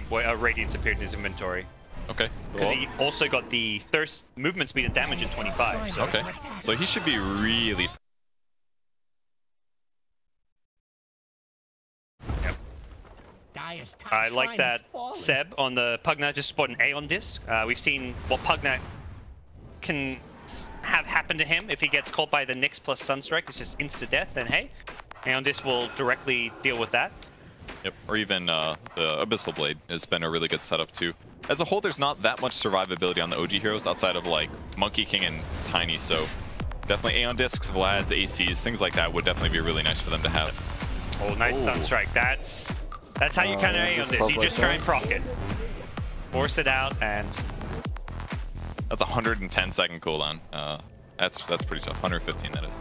Radiance appeared in his inventory. Okay. Because he also got the thirst movement speed and damage at 25. So. Okay. So he should be really. Yep. I like that Seb on the Pugna just spot an Aeon Disc. We've seen what Pugna can have happen to him if he gets caught by the Nyx plus Sunstrike. It's just insta-death, and hey, Aeon Disc will directly deal with that. Yep, or even the Abyssal Blade has been a really good setup too. As a whole, there's not that much survivability on the OG heroes outside of like Monkey King and Tiny, so definitely Aeon Discs, Vlads, ACs, things like that would definitely be really nice for them to have. Oh, nice Sunstrike. That's how you counter Aeon Disc. You just try and proc it. Force it out, and... That's 110-second cooldown. That's pretty tough. 115, that is.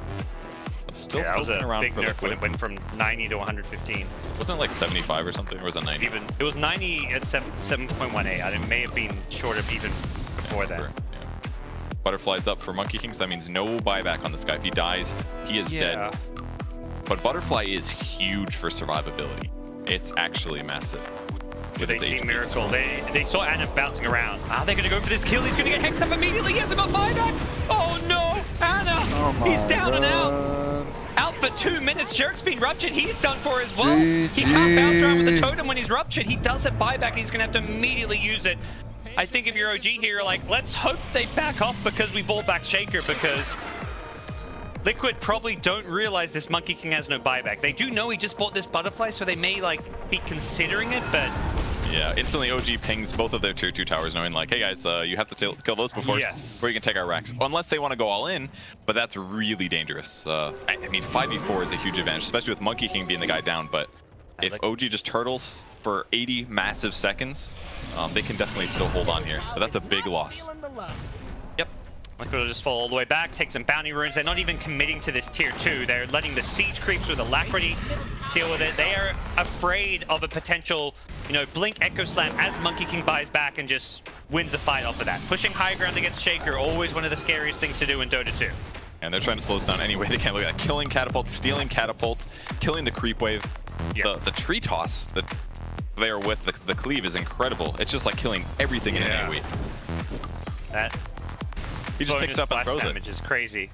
Still that was a around big nerf when Liquid. it went from 90 to 115. Wasn't it like 75 or something, or was it 90? Even it was 90 at 7.18, and it may have been short of even before that. Yeah. Butterfly's up for Monkey King, so that means no buyback on this guy. If he dies, he is dead. But Butterfly is huge for survivability. It's actually massive. They see Miracle. They saw Anna bouncing around. Are they going to go for this kill? He's going to get hexed up immediately. He hasn't got buyback. Oh no, Anna! He's down and out. Out for 2 minutes. Jerk's been ruptured. He's done for as well. He can't bounce around with the totem when he's ruptured. He does have buyback, and he's going to have to immediately use it. I think if you're OG here, you're like, let's hope they back off because we ball back Shaker, because Liquid probably don't realize this Monkey King has no buyback. They do know he just bought this Butterfly, so they may like be considering it, but... Yeah, instantly OG pings both of their tier 2 towers, knowing like, hey guys, you have to kill those before you can take our racks. Unless they want to go all in, but that's really dangerous. I mean, 5v4 is a huge advantage, especially with Monkey King being the guy down, but if OG just turtles for 80 massive seconds, they can definitely still hold on here. But that's a big loss. Yep. Liquid will just fall all the way back, take some bounty runes. They're not even committing to this tier 2. They're letting the siege creeps with Alacrity deal with it. They are afraid of a potential, you know, Blink Echo Slam as Monkey King buys back and just wins a fight off of that. Pushing high ground against Shaker, always one of the scariest things to do in Dota 2. And they're trying to slow us down any way they can. Look at that, killing catapults, stealing catapults, killing the creep wave. Yep. The tree toss that they are with, the cleave is incredible. It's just like killing everything in an AoE. That he just picks up and throws it. Damage is crazy.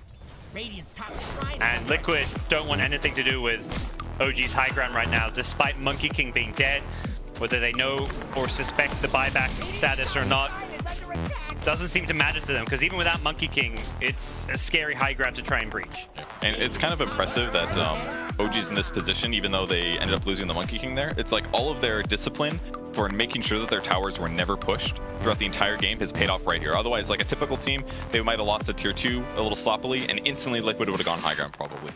And Liquid don't want anything to do with OG's high ground right now, despite Monkey King being dead. Whether they know or suspect the buyback status or not, doesn't seem to matter to them, because even without Monkey King, it's a scary high ground to try and breach. Yeah. And it's kind of impressive that OG's in this position, even though they ended up losing the Monkey King there. It's like all of their discipline for making sure that their towers were never pushed throughout the entire game has paid off right here. Otherwise, like a typical team, they might have lost to tier 2 a little sloppily, and instantly Liquid would have gone high ground probably.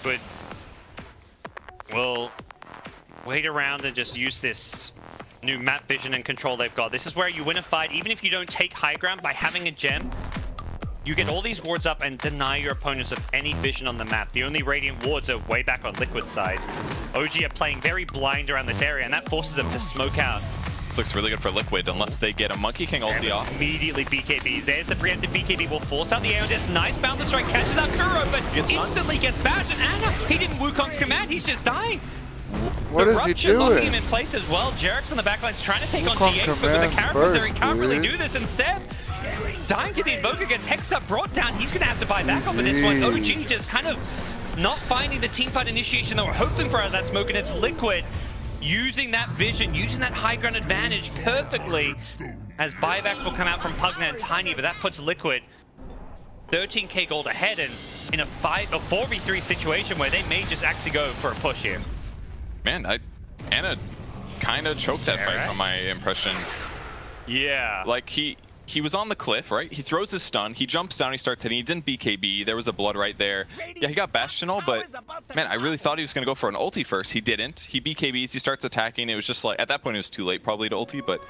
But we'll wait around and just use this new map vision and control they've got. This is where you win a fight, even if you don't take high ground. By having a gem, you get all these wards up and deny your opponents of any vision on the map. The only Radiant wards are way back on Liquid's side. OG are playing very blind around this area, and that forces them to smoke out. This looks really good for Liquid, unless they get a Monkey King ulti off. Immediately BKBs. There's the preemptive BKB. Will force out the Aeon Disc. Nice bound the strike. Catches out Kuro, but instantly gets bashed. And Anna, he didn't Wukong's command. He's just dying. What is he doing? Locking him in place as well. Jerk's on the backlines trying to take on G8, but with the characters he can't really do this. And Seb, dying to the Invoker, gets Hex up, brought down. He's going to have to buy back off of this one. OG just kind of not finding the teamfight initiation they were hoping for out of that smoke, and it's Liquid using that vision, using that high ground advantage perfectly, as buybacks will come out from Pugna and Tiny, but that puts Liquid 13k gold ahead and in a 4v3 situation where they may just actually go for a push here. Man, Anna kind of choked that fight from my impression. Yeah. Like he was on the cliff, right? He throws his stun, he jumps down, he starts hitting, he didn't BKB, there was a blood right there. Yeah, he got bashed and all, but man, I really thought he was gonna go for an ulti first. He didn't. He BKBs, he starts attacking. It was just like, at that point it was too late probably to ulti, but...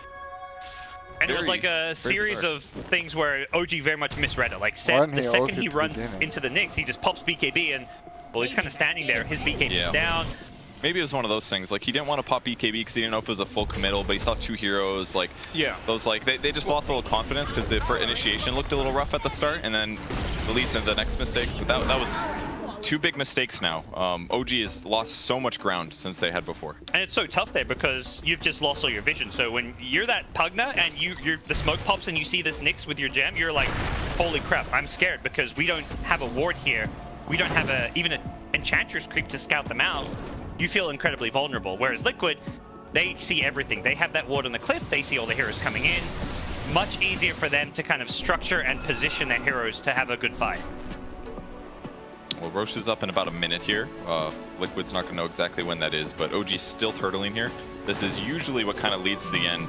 And it was like a series of things where OG very much misread it. Like the second he runs into the Nyx, he just pops BKB and, well, he's kind of standing there. His BKB is down. Maybe it was one of those things, like he didn't want to pop BKB because he didn't know if it was a full committal, but he saw 2 heroes, like, those, like, they just lost a little confidence because the initiation looked a little rough at the start, and then it leads to the next mistake. But that was 2 big mistakes now. OG has lost so much ground since they had before. And it's so tough there because you've just lost all your vision. So when you're that Pugna and the smoke pops and you see this Nyx with your gem, you're like, holy crap, I'm scared because we don't have a ward here. We don't have even an Enchantress creep to scout them out. You feel incredibly vulnerable. Whereas Liquid, they see everything. They have that ward on the cliff. They see all the heroes coming in. Much easier for them to kind of structure and position their heroes to have a good fight. Well, Roche is up in about a minute here. Liquid's not going to know exactly when that is, but OG's still turtling here. This is usually what kind of leads to the end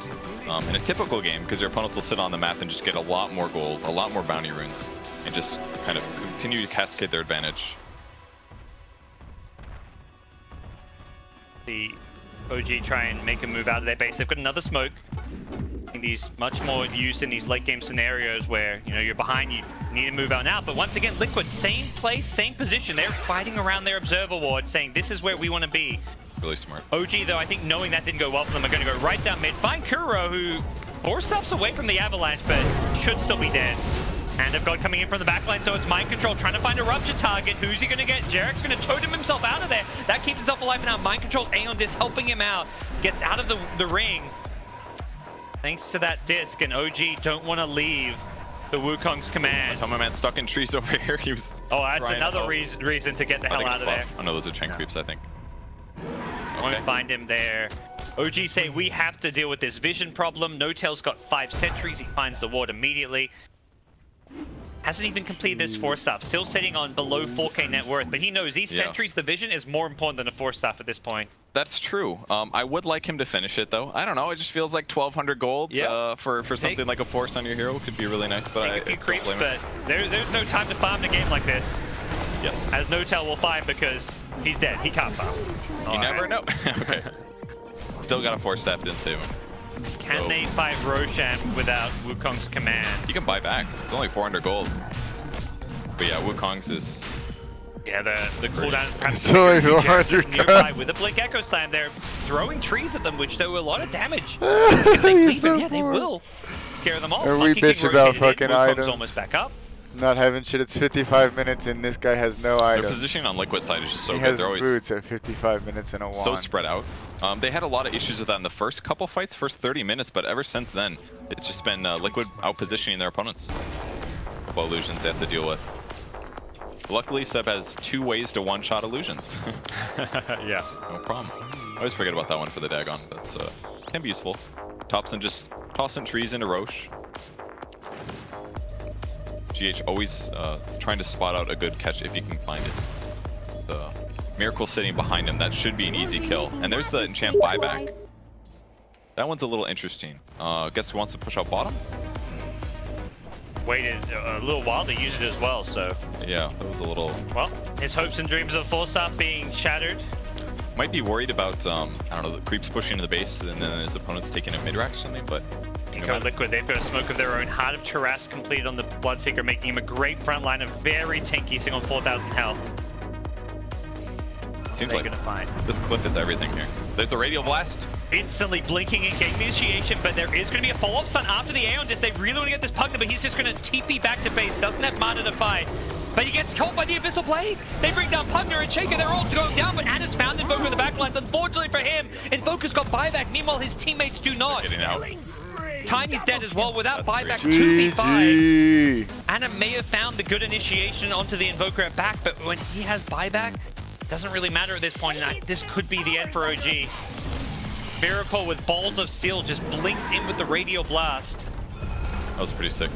in a typical game, because your opponents will sit on the map and just get a lot more gold, a lot more bounty runes, and just kind of continue to cascade their advantage. The OG try and make a move out of their base. They've got another smoke. These much more used in these late game scenarios where, you know, you're behind, you need to move out now. But once again, Liquid, same place, same position. They're fighting around their observer ward, saying this is where we want to be. Really smart. OG, though, I think knowing that didn't go well for them, are going to go right down mid. Find Kuro, who 4 steps away from the avalanche, but should still be dead. And they've got coming in from the backline, so it's mind control, trying to find a rupture target. Who's he going to get? Jarek's going to totem himself out of there. That keeps himself alive now. Mind controls Aeon Disc helping him out. Gets out of the ring. Thanks to that disc, and OG don't want to leave the Wukong's command. I tell my man stuck in trees over here. He was. Oh, that's another reason to get the hell out of there. Oh no, those are chain creeps, I think. I want to find him there. OG say we have to deal with this vision problem. No-Tail's got 5 sentries. He finds the ward immediately. Hasn't even completed this 4-staff. Still sitting on below 4K net worth, but he knows these sentries, the vision is more important than a 4-staff at this point. That's true. I would like him to finish it, though. I don't know. It just feels like 1,200 gold for something like a force on your hero could be really nice. But take a few creeps, but there's no time to farm in a game like this. Yes. As No-Tail will find because he's dead. He can't farm. You never know. Okay. Still got a 4-staff, didn't save him. Can they fight Roshan without Wukong's command? You can buy back. It's only 400 gold. But yeah, Wukong's is... Yeah, the cooldown is perhaps nearby with a Blink Echo Slam. They're throwing trees at them, which do a lot of damage. If they leave it, yeah, they will scare them off. And we bitch about fucking items. Almost back up. Not having shit. It's 55 minutes and this guy has no items. Their positioning on Liquid side is just so good. They're He has always boots at 55 minutes and a wand. So spread out. They had a lot of issues with that in the first couple fights, first 30 minutes, but ever since then, it's just been Liquid out-positioning their opponents. Couple illusions they have to deal with. Luckily, Seb has 2 ways to one-shot illusions. Yeah. No problem. I always forget about that one for the Dagon. That's can be useful. Topson just tossing trees into Roche. GH always trying to spot out a good catch if he can find it. The Miracle sitting behind him, that should be an easy kill. And there's the enchant buyback. That one's a little interesting. Guess who wants to push out bottom? Waited a little while to use it as well, so... Yeah, that was a little... Well, his hopes and dreams of 4-staff being shattered. Might be worried about, I don't know, the creeps pushing into the base and then his opponent's taking a mid-rack or something, but... Liquid, they've got a smoke of their own. Heart of Taras completed on the Bloodseeker, making him a great front line, a very tanky, sitting on 4,000 health. Seems like this cliff is everything here. There's the Radial Blast. Instantly blinking and getting the initiation, but there is going to be a follow-up stun after the Aeon Disc. They really want to get this Pugna, but he's just going to TP back to base. Doesn't have mana to fight. But he gets caught by the Abyssal Blade. They bring down Pugna and Shaker. They're all going down, but Anna's found Invoker in the backlines. Unfortunately for him, Invoker's got buyback. Meanwhile, his teammates do not. Tiny's dead as well without buyback. 2v5. Anna may have found the good initiation onto the Invoker at back, but when he has buyback, doesn't really matter at this point. And this could be the end for OG. Miracle with Balls of Steel just blinks in with the Radial Blast. That was pretty sick.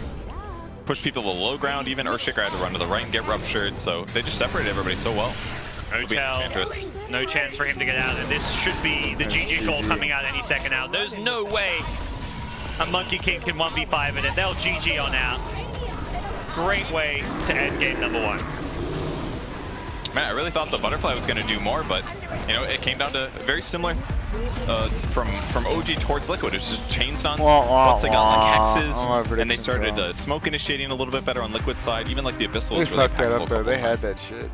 Push people to the low ground, even Earthshaker had to run to the right and get ruptured, so they just separated everybody so well. No chance for him to get out, and this should be the GG call coming out any second now. There's no way a Monkey King can 1v5 in it. They'll GG on out. Great way to end game number 1. Man, I really thought the Butterfly was going to do more, but you know, it came down to very similar from OG towards Liquid. It's just chain stuns. Once they got like hexes, and they started smoke initiating a little bit better on Liquid side. Even like the Abyssal was really fucked that up though. They had that shit.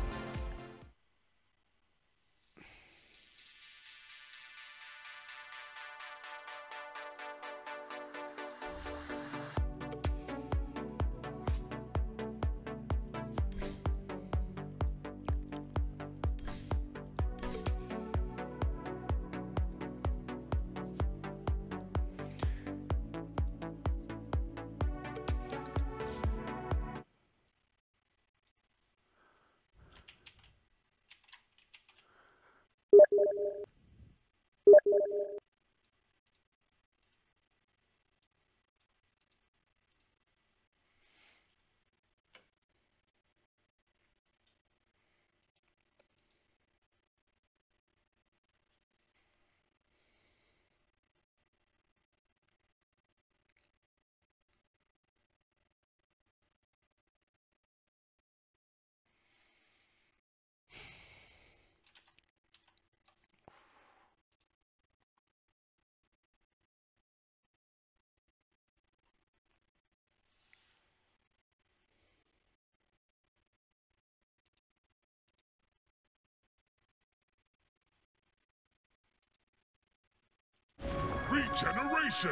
Generation.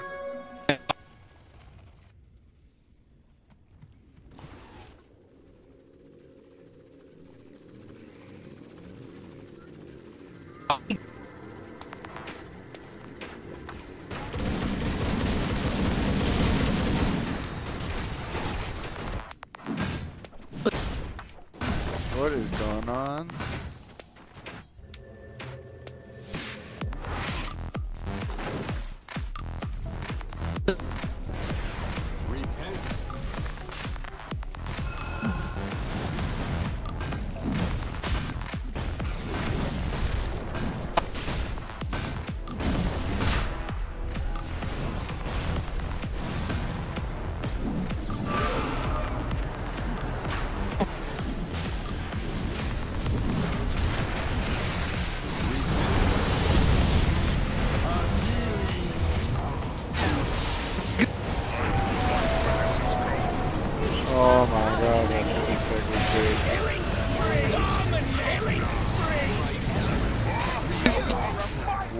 What is going on? Oh my god, that looks like a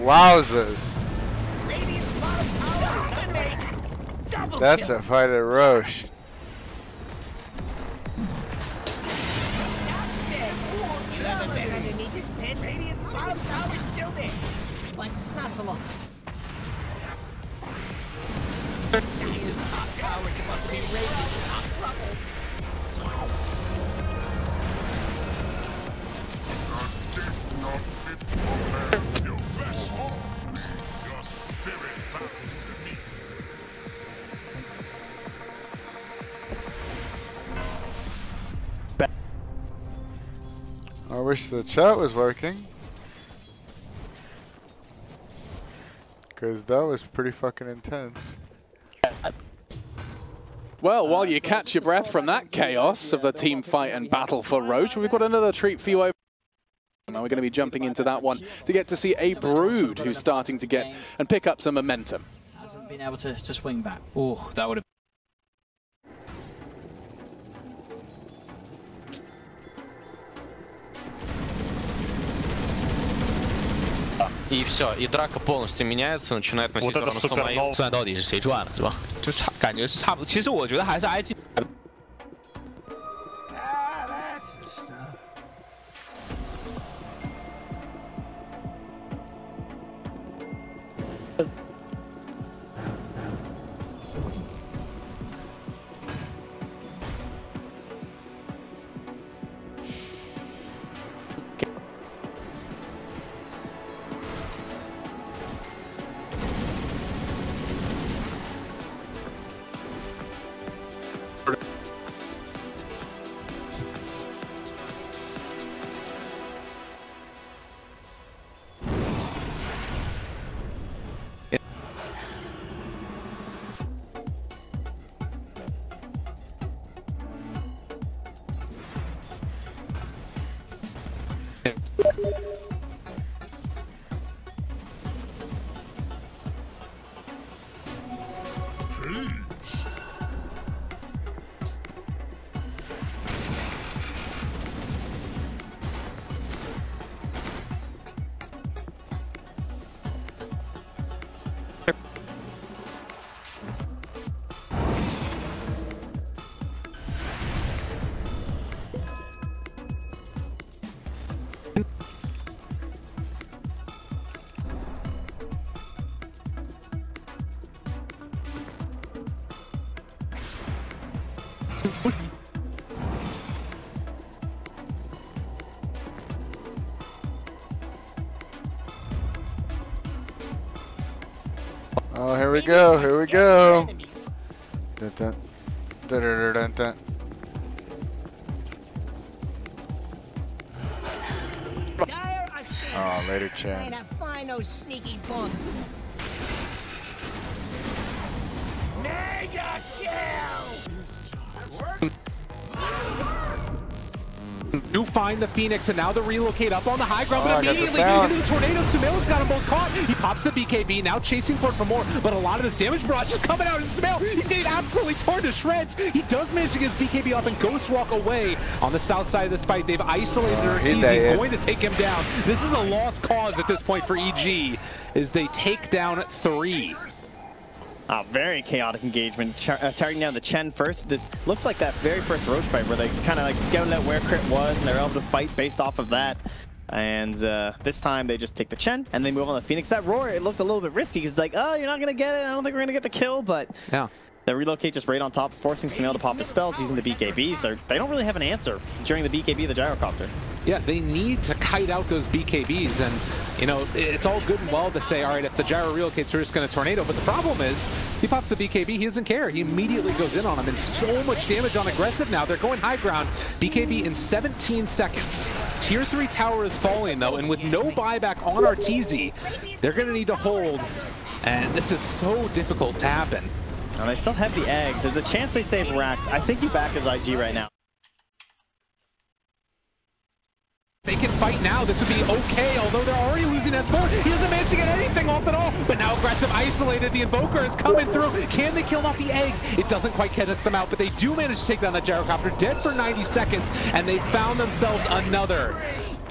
wowzers! That's a fight at Roche. Radiant's bottom tower's still there, but not for long. Dyer's top tower's about to be Radiant's top level. Your flesh falls, your spirit bows to me. I wish the chat was working. Cause that was pretty fucking intense. Well, while you catch your breath from that chaos of the team fight and battle for Roche, we've got another treat for you over. Now we're going to be jumping into that one to get to see a Brood who's starting to get and pick up some momentum. Hasn't been able to swing back. Oh, that would have. И все, и драка полностью меняется, начинает носить сторону Сумаил. 算到底是谁赚了，是吧？就感觉是差不多。其实我觉得还是 IG。 Oh, here we go, here we go. Dun, dun. Dun, dun, dun, dun. Oh, later, Chan. Find those sneaky bumps. Mega kill! Do find the Phoenix, and now they relocate up on the high ground, but immediately into the tornado. Sumail's got them both caught. He pops the BKB, now chasing for it for more, but a lot of this damage barrage is coming out of Sumail. He's getting absolutely torn to shreds. He does manage to get his BKB off and Ghost Walk away. On the south side of this fight, they've isolated Ortiz, going to take him down. This is a lost cause at this point for EG, as they take down 3. Very chaotic engagement, targeting down the Chen first. This looks like that very first Roche fight where they kind of like scouted out where Crit was and they're able to fight based off of that. And this time they just take the Chen and they move on the Phoenix. That roar, it looked a little bit risky because like, oh, you're not going to get it. I don't think we're going to get the kill, but yeah. They relocate just right on top, forcing Sumail to pop the spells using the BKBs. They don't really have an answer during the BKB of the Gyrocopter. Yeah, they need to kite out those BKBs, and you know, it's all good and well to say, all right, if the gyro relocates, we're just going to tornado, but the problem is, he pops the BKB, he doesn't care. He immediately goes in on him, and so much damage on aggressive now. They're going high ground. BKB in 17 seconds. Tier 3 tower is falling, though, and with no buyback on Arteezy, they're going to need to hold, and this is so difficult to happen. Now they still have the egg. There's a chance they save Rax. I think you back as IG right now. They can fight now. This would be okay, although they're already losing S4. He doesn't manage to get anything off at all. But now aggressive isolated. The Invoker is coming through. Can they kill off the egg? It doesn't quite catch them out, but they do manage to take down that Gyrocopter. Dead for 90 seconds, and they found themselves another.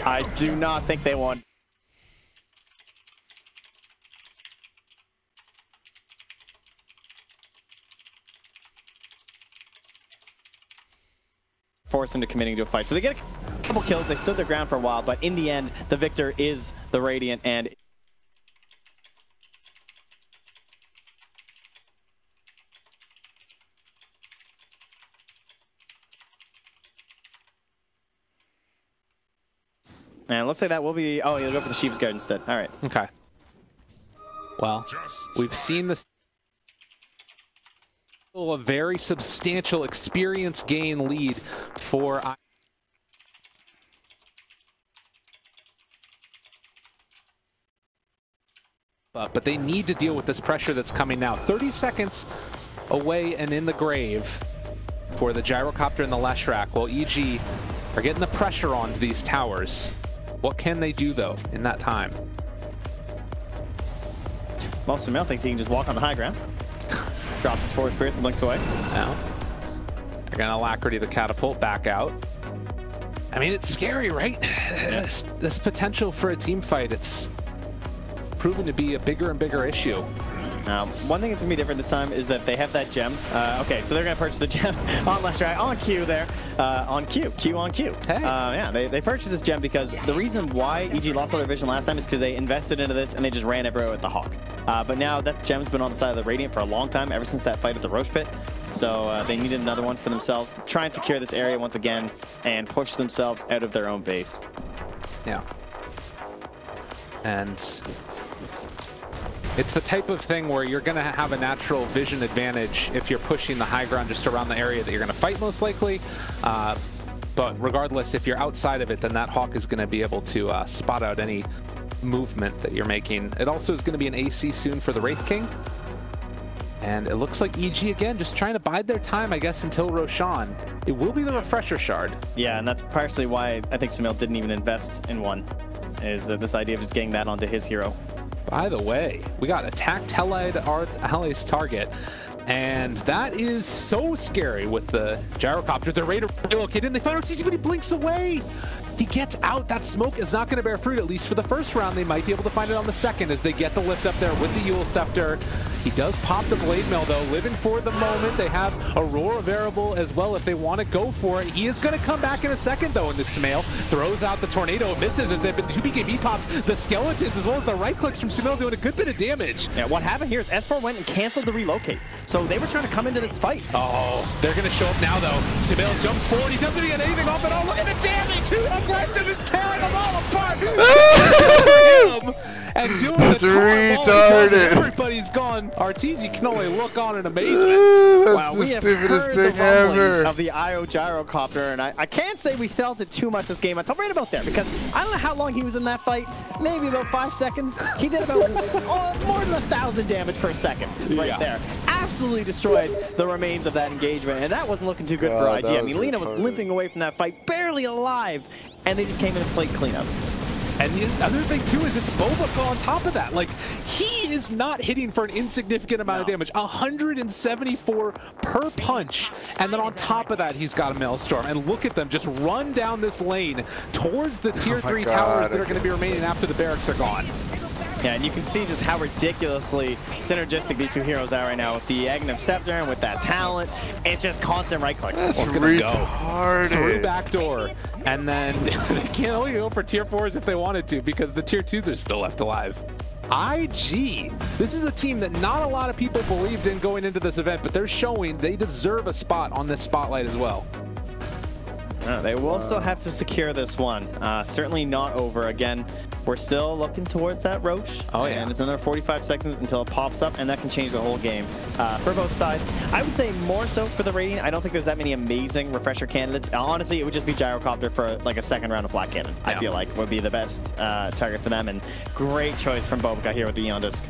I do not think they won. Forced into committing to a fight. So they get a couple kills, they stood their ground for a while, but in the end, the victor is the Radiant, and it looks like that will be, oh, you'll go for the Sheep's Guard instead. All right. Okay. Well, we've seen this. A very substantial experience gain lead for but they need to deal with this pressure that's coming now. 30 seconds away and in the grave for the Gyrocopter and the Leshrac, while EG are getting the pressure onto these towers. What can they do though in that time? Most of Sumail thinks he can just walk on the high ground. Drops his 4 spirits and blinks away. Now, they're going to Alacrity the catapult back out. I mean, it's scary, right? Yeah. This potential for a team fight, it's proven to be a bigger and bigger issue. One thing that's going to be different this time is that they have that gem. Okay, so they're going to purchase the gem on Leshrac, on Q there. On Q on Q. Hey. Yeah, they purchased this gem because the reason why EG lost all their vision last time is because they invested into this and they just ran everywhere with the Hawk. But now that gem's been on the side of the Radiant for a long time, ever since that fight at the Roche Pit. So they needed another one for themselves. Try and secure this area once again and push themselves out of their own base. Yeah. And it's the type of thing where you're going to have a natural vision advantage if you're pushing the high ground just around the area that you're going to fight most likely. But regardless, if you're outside of it, then that Hawk is going to be able to spot out any movement that you're making. It also is going to be an AC soon for the Wraith King. And it looks like EG, again, just trying to bide their time, I guess, until Roshan. It will be the Refresher Shard. Yeah, and that's partially why I think Sumail didn't even invest in one, is that this idea of just getting that onto his hero. By the way, we got attacked allied allies target, and that is so scary with the Gyrocopter. They're ready to relocate in. They find Arteezy, but he blinks away. He gets out. That smoke is not going to bear fruit, at least for the first round. They might be able to find it on the second as they get the lift up there with the Yule Scepter. He does pop the Blade Mail, though, living for the moment. They have Aurora variable as well if they want to go for it. He is going to come back in a second, though, in this Sumail. Throws out the Tornado. Misses as they've been 2 BKB pops. The Skeletons, as well as the right clicks from Sumail, doing a good bit of damage. Yeah, what happened here is S4 went and canceled the relocate. So they were trying to come into this fight. Oh, they're going to show up now, though. Sumail jumps forward. He doesn't get anything off at all. Look at the damage. Aggressive is tearing them all apart. And doing that's the retarded. Everybody's gone. Arteezy can only look on in amazement. That's wow, the we have stupidest heard thing the rumblings ever. of the IO Gyrocopter, and I can't say we felt it too much this game. I'm right about there because I don't know how long he was in that fight. Maybe about 5 seconds. He did about more than 1,000 damage per second right there. Absolutely destroyed the remains of that engagement, and that wasn't looking too good for IG. I mean, Lina was limping away from that fight, barely alive, and they just came in and played cleanup. And the other thing, too, is it's Boba on top of that. Like, he is not hitting for an insignificant amount of damage. 174 per punch. And then on top of that, he's got a Maelstrom. And look at them just run down this lane towards the tier 3 towers that are going to be remaining after the barracks are gone. Yeah, and you can see just how ridiculously synergistic these two heroes are right now with the Egg and Scepter and with that talent. It's just constant right clicks. That's retarded. Through backdoor, and then they can't only go for tier 4s if they wanted to because the tier 2s are still left alive. IG, this is a team that not a lot of people believed in going into this event, but they're showing they deserve a spot on this spotlight as well. They will still have to secure this one. Certainly not over. Again, we're still looking towards that Roche. Oh, yeah. And it's another 45 seconds until it pops up, and that can change the whole game for both sides. I would say more so for the Radiant. I don't think there's that many amazing refresher candidates. Honestly, it would just be Gyrocopter for like a second round of Flat Cannon. Yeah. I feel like would be the best target for them, and great choice from Bobica here with the Eon Disc.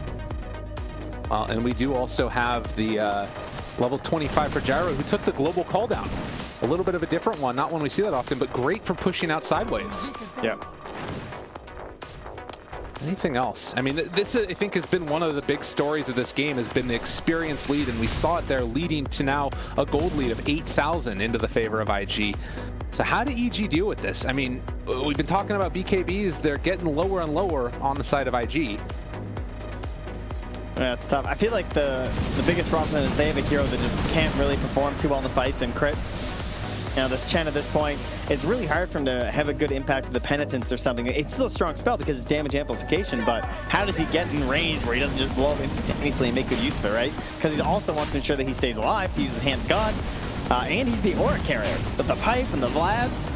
And we do also have the level 25 for Gyro, who took the global call down. A little bit of a different one, not one we see that often, but great for pushing out sideways. Yeah. Anything else? I mean, this I think has been one of the big stories of this game, has been the experience lead, and we saw it there leading to now a gold lead of 8,000 into the favor of IG. So how do EG deal with this? I mean, we've been talking about BKBs, they're getting lower and lower on the side of IG. Yeah, it's tough. I feel like the biggest problem is they have a hero that just can't really perform too well in the fights, and Crit. You know, this Chen at this point, it's really hard for him to have a good impact with the Penitence or something. It's still a strong spell because it's damage amplification, but how does he get in range where he doesn't just blow up instantaneously and make good use of it, right? Because he also wants to ensure that he stays alive to use his Hand of God, and he's the aura carrier with the Pipe and the Vlads.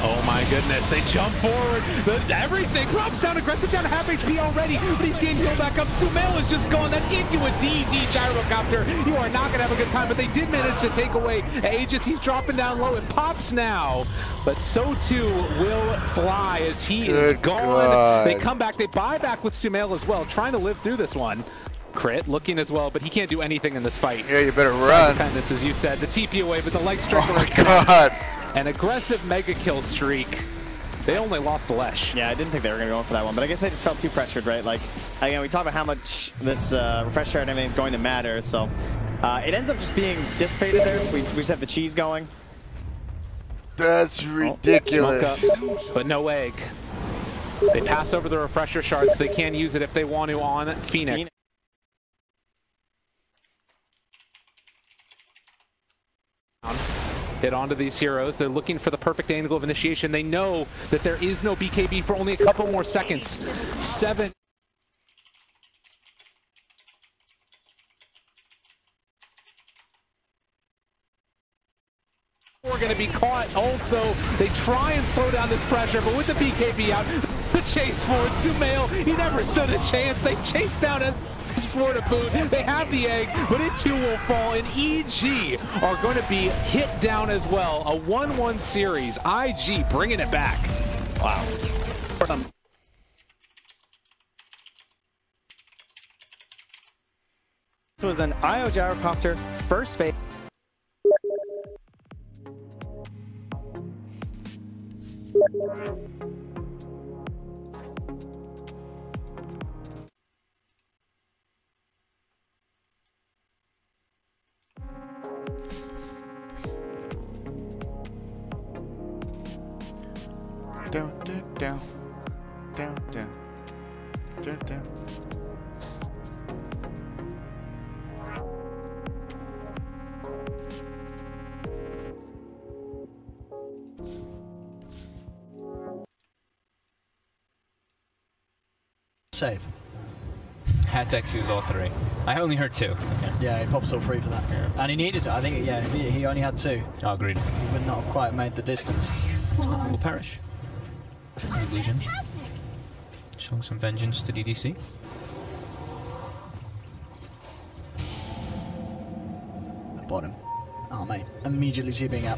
Oh my goodness, they jump forward, everything drops down, aggressive down to half HP already, but he's getting healed back up. Sumail is just going, that's into a DD Gyrocopter. You are not gonna have a good time, but they did manage to take away Aegis. He's dropping down low, it pops now, but so too will Fly as he is gone. God. They come back, they buy back with Sumail as well, trying to live through this one. Crit looking as well, but he can't do anything in this fight. Yeah, you better run. Side dependence, as you said, the TP away, but the Light Striker. Oh my God. An aggressive mega kill streak. They only lost the Lesh. Yeah, I didn't think they were going to go in for that one, but I guess they just felt too pressured, right? Like, again, we talk about how much this refresher and everything is going to matter, so it ends up just being dissipated there. We just have the cheese going. That's ridiculous. But no egg. They pass over the refresher shards. They can use it if they want to on Phoenix. Hit onto these heroes. They're looking for the perfect angle of initiation. They know that there is no BKB for only a couple more seconds. 7. We're going to be caught. Also, they try and slow down this pressure, but with the BKB out, the chase forward, Sumail, he never stood a chance. They chase down S4 to boot. They have the egg, but it too will fall, and EG are going to be hit down as well. A 1-1 series. IG bringing it back. Wow. This was an IO Gyrocopter first phase. Down, down, down, down, down, down, down. Save. Had to use all 3. I only heard 2. Yeah, he pops all 3 for that. Yeah. And he needed it. I think, yeah, he only had 2. Oh, agreed. He would not have quite made the distance. Will perish. Illusion. Showing some vengeance to DDC. The bottom. Oh, mate. Immediately TPing up.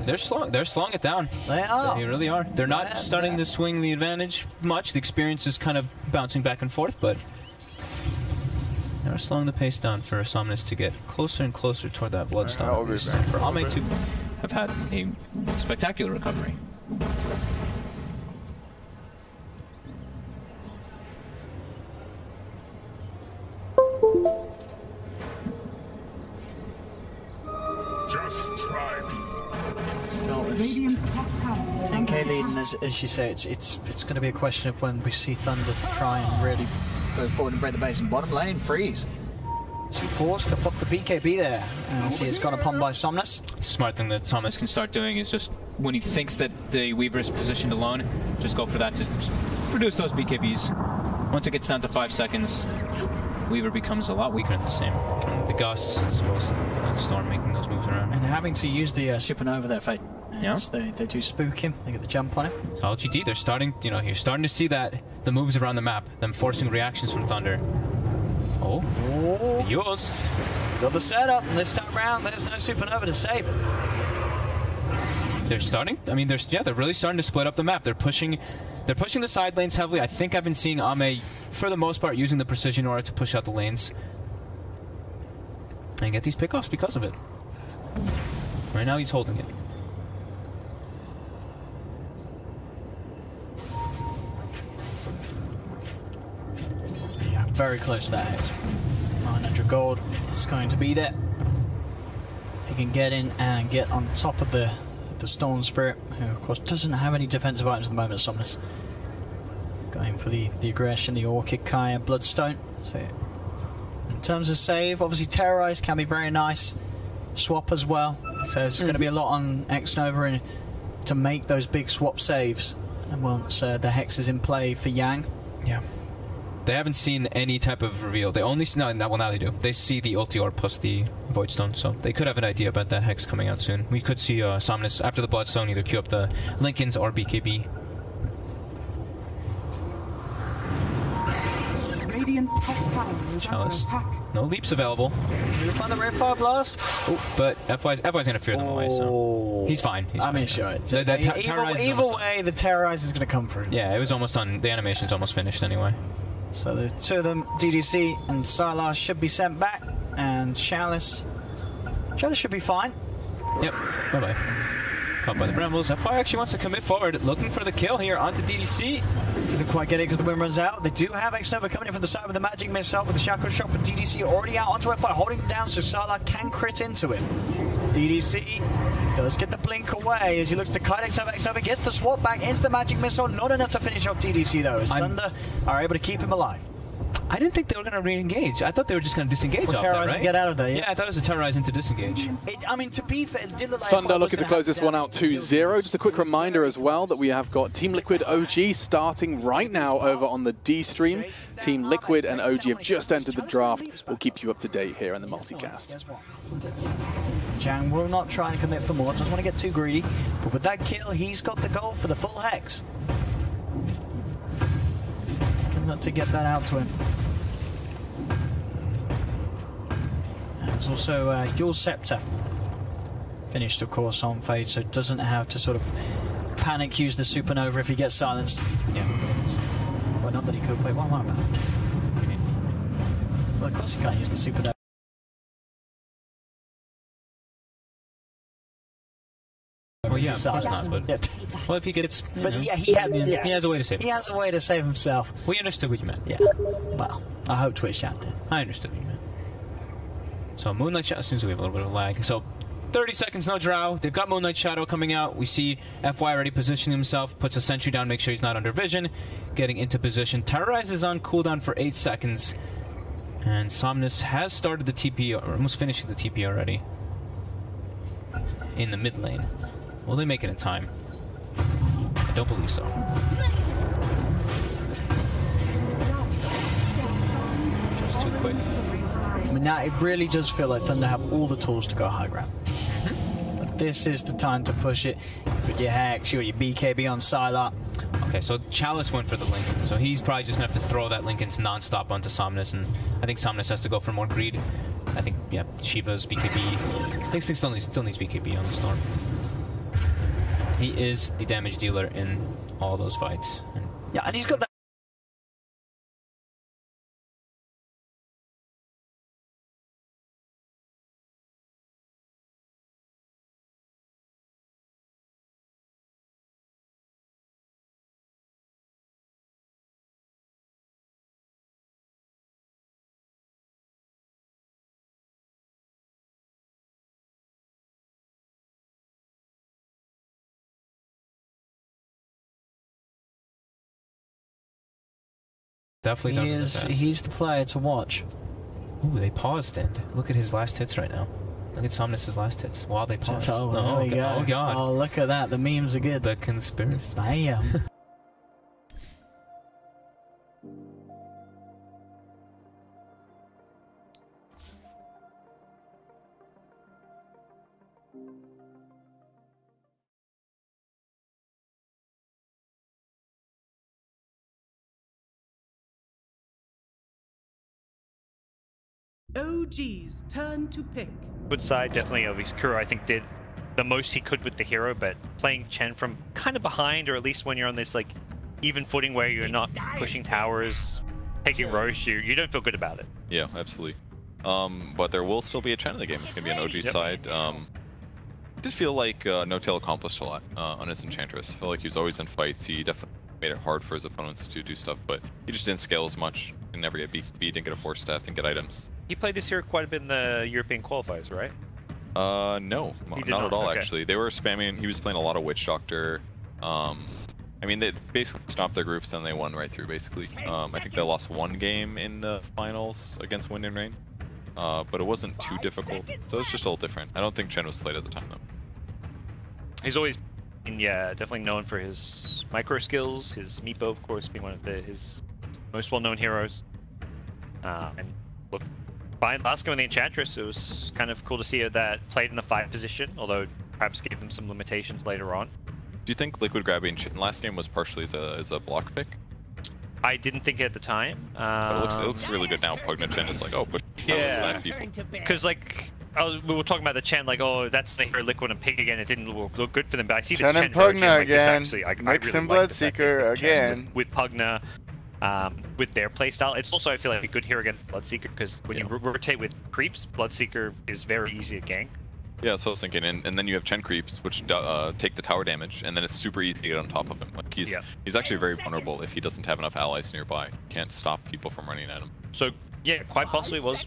They're slowing it down. They are. They really are. They're not starting to swing the advantage much. The experience is kind of bouncing back and forth, but they're slowing the pace down for Somnus to get closer and closer toward that Bloodstone. For Ame to have had a spectacular recovery. Just try me. So it's 10k leading, as you say, it's going to be a question of when we see Thunder try and really go forward and break the base. And bottom lane, freeze. Is he forced to put the BKB there? And see, it's gone upon by Somnus. Smart thing that Somnus can start doing is just when he thinks that the Weaver is positioned alone, just go for that to reduce those BKBs. Once it gets down to 5 seconds, Weaver becomes a lot weaker than the same. And the Gusts as well as the Storm making those moves around. And having to use the Supernova there, Fate. Yeah. They do spook him, they get the jump on him. So LGD, they're starting, you know, you're starting to see that, the moves around the map, them forcing reactions from Thunder. Oh, the Yules. Got the setup, and this time around, there's no Supernova to save it. They're starting, I mean, they're really starting to split up the map. They're pushing the side lanes heavily. I think I've been seeing Ame, for the most part, using the precision aura to push out the lanes. And get these pickoffs because of it. Right now, he's holding it. Yeah, very close to that hit. 900 gold is going to be there. If he can get in and get on top of the Storm Spirit, who of course doesn't have any defensive items at the moment, Somnus. Going for the aggression, the Orchid, Kaya, Bloodstone. So in terms of save, obviously Terrorize can be very nice. Swap as well. So it's going to be a lot on X-Nova to make those big swap saves. And once the Hex is in play for Yang. Yeah. They haven't seen any type of reveal. They only see, well, now they do. They see the ulti orb plus the Voidstone, so they could have an idea about that Hex coming out soon. We could see Somnus, after the Bloodstone, either queue up the Linken's or BKB. Radiant's top tower is under Chalice. attack. No leaps available. We'll find the Red Fire Blast. Oh, but FY's gonna fear them away, so he's fine. He's fine. Sure. Either way, the Terrorize is going to come through. Yeah, it was almost done. The animation's almost finished anyway. So the two of them, DDC and Sylar, should be sent back, and Chalice should be fine. Yep. Bye-bye. Caught by the Brambles. FY actually wants to commit forward, looking for the kill here onto DDC. Doesn't quite get it because the wind runs out. They do have X-Nova coming in from the side with the Magic Missile with the Shackle Shot, but DDC already out onto FY, holding him down so Sylar can crit into him. DDC does get the blink away as he looks to kite X-Nova. X-Nova gets the swap back into the Magic Missile. Not enough to finish off DDC though, as Thunder are able to keep him alive. I didn't think they were going to re-engage. I thought they were just going to disengage off that, right? And get out of there, yeah. I thought it was a Terrorize into disengage. I mean, to be fair, it did look like Thunder looking to close this one out 2-0. Just a quick reminder as well that we have got Team Liquid OG starting right now over on the D stream. Team Liquid and OG have just entered the draft. We'll keep you up to date here in the multicast. Jang will not try and commit for more, doesn't want to get too greedy. But with that kill, he's got the goal for the full Hex. Not to get that out to him. There's also Yule's Scepter. Finished, of course, on Fade, so doesn't have to sort of panic use the Supernova if he gets silenced. Yeah. Well, not that he could. Wait, what am I about? Well, of course he can't use the Supernova. Well, yeah, of course not, but... Well, if he gets... But yeah, he has a way to save himself. He has a way to save himself. We understood what you meant. Yeah. Well, I hope Twitch chat did. I understood what you meant. So Moonlight Shadow, as soon as we have a little bit of lag. So 30 seconds, no drow. They've got Moonlight Shadow coming out. We see FY already positioning himself, puts a sentry down, make sure he's not under vision. Getting into position. Terrorize is on cooldown for 8 seconds. And Somnus has started the TP, or almost finishing the TP already. In the mid lane. Will they make it in time? I don't believe so. Just too quick. I mean, now it really does feel like Thunder have all the tools to go high ground. But this is the time to push it. Put your Hex, you got your BKB on Sylar. Okay, so Chalice went for the Linken, so he's probably just going to have to throw that Linken's non-stop onto Somnus, and I think Somnus has to go for more greed. I think, yeah, Shiva's BKB. I think still needs BKB on the Storm. He is the damage dealer in all those fights. Yeah, and he's got that. Definitely he's the player to watch. Ooh, they paused and look at his last hits right now. Look at Somnus's last hits while they paused. Oh god. Oh, look at that. The memes are good. The conspiracy. I am. OG's turn to pick. Good side, definitely. Of his Kuro, I think, did the most he could with the hero, but playing Chen from kind of behind, or at least when you're on this like even footing where you're not pushing towers, taking Roche, you don't feel good about it. Yeah, absolutely. But there will still be a Chen in the game. It's going to be an OG side. I did feel like No Tail accomplished a lot on his Enchantress. I feel like he was always in fights. He definitely made it hard for his opponents to do stuff, but he just didn't scale as much. He never get beat, didn't get a 4-staff, didn't get items. He played this hero quite a bit in the European qualifiers, right? No, not at all, actually. They were spamming, he was playing a lot of Witch Doctor. I mean, they basically stopped their groups, then they won right through, basically. I think they lost one game in the finals against Wind and Rain, but it wasn't too difficult, so it's just a little different. I don't think Chen was played at the time, though. He's always been, yeah, definitely known for his micro skills, his Meepo, of course, being one of his most well-known heroes. And look, by last game with the Enchantress, it was kind of cool to see that played in the 5 position, although perhaps gave him some limitations later on. Do you think Liquid grabbing Chen last game was partially as a block pick? I didn't think it at the time. But it looks really good now. Pugna Chen is like, oh, push. Yeah, because like we were talking about the Chen, like, oh, that's the hero Liquid and Pig again. It didn't look good for them, but I see Chen this and Pugna again. Mix and Bloodseeker again. With Pugna. With their playstyle. It's also, I feel like, a good hero against Bloodseeker, because when you rotate with creeps, Bloodseeker is very easy to gank. Yeah, so I was thinking, and then you have Chen creeps, which take the tower damage, and then it's super easy to get on top of him. Like he's actually very vulnerable if he doesn't have enough allies nearby. You can't stop people from running at him. So yeah, quite possibly was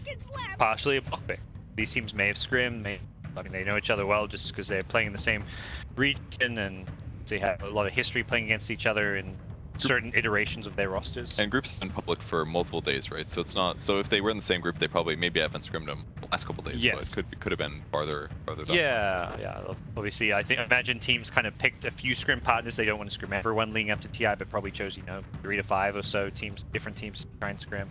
partially a block pick. These teams may have scrimmed, I mean, they know each other well just because they're playing in the same region, and they have a lot of history playing against each other in certain iterations of their rosters. And groups have been public for multiple days, right? So it's not, so if they were in the same group, they probably maybe haven't scrimmed them the last couple days, but it could have been farther down. Yeah. Obviously, I imagine teams kind of picked a few scrim partners. They don't want to scrim everyone leading up to TI, but probably chose, 3 to 5 or so teams, different teams to try and scrim.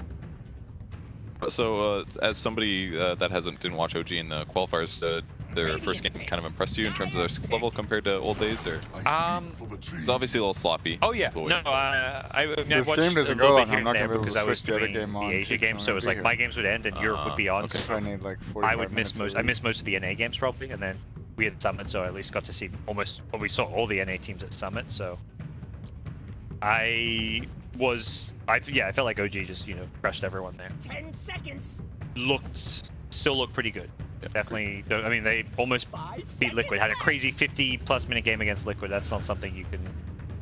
So as somebody that didn't watch OG in the qualifiers, their first game kind of impressed you in terms of their skill level compared to old days, or? It's obviously a little sloppy. Oh yeah, no, I this watched game doesn't a go little on. bit here I'm not and there gonna be able because to I was switch the other doing game on. the Asia game, so it was like my games would end and Europe would be on. Okay. So I need like 45 I would miss most. I missed most of the NA games probably, and then we had Summit, so I at least got to see almost. Well, we saw all the NA teams at Summit, so I felt like OG just crushed everyone there. 10 seconds. Still looked pretty good. Definitely. I mean, they almost beat Liquid. Had a crazy 50+ minute game against Liquid. That's not something you can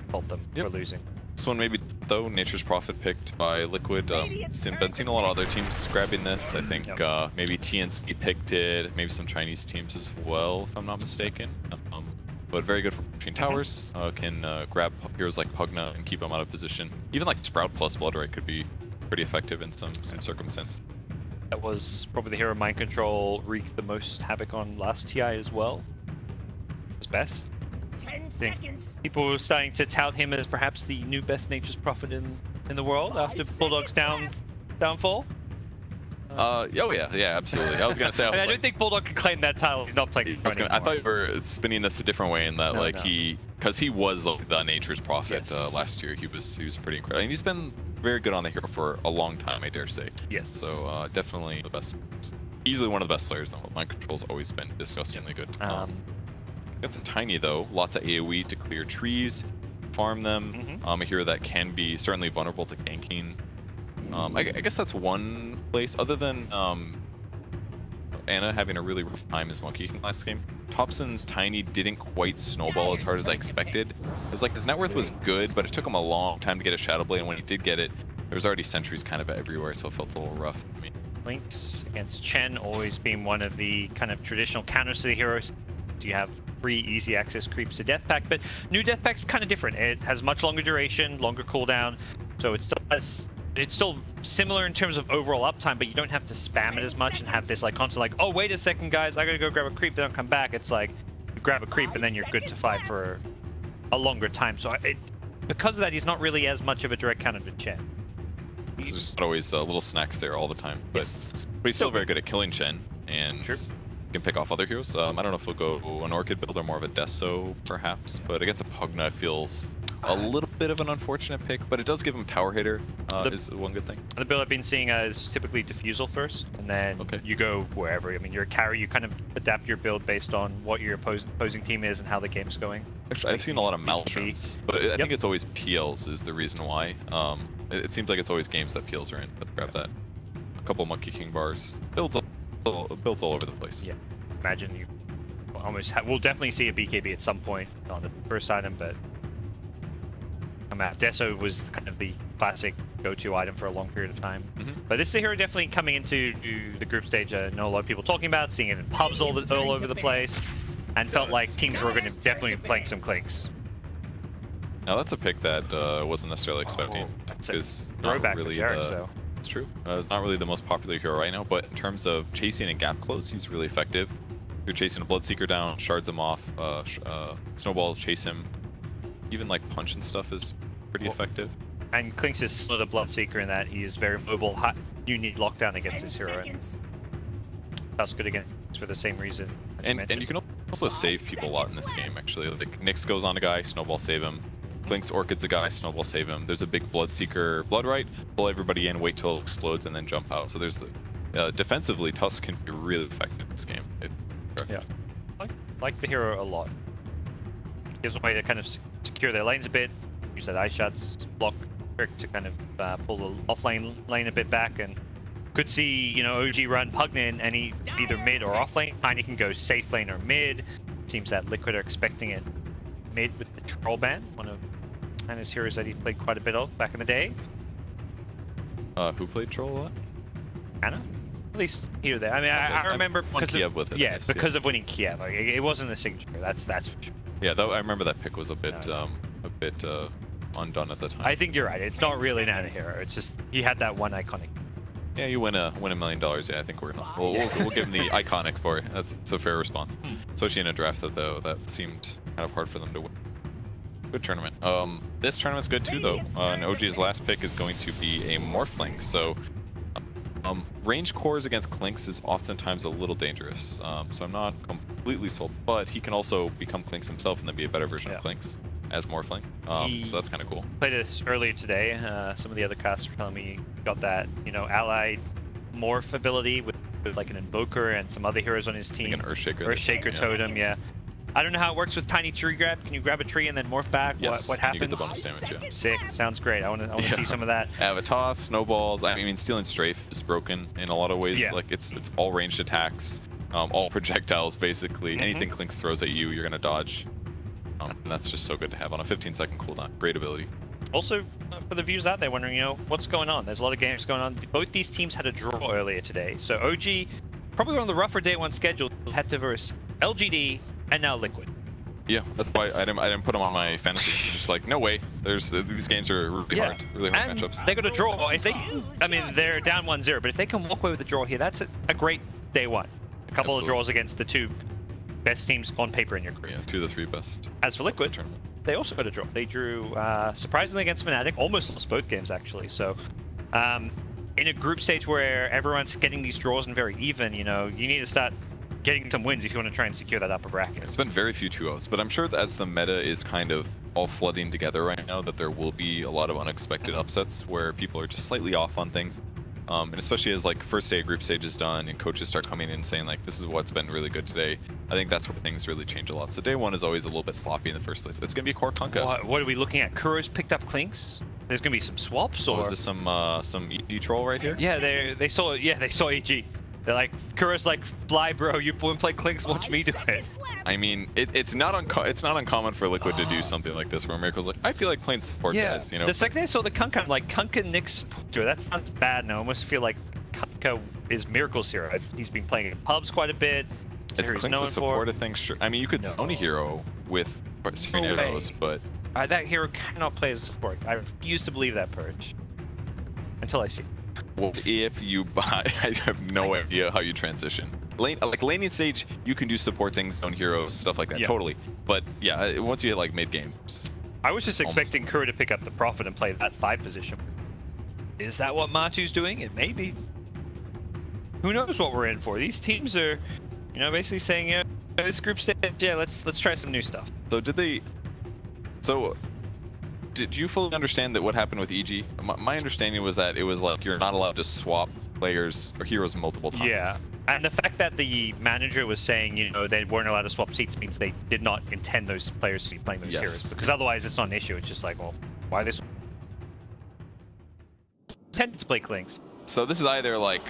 fault them for losing. This one maybe, though, Nature's Prophet picked by Liquid. Been seeing a lot of other teams grabbing this. I think maybe TNC picked it, maybe some Chinese teams as well, if I'm not mistaken. But very good for pushing towers. Can grab heroes like Pugna and keep them out of position. Even like Sprout plus Bloodray could be pretty effective in some circumstance. That was probably the hero Mind Control wreaked the most havoc on last TI as well. His best. 10 seconds. People were starting to tout him as perhaps the new best Nature's Prophet in the world after Bulldog's downfall. Oh yeah, absolutely. I was gonna say. I don't think Bulldog can claim that title. He's not playing. I thought you were spinning this a different way in that, because he was like the Nature's Prophet last year. He was pretty incredible, and he's been very good on the hero for a long time, I dare say. Yes. So definitely the best, easily one of the best players in the world. Mind Control's always been disgustingly good. It's a tiny though. Lots of AOE to clear trees, farm them. A hero that can be certainly vulnerable to ganking. I guess that's one place, other than Anna having a really rough time as Monkey King last game. Thompson's Tiny didn't quite snowball as hard as I expected. It was like his net worth was good, but it took him a long time to get a Shadow Blade, and when he did get it, there was already sentries kind of everywhere, so it felt a little rough for me. Lynx against Chen always being one of the kind of traditional counters to the heroes. So you have free easy access creeps to Death Pact, but new Death Pact's kind of different. It has much longer duration, longer cooldown, so it still has it's still similar in terms of overall uptime, but you don't have to spam it as much and have this like constant like, oh wait a second guys, I gotta go grab a creep, then I'll come back. It's like you grab a creep and then you're good to fight for a longer time. So because of that, he's not really as much of a direct counter to Chen. There's not always little snacks there all the time, but he's still very good at killing Chen, and can pick off other heroes. I don't know if he'll go an Orchid build or more of a Deso, perhaps, but against a Pugna, it feels a little bit of an unfortunate pick, but it does give him Tower Hitter, is one good thing. The build I've been seeing is typically Diffusal first, and then you go wherever. I mean, you're a carry, you kind of adapt your build based on what your opposing team is and how the game's going. Actually, I've seen a lot of Maelstroms, but I think it's always PLs is the reason why. It seems like it's always games that PLs are in, but grab that. A couple Monkey King bars. Builds all over the place. Yeah, imagine you almost we'll definitely see a BKB at some point on the first item, but Deso was kind of the classic go-to item for a long period of time. But this is a hero definitely coming into the group stage. I know a lot of people talking about, seeing it in pubs all over the place, and felt like teams were going to definitely be playing some Clinks. Now that's a pick that wasn't necessarily expecting. It's not really It's true. It's not really the most popular hero right now, but in terms of chasing and gap close, he's really effective. You're chasing a Bloodseeker down, shards him off, snowballs chase him. Even like punch and stuff is pretty effective. And Clinks is similar to Bloodseeker in that he is very mobile. You need lockdown against this hero. That's good again for the same reason. And you can also save people a lot in this game, actually. Like Nyx goes on a guy, snowball save him. Clinks Orchid's a guy, snowball save him. There's a big Bloodseeker Bloodright, pull everybody in, wait till it explodes, and then jump out. So there's defensively, Tusk can be really effective in this game. Yeah, like the hero a lot. Gives a way to kind of secure their lanes a bit. Use that ice shots block trick to kind of pull the off lane a bit back, and could see OG run Pugna in any either mid or off lane. Tiny can go safe lane or mid. Seems that Liquid are expecting it mid with the Troll Ban, one of Anna's heroes that he played quite a bit of back in the day. Who played Troll a lot? Anna? At least here there. I mean, I remember because Kiev with it. Yeah, because of winning Kiev. Like, it wasn't a signature. That's for sure. Yeah, though I remember that pick was a bit undone at the time. I think you're right. It's not really an Anna hero. It's just he had that one iconic. Yeah, you win $1 million. Yeah, I think we'll give him the iconic for it. That's a fair response. Especially in a draft that seemed kind of hard for them to win. Good tournament. This tournament's good too though. And OG's last pick is going to be a Morphling. So range cores against Clinks is oftentimes a little dangerous. So I'm not completely sold, but he can also become Clinks himself and then be a better version of Clinks as Morphling. So that's kind of cool. Played this earlier today. Some of the other casts were telling me he got that, allied morph ability with like an Invoker and some other heroes on his team. Like an Earthshaker. Earthshaker Totem, yeah. I don't know how it works with Tiny Tree Grab. Can you grab a tree and then morph back? Yes, what happens? you get the bonus damage, yeah. Sick. Sounds great. I want to see some of that. Avatar, snowballs. I mean, Stealing Strafe is broken in a lot of ways. Like it's all ranged attacks, all projectiles basically. Anything Clinks throws at you, you're gonna dodge. And that's just so good to have on a 15-second cooldown. Great ability. Also, for the viewers out there wondering, what's going on? There's a lot of games going on. Both these teams had a draw earlier today. So OG, probably one of the rougher day one schedules, had to verse LGD and now Liquid. Yeah, that's why I didn't put them on my fantasy. Just like, no way. These games are really hard matchups. They got a draw. If they, I mean, they're down 1-0, but if they can walk away with a draw here, that's a great day one. A couple of draws against the two best teams on paper in your career. Yeah, 2 of the 3 best. As for Liquid, they also got a draw. They drew surprisingly against Fnatic, almost lost both games actually. So in a group stage where everyone's getting these draws and very even, you need to start getting some wins if you want to try and secure that upper bracket. It's been very few 2-0s, but I'm sure that as the meta is kind of all flooding together right now, that there will be a lot of unexpected upsets where people are just slightly off on things. And especially as like first day group stage is done and coaches start coming in and saying like, this is what's been really good today. I think that's where things really change a lot. So day one is always a little bit sloppy in the first place. It's going to be a core Kunkka. What are we looking at? Kuro's picked up Clinks? There's going to be some swaps, or is this some EG troll right here? Yeah, they saw EG. They're like, Kuro's like, fly bro, you wouldn't play Clinks, watch me do it. I mean, it's not uncommon for Liquid to do something like this, where Miracle's like, I feel like playing support guys, The second I saw the Kunkka, I'm like, Kunkka Nyx, that sounds bad now. I almost feel like Kunkka is Miracle's hero. He's been playing in pubs quite a bit. Is Clinks a supportive thing? Sure. I mean, you could Sony hero with Serene Arrows, but... that hero cannot play as support. I refuse to believe that, Purge. until I see. Well, if you buy, I have no idea how you transition. Like laning stage, you can do support things, zone heroes, stuff like that, totally. But yeah, once you hit like mid games. I was just expecting Kuro to pick up the Prophet and play that 5 position. Is that what Matu's doing? It may be. Who knows what we're in for? These teams are, you know, basically saying, yeah, this group stage, yeah, let's try some new stuff. So did you fully understand that what happened with EG? My understanding was that it was like you're not allowed to swap players or heroes multiple times. Yeah, and the fact that the manager was saying, you know, they weren't allowed to swap seats means they did not intend those players to be playing those heroes. Because otherwise it's not an issue. It's just like, well, why this? Tend to play Clinks. So this is either like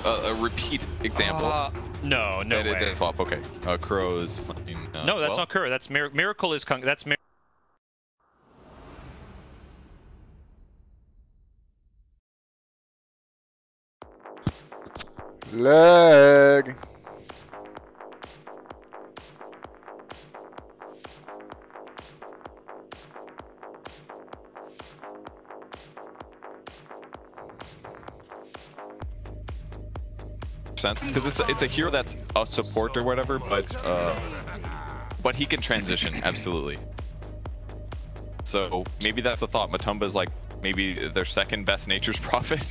a repeat example. No way. It did swap. Okay. Kuro's playing. No, that's not Kuro. That's Miracle is that's Leg. Sense because it's a hero that's a support or whatever, but he can transition absolutely. So maybe that's the thought. Matumba's like maybe their second best Nature's Prophet,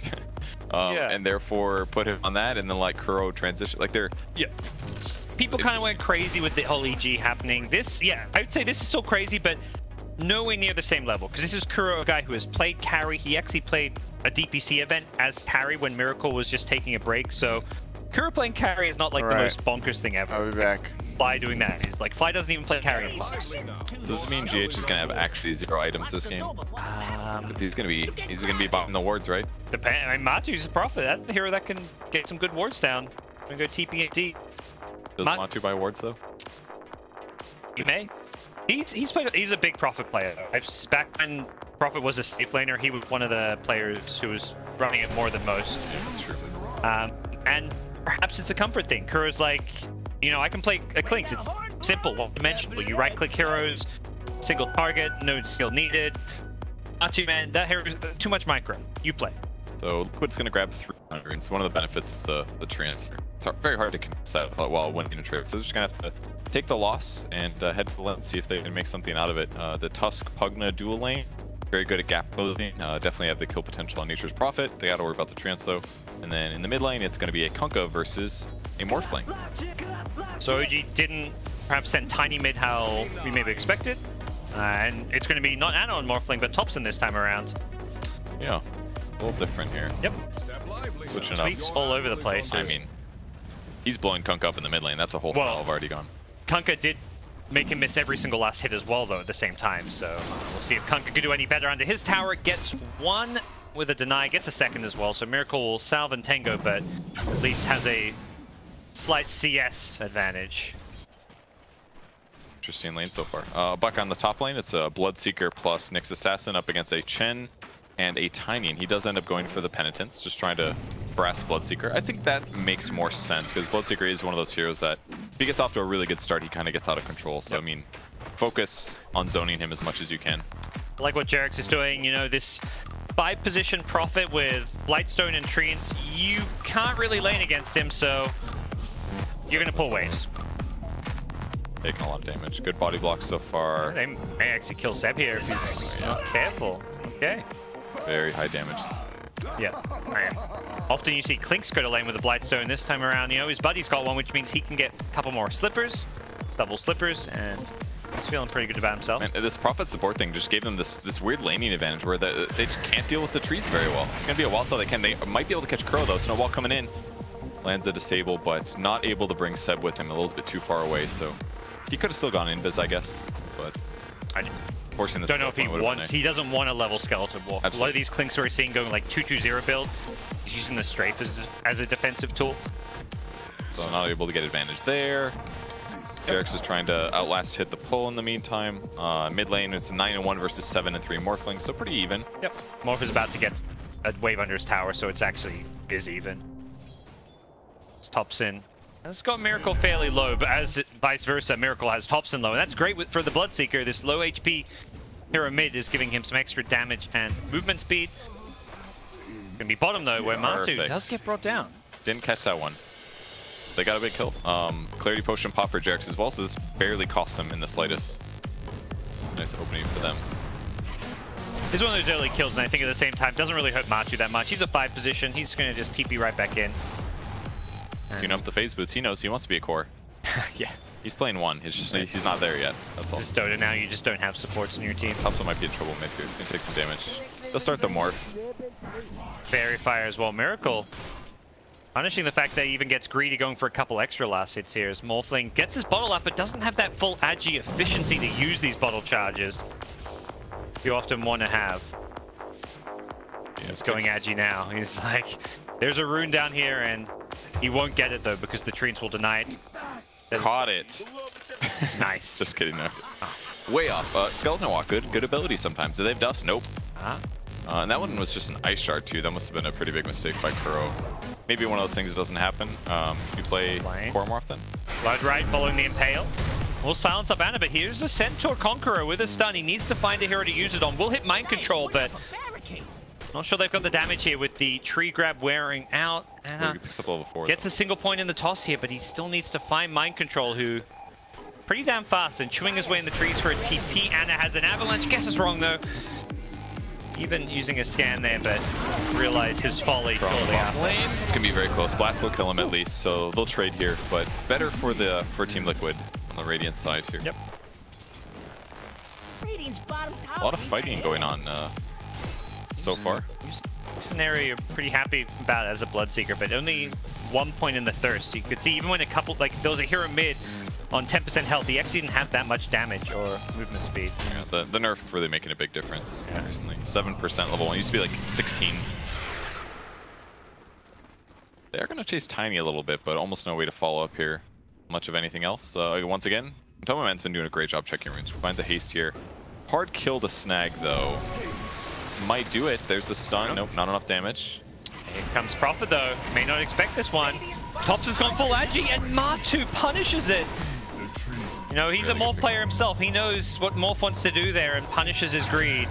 and therefore put him on that, and then like Kuro transition. Like they're people kind of went crazy with the whole EG happening. This, I would say this is still crazy, but nowhere near the same level, because this is Kuro, a guy who has played carry. He actually played a DPC event as carry when Miracle was just taking a break. So Kuro playing carry is not like the most bonkers thing ever. I'll be back. Fly doing that is like Fly doesn't even play carry in Fox. Does this mean GH is gonna have actually 0 items this game? He's gonna be bottom the wards, right? I mean, Matu's a Prophet. That's the hero that can get some good wards down. I'm gonna go TP and D. Does Matu buy wards though? He may. He's a big Prophet player. Back when Prophet was a safe laner, he was one of the players who was running it more than most. Yeah, that's true. And perhaps it's a comfort thing. Kuro's like, you know, I can play a Clinks. It's simple, one-dimensional. You right-click heroes, single target, no skill needed. Matu, man, that hero is too much micro. You play. So Liquid's gonna grab 300. It's one of the benefits is the transfer. It's very hard to set while winning a trade. So they're just gonna have to take the loss and head to the lane and see if they can make something out of it. The Tusk Pugna dual lane, very good at gap closing. Definitely have the kill potential on Nature's Prophet. They gotta worry about the trance though. And then in the mid lane, it's gonna be a Kunkka versus a Morphling. So OG didn't perhaps send Tiny mid how we maybe expected. And it's gonna be not Ana on Morphling, but Thompson this time around. Yeah, a little different here. Yep. Switching up. Tweaks all over the place. I mean, he's blowing Kunkka up in the mid lane. That's a whole style I've already gone. Kunkka did make him miss every single last hit as well, though, at the same time. So we'll see if Kunkka can do any better under his tower. Gets one with a deny, gets a second as well. So Miracle will salve and Tango, but at least has a slight CS advantage. Interesting lane so far. Buck on the top lane, it's a Bloodseeker plus Nyx Assassin up against a Chen and a Tiny, and he does end up going for the Penitence, just trying to harass Bloodseeker. I think that makes more sense, because Bloodseeker is one of those heroes that, if he gets off to a really good start, he kind of gets out of control. So, I mean, focus on zoning him as much as you can. I like what Jarex is doing, you know, this 5-position Prophet with Blightstone and Treants, you can't really lane against him, so you're going to pull waves. Taking a lot of damage. Good body blocks so far. They may actually kill Seb here if he's not careful. Okay. Very high damage. Yeah. Often you see Clinks go to lane with a Blightstone. This time around, you know, his buddy's got one, which means he can get a couple more slippers, double slippers, and he's feeling pretty good about himself. Man, this Prophet support thing just gave them this weird laning advantage where they just can't deal with the trees very well. It's going to be a wild till they can. They might be able to catch Crow, though. Snowball coming in. Lands a disable, but not able to bring Seb with him, a little bit too far away, so he could have still gone invis, I guess, but forcing this. Don't know if he wants. Nice. He doesn't want a level skeleton wall. Absolutely. A lot of these Clinks we're seeing going like 2-2-0 build. He's using the strafe as a defensive tool. So not able to get advantage there. Jarex is trying to outlast hit the pull in the meantime. Mid lane it's 9-1 versus 7-3 Morphling, so pretty even. Yep. Morph is about to get a wave under his tower, so it's actually even. Thompson has got Miracle fairly low, but as vice versa, Miracle has Thompson low, and that's great for the Bloodseeker. This low HP hero mid is giving him some extra damage and movement speed. Gonna be bottom though, where Matu does get brought down. Didn't catch that one. They got a big kill. Clarity Potion pop for Jarex as well, so this barely costs them in the slightest. Nice opening for them. It's one of those early kills, and I think at the same time, doesn't really hurt Matu that much. He's a 5 position. He's going to just TP right back in. Queuing up the phase boots. He knows he wants to be a core. Yeah. He's playing 1. It's just he's not there yet. That's all. This is Dota now. You just don't have supports in your team. Thompson might be in trouble mid here. He's going to take some damage. They'll start the morph. Fairy Fire as well. Miracle. Punishing the fact that he even gets greedy going for a couple extra last hits here as Morphling gets his bottle up but doesn't have that full agi efficiency to use these bottle charges you often want to have. He's going agi now. He's like, there's a rune down here and he won't get it though because the treants will deny it. Caught it. Nice. Just kidding. No. Way off. Skeleton Walk, good ability sometimes. Do they have dust? Nope. And that one was just an ice shard too. That must have been a pretty big mistake by Kuro. Maybe one of those things that doesn't happen. You play Core Morph then? Blood right following the Impale. We'll silence up Anna, but here's a Centaur Conqueror with a stun. He needs to find a hero to use it on. We'll hit Mind Control, but not sure they've got the damage here with the tree grab wearing out. Anna picks up level 4, gets a single point in the toss here, but he still needs to find Mind Control, who pretty damn fast and chewing his way in the trees for a TP. Anna has an avalanche. Guesses wrong though. Even using a scan there, but realize his folly shortly after. It's gonna be very close. Blast will kill him at least, so they'll trade here. But better for Team Liquid on the Radiant side here. Yep. A lot of fighting going on so far. Scenario you're pretty happy about as a Bloodseeker, but only 1 point in the thirst. You could see even when a couple, like there was a hero mid on 10% health, he actually didn't have that much damage or movement speed. Yeah, the nerf really making a big difference recently. 7% level 1, used to be like 16. They're going to chase Tiny a little bit, but almost no way to follow up here. Much of anything else. Once again, Tomoman's been doing a great job checking runes. Finds a haste here. Hard kill to snag though. This might do it. There's the stun. Nope, not enough damage. Here comes Prophet though. May not expect this one. Thompson's gone full agi and Matu punishes it. You know, he's a Morph player himself. He knows what Morph wants to do there and punishes his greed.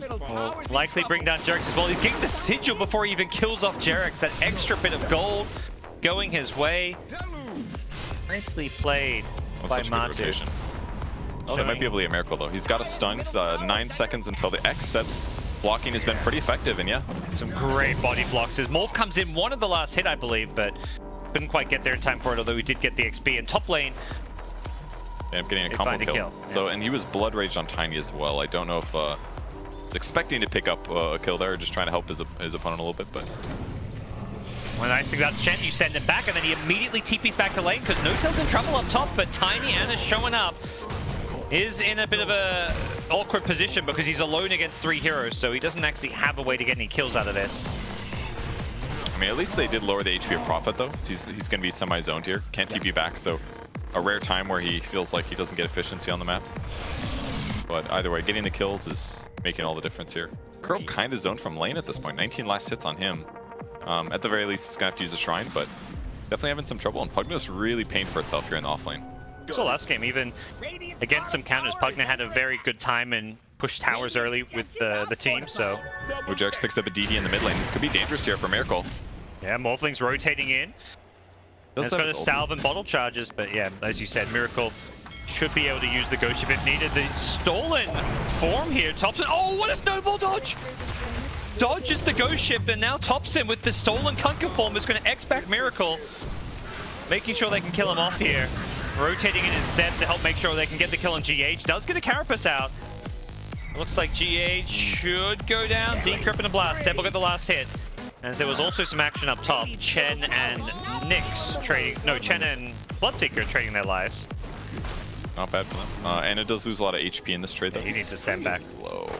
Will likely bring down Jarex as well. He's getting the sigil before he even kills off Jarex. That extra bit of gold going his way. Nicely played by Matu. Oh, they might be able to get Miracle though. He's got a stun. It's 9 seconds until the X steps. Blocking has been pretty effective, and yeah. Some great body blocks. His Morph comes in one of the last hit, I believe, but couldn't quite get there in time for it, although he did get the XP. And top lane, ended up getting a combo kill. So, and he was Blood Raged on Tiny as well. I don't know if he's expecting to pick up a kill there, or just trying to help his opponent a little bit, but... One nice thing about Chen, you send him back, and then he immediately TPs back to lane, because No-Tail's in trouble up top, but Tiny Anna's showing up. Is in a bit of a awkward position because he's alone against 3 heroes, so he doesn't actually have a way to get any kills out of this. I mean, at least they did lower the HP of Prophet though. So he's going to be semi-zoned here. Can't TP back, so a rare time where he feels like he doesn't get efficiency on the map. But either way, getting the kills is making all the difference here. Kuro kind of zoned from lane at this point. 19 last hits on him. At the very least, he's going to have to use a Shrine, but definitely having some trouble. And Pugna's really paying for itself here in the offlane. So last game, even against some counters, Pugna had a very good time and pushed towers early with the team, so... Jarex picks up a DD in the mid lane. This could be dangerous here for Miracle. Yeah, Morphling's rotating in. It's got a salve and bottle charges, but yeah, as you said, Miracle should be able to use the Ghost Ship if needed. The stolen form here, Thompson. Oh, what a snowball dodge! Dodges the Ghost Ship, and now Thompson with the stolen Kunker form is going to X back Miracle, making sure they can kill him off here. Rotating in his set to help make sure they can get the kill on GH. Does get a Carapace out. Looks like GH should go down. Decrypt and a blast. Seb will get the last hit. And there was also some action up top. Chen and Nyx trading... No, Chen and Bloodseeker trading their lives. Not bad for them. And it does lose a lot of HP in this trade though. He needs to send back. Low.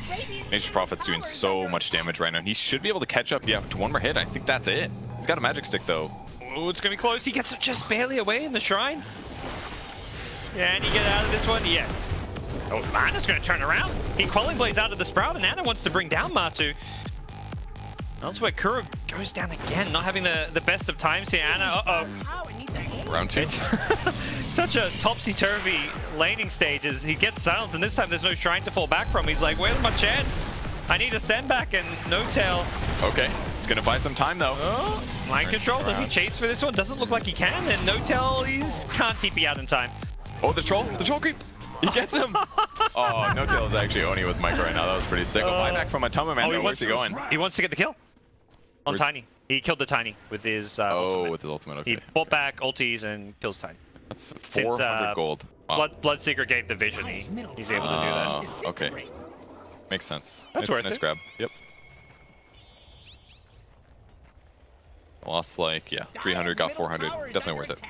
Nature's Prophet's doing so much damage right now. He should be able to catch up. Yeah, to one more hit. I think that's it. He's got a magic stick though. Oh, it's going to be close. He gets it just barely away in the Shrine. Can he get out of this one? Yes. Oh, Anna's going to turn around. He Quelling Blaze out of the Sprout, and Anna wants to bring down Matu. That's where Kuro goes down again, not having the best of times here. Anna, Round 2. Such a topsy-turvy laning stage as he gets silenced, and this time there's no Shrine to fall back from. He's like, where's my Chen? I need a send back and no tail. Okay, it's gonna buy some time though. Oh, mind control. Does he chase for this one? Doesn't look like he can. And no tail, can't TP out in time. Oh, the troll creep. He gets him. Oh, no tail is actually Oni with Mike right now. That was pretty sick. A buyback from Atoma, man. Where's he going? He wants to get the kill on Tiny. He killed the Tiny with his ultimate. With his ultimate, okay. He bought back ultis and kills Tiny. That's 400 gold. Wow. Bloodseeker gave the vision. He's able to do that. Okay. Makes sense. That's worth nice it. grab. Yep. Lost like, 300, got 400. Definitely worth it.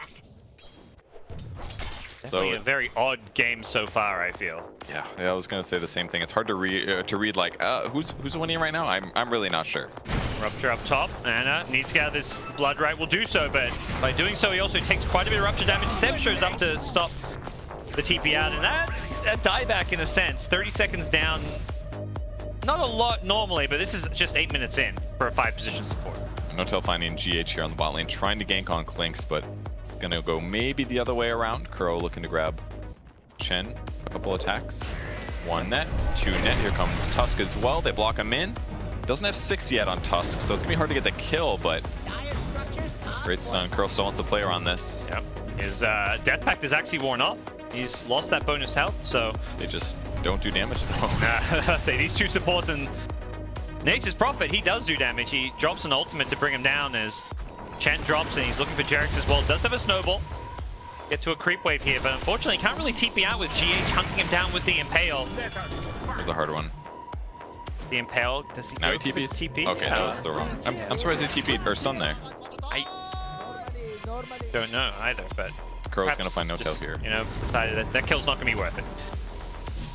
Definitely a very odd game so far, I feel. Yeah, I was gonna say the same thing. It's hard to read like who's winning right now. I'm really not sure. Rupture up top. Anna needs to get out of this blood right. Will do so, but by doing so, he also takes quite a bit of rupture damage. Seb shows up to stop the TP out, and that's a dieback in a sense. 30 seconds down. Not a lot normally, but this is just 8 minutes in for a 5-position support. No-tail finding GH here on the bot lane, trying to gank on Clinks, but gonna go maybe the other way around. Kuro looking to grab Chen. A couple attacks. 1 net, 2 net. Here comes Tusk as well. They block him in. Doesn't have 6 yet on Tusk, so it's gonna be hard to get the kill, but great stun. Kuro still wants to play around this. Yep. His death pact is actually worn off. He's lost that bonus health, so they just don't do damage though. Say these two supports and Nature's Prophet, he does do damage. He drops an ultimate to bring him down as Chen drops and he's looking for Jerix as well. Does have a snowball. Get to a creep wave here, but unfortunately can't really TP out with GH hunting him down with the Impale. That was a hard one. The Impale, does he now he TPs? TP? Okay, that was still wrong. I'm surprised he TP'd or stunned there. I don't know either, but Kuro's gonna find no tail here. You know, decided that kill's not gonna be worth it.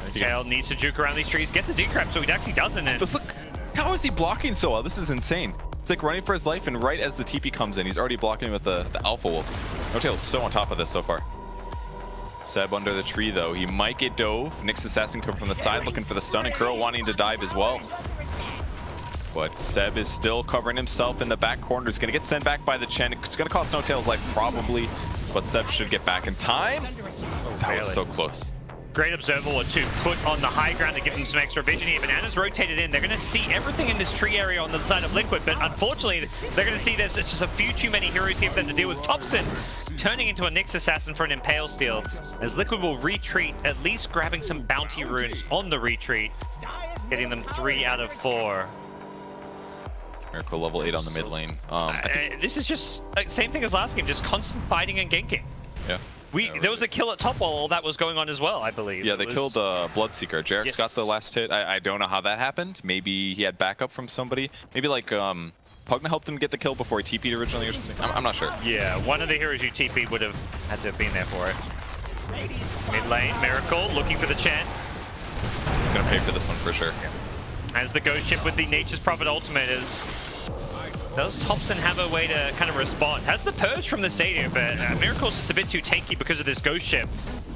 No tail needs to juke around these trees, gets a decrep, so he actually doesn't. And look, how is he blocking so well? This is insane. It's like running for his life, and right as the TP comes in, he's already blocking with the Alpha Wolf. No tail's so on top of this so far. Seb under the tree though. He might get dove. Nyx Assassin come from the side looking for the stun, and Kuro wanting to dive as well. But Seb is still covering himself in the back corner. He's going to get sent back by the Chen. It's going to cost No Tail's life probably, but Seb should get back in time. That was so close. Great observer to put on the high ground to give him some extra vision here. Banana's rotated in. They're going to see everything in this tree area on the side of Liquid, but unfortunately, they're going to see there's just a few too many heroes here for them to deal with. Thompson turning into a Nyx Assassin for an Impale Steal, as Liquid will retreat, at least grabbing some bounty runes on the retreat, getting them 3 out of 4. Miracle level 8 on the mid lane. This is just same thing as last game, just constant fighting and ganking. Yeah. There was a kill at top while all that was going on as well, I believe. Yeah, they killed Bloodseeker. Jerix got the last hit. I don't know how that happened. Maybe he had backup from somebody. Maybe like Pugna helped him get the kill before he TP'd originally or something. I'm not sure. Yeah, one of the heroes you TP'd would have had to have been there for it. Mid lane, Miracle looking for the Chen. He's going to pay for this one for sure. Yeah. As the Ghost Ship with the Nature's Prophet ultimate is... Does Thompson have a way to kind of respond? Has the Purge from the Satyr, but Miracle's just a bit too tanky because of this Ghost Ship.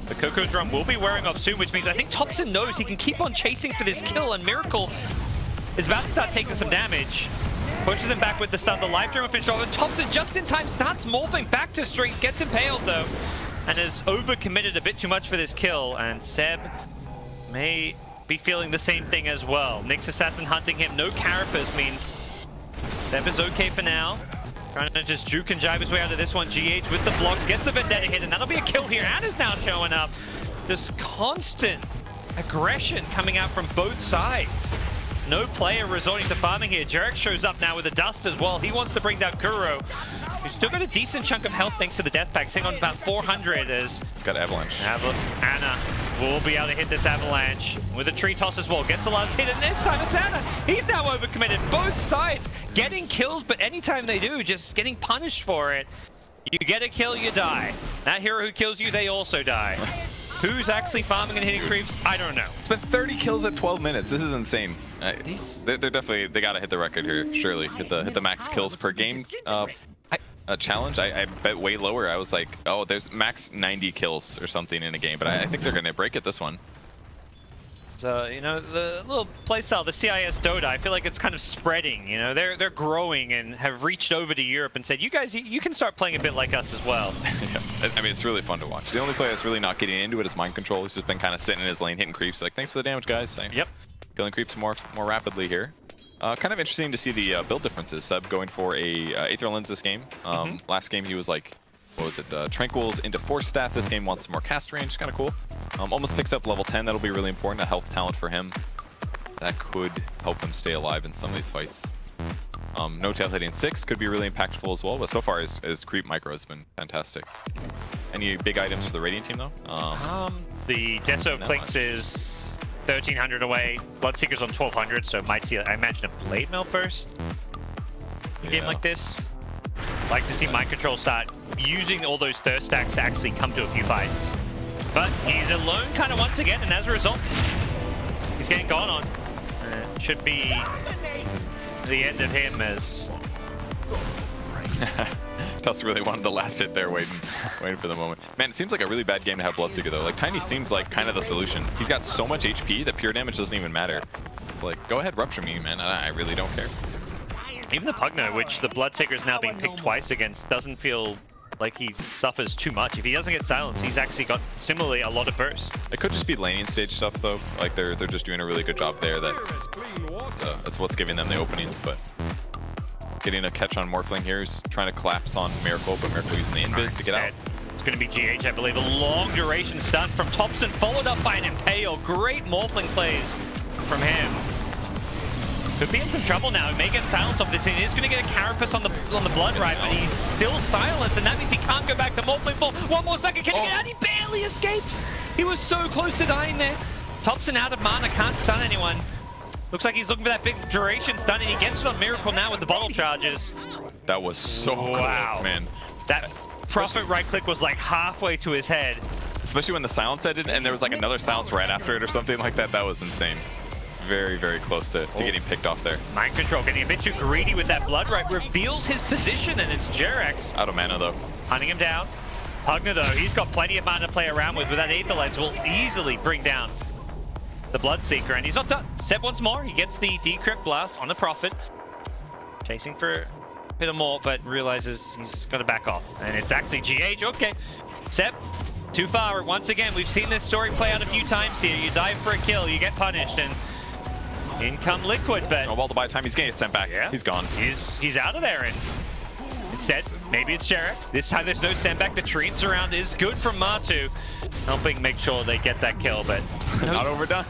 The Coco's Drum will be wearing off soon, which means I think Thompson knows he can keep on chasing for this kill, and Miracle is about to start taking some damage. Pushes him back with the stun, the life dream finished off, and Thompson just in time starts morphing back to street, gets impaled though, and has overcommitted a bit too much for this kill, and Seb may be feeling the same thing as well. Nyx Assassin hunting him, no Carapace means Seb is okay for now. Trying to just juke and jive his way out of this one. GH with the blocks, gets the Vendetta hit, and that'll be a kill here. Anna's now showing up. Just constant aggression coming out from both sides. No player resorting to farming here. Jerix shows up now with a dust as well. He wants to bring down Kuro, who's still got a decent chunk of health thanks to the death pack, sitting on about 400 as... It's got Avalanche. Anna will be able to hit this Avalanche with a tree toss as well. Gets the last hit, and this time it's Anna. He's now overcommitted. Both sides getting kills, but anytime they do, just getting punished for it. You get a kill, you die. That hero who kills you, they also die. Who's actually farming and hitting creeps? I don't know. It's been 30 kills at 12 minutes. This is insane. They're definitely, they gotta hit the record here, surely. Hit the max kills per game challenge. I bet way lower. I was like, oh, there's max 90 kills or something in a game, but I think they're gonna break it this one. So, you know, the little playstyle, the CIS Dota, I feel like it's kind of spreading, you know, they're growing and have reached over to Europe and said, you guys, you can start playing a bit like us as well. Yeah. I mean, it's really fun to watch. The only player that's really not getting into it is Mind Control. He's just been kind of sitting in his lane, hitting creeps, like, thanks for the damage, guys. Yep. killing creeps more rapidly here. Kind of interesting to see the build differences. Seb going for a Aether Lens this game. Last game he was like, what was it, Tranquils into Force Staff. This game wants some more cast range, kind of cool. Almost picks up level 10, that'll be really important, a health talent for him. That could help him stay alive in some of these fights. No tail hitting 6 could be really impactful as well, but so far his creep micro has been fantastic. Any big items for the Radiant team though? The Deso Clinks is 1300 away. Bloodseeker's on 1200, so might see, I imagine, a Blade Mail first. In a game like this. Like to see Mind Control start using all those thirst stacks to actually come to a few fights. But he's alone kind of once again, and as a result, he's getting gone on. Should be the end of him as... Tusk really wanted the last hit there, waiting for the moment. Man, it seems like a really bad game to have Bloodseeker though. Like Tiny seems like kind of the solution. He's got so much HP that pure damage doesn't even matter. Like, go ahead, rupture me, man. I really don't care. Even the Pugno, which the Bloodseeker is now being picked twice against, doesn't feel like he suffers too much. If he doesn't get silenced, he's actually got similarly a lot of burst. It could just be laning stage stuff though. Like they're just doing a really good job there. That's what's giving them the openings. But getting a catch on Morphling here. He's trying to collapse on Miracle, but Miracle using the invis to get out. It's going to be GH, I believe. A long duration stun from Thompson, followed up by an Impale. Great Morphling plays from him. Could be in some trouble now. He may get silenced off this, and he is going to get a Carapace on the Blood Ride, but he's still silenced, and that means he can't go back to Morphling for one more second. Can he get out? He barely escapes. He was so close to dying there. Thompson out of mana, can't stun anyone. Looks like he's looking for that big duration stun, and he gets it on Miracle now with the bottle charges. That was so close, man. That Prophet right click was like halfway to his head. Especially when the silence ended, and there was like another silence right after it or something like that. That was insane. Very, very close to getting picked off there. Mind Control getting a bit too greedy with that Blood Right, reveals his position, and it's Jerex. Out of mana though. Hunting him down. Pugna though, he's got plenty of mana to play around with that Aether Lens will easily bring down the Bloodseeker, and he's not done. Seb once more, he gets the Decrypt Blast on the Prophet. Chasing for a bit of more, but realizes he's got to back off. And it's actually GH, okay. Seb, too far once again. We've seen this story play out a few times here. You dive for a kill, you get punished, and in come Liquid, but... Oh, well, by the time he's getting it sent back, he's gone. He's out of there, and instead, maybe it's Jerex. This time there's no send back. The tree and surround is good from Matu, helping make sure they get that kill, but... Not overdone,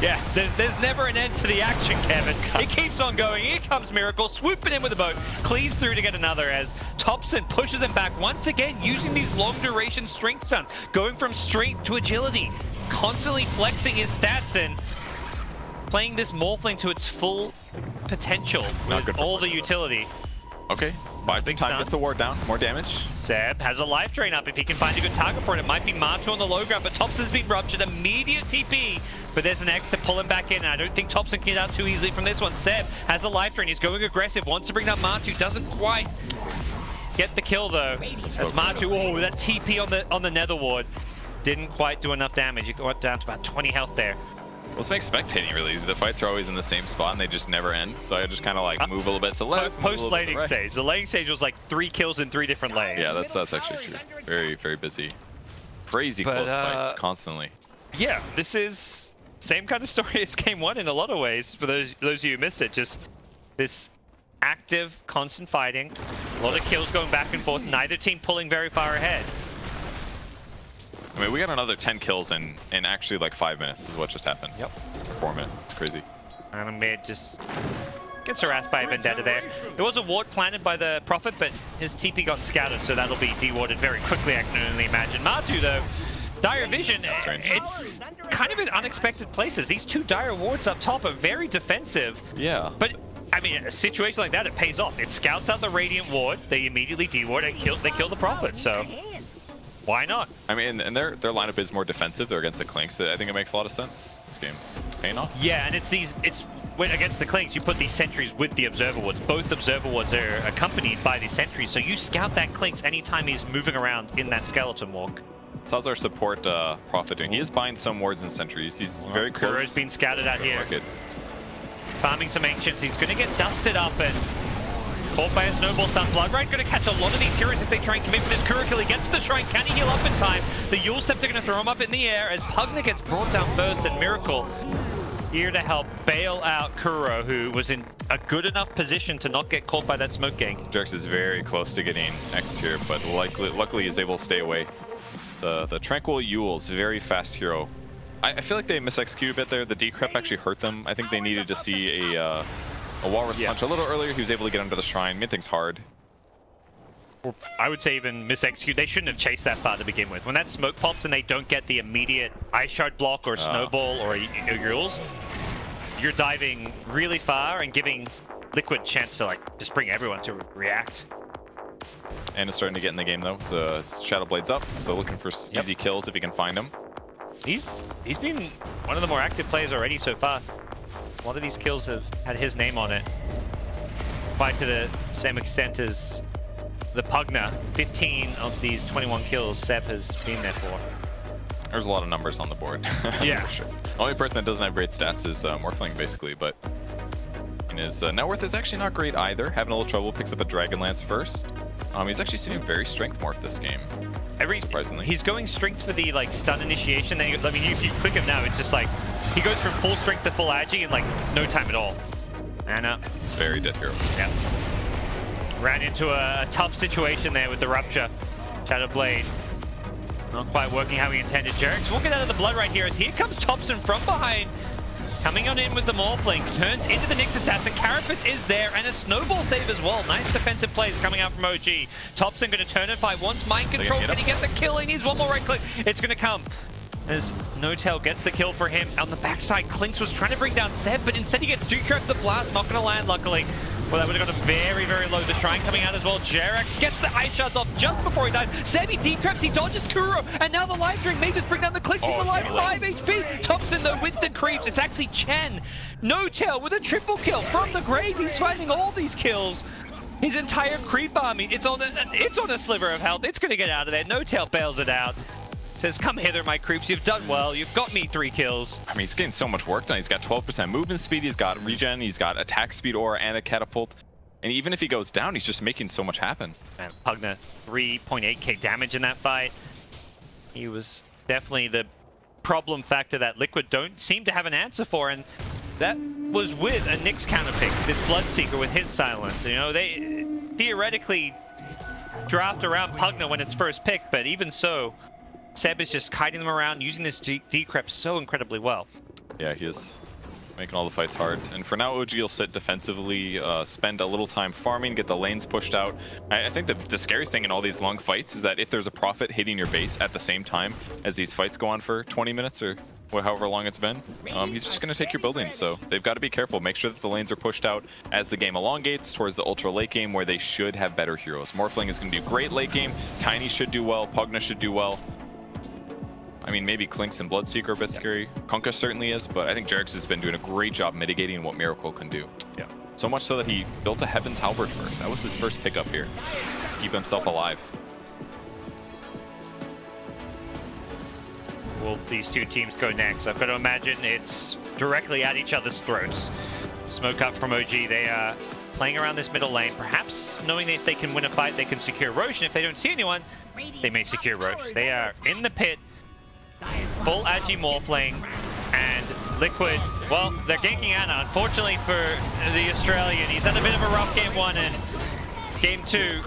Yeah, there's never an end to the action, Kevin. It keeps on going. Here comes Miracle, swooping in with a boat, cleaves through to get another as Thompson pushes him back once again, using these long duration strength stuns, going from strength to agility, constantly flexing his stats and playing this Morphling to its full potential with all the utility. Okay, buy some time, gets the ward down, more damage. Seb has a life drain up if he can find a good target for it. It might be Matu on the low ground, but Thompson's been ruptured. Immediate TP, but there's an X to pull him back in. And I don't think Thompson can get out too easily from this one. Seb has a life drain. He's going aggressive, wants to bring down Matu, doesn't quite get the kill though. As Matu, oh, that TP on the Nether Ward didn't quite do enough damage. He got down to about 20 health there. Let's make spectating really easy. The fights are always in the same spot and they just never end. So I just kind of like move a little bit to the left. Post laning stage. The laning stage was like 3 kills in 3 different lanes. Yeah, that's actually true. Very, very busy. Crazy close fights constantly. Yeah, this is same kind of story as game 1 in a lot of ways. For those of you who missed it, just this active, constant fighting. A lot of kills going back and forth. Neither team pulling very far ahead. I mean, we got another 10 kills in actually like 5 minutes is what just happened. Yep. 4 minutes. It's crazy. And mid just gets harassed by a Vendetta there. There was a ward planted by the Prophet, but his TP got scouted, so that'll be dewarded very quickly, I can only imagine. Matu, though, Dire Vision, it's kind of in unexpected places. These 2 Dire wards up top are very defensive. Yeah. But I mean, a situation like that, it pays off. It scouts out the Radiant ward, they immediately deward and they kill the Prophet, so... Why not? I mean, and their lineup is more defensive. They're against the Clinks. I think it makes a lot of sense. This game's paying off. Yeah, and it's when against the Clinks, you put these sentries with the Observer Wards. Both Observer Wards are accompanied by these sentries, so you scout that Clinks anytime he's moving around in that skeleton walk. So how's our support Prophet doing? He is buying some wards and sentries. He's very close. Kuro's been scouted out here. Farming some Ancients. He's going to get dusted up and caught by a snowball stun. Bloodride going to catch a lot of these heroes if they try and commit for this Kuro kill. He gets the shrine. Can he heal up in time? The Yule Scepter going to throw him up in the air as Pugna gets brought down first, and Miracle, here to help bail out Kuro, who was in a good enough position to not get caught by that smoke gank. Jerks is very close to getting X here, but luckily he's able to stay away. The Tranquil Yule's very fast hero. I feel like they misexecuted a bit there. The decrep actually hurt them. I think they needed to see a Walrus punch a little earlier. He was able to get under the shrine, made things hard. I would say even misexecute. They shouldn't have chased that far to begin with. When that smoke pops and they don't get the immediate Ice Shard block or Snowball or Yules, you're diving really far and giving Liquid a chance to like just bring everyone to react. And is starting to get in the game though. So Shadow Blade's up, so looking for easy kills if he can find them. He's been one of the more active players already so far. A lot of these kills have had his name on it. Quite to the same extent as the Pugna. 15 of these 21 kills Seb has been there for. There's a lot of numbers on the board. Yeah. For sure. The only person that doesn't have great stats is Morphling, basically, but his net worth is actually not great either. Having a little trouble, picks up a Dragon Lance first. He's actually sitting very strength morph this game. Surprisingly. He's going strength for the like stun initiation. Then I mean, if you click him now, it's just like he goes from full strength to full agi in like no time at all. And very dead hero. Yeah. Ran into a tough situation there with the rupture. Shadow Blade not quite working how he intended. Jerks will get out of the blood right here as here comes Thompson from behind. Coming on in with the Morphling, turns into the Nyx Assassin. Carapace is there, and a Snowball save as well. Nice defensive plays coming out from OG. Thompson going to turn and fight. Wants Mind Control. Can he get the kill? He needs one more right click. It's going to come. As No-Tail gets the kill for him. On the backside, Clinks was trying to bring down Seb, but instead he gets Decrep the blast. Not going to land, luckily. Well, that would have got him very, very low. The Shrine coming out as well. Jerax gets the Ice Shards off just before he dies. Seb, he decreps, he dodges Kuro, and now the Life Drink may just bring down the Clinks. He's alive, 5 HP. Thompson, though, with the creeps. It's actually Chen. No-Tail with a triple kill from the grave. He's finding all these kills. His entire creep army, it's on a sliver of health. It's going to get out of there. No-Tail bails it out. Says, come hither, my creeps. You've done well. You've got me 3 kills. I mean, he's getting so much work done. He's got 12% movement speed. He's got regen. He's got attack speed aura and a catapult. And even if he goes down, he's just making so much happen. And Pugna, 3.8k damage in that fight. He was definitely the problem factor that Liquid don't seem to have an answer for. And that was with a Nyx counterpick, this Bloodseeker with his silence. You know, they theoretically draft around Pugna when it's first picked, but even so, Seb is just kiting them around, using this decrep so incredibly well. Yeah, he is. Making all the fights hard. And for now, OG will sit defensively, spend a little time farming, get the lanes pushed out. I think the scariest thing in all these long fights is that if there's a Prophet hitting your base at the same time as these fights go on for 20 minutes or however long it's been, he's just going to take your buildings. So they've got to be careful. Make sure that the lanes are pushed out as the game elongates towards the ultra late game where they should have better heroes. Morphling is going to do great late game. Tiny should do well. Pugna should do well. I mean, maybe Clinks and Bloodseeker are a bit scary. Kunkka certainly is, but I think Jerks has been doing a great job mitigating what Miracle can do. Yeah. So much so that he built a Heaven's Halberd first. That was his first pickup here. Keep himself alive. Will these two teams go next? I've got to imagine it's directly at each other's throats. Smoke up from OG. They are playing around this middle lane, perhaps knowing that if they can win a fight, they can secure Roche, and if they don't see anyone, they may secure Roche. They are in the pit. Full Agi Morphling, and Liquid, well, they're ganking Ana. Unfortunately for the Australian, he's had a bit of a rough game 1 and game 2.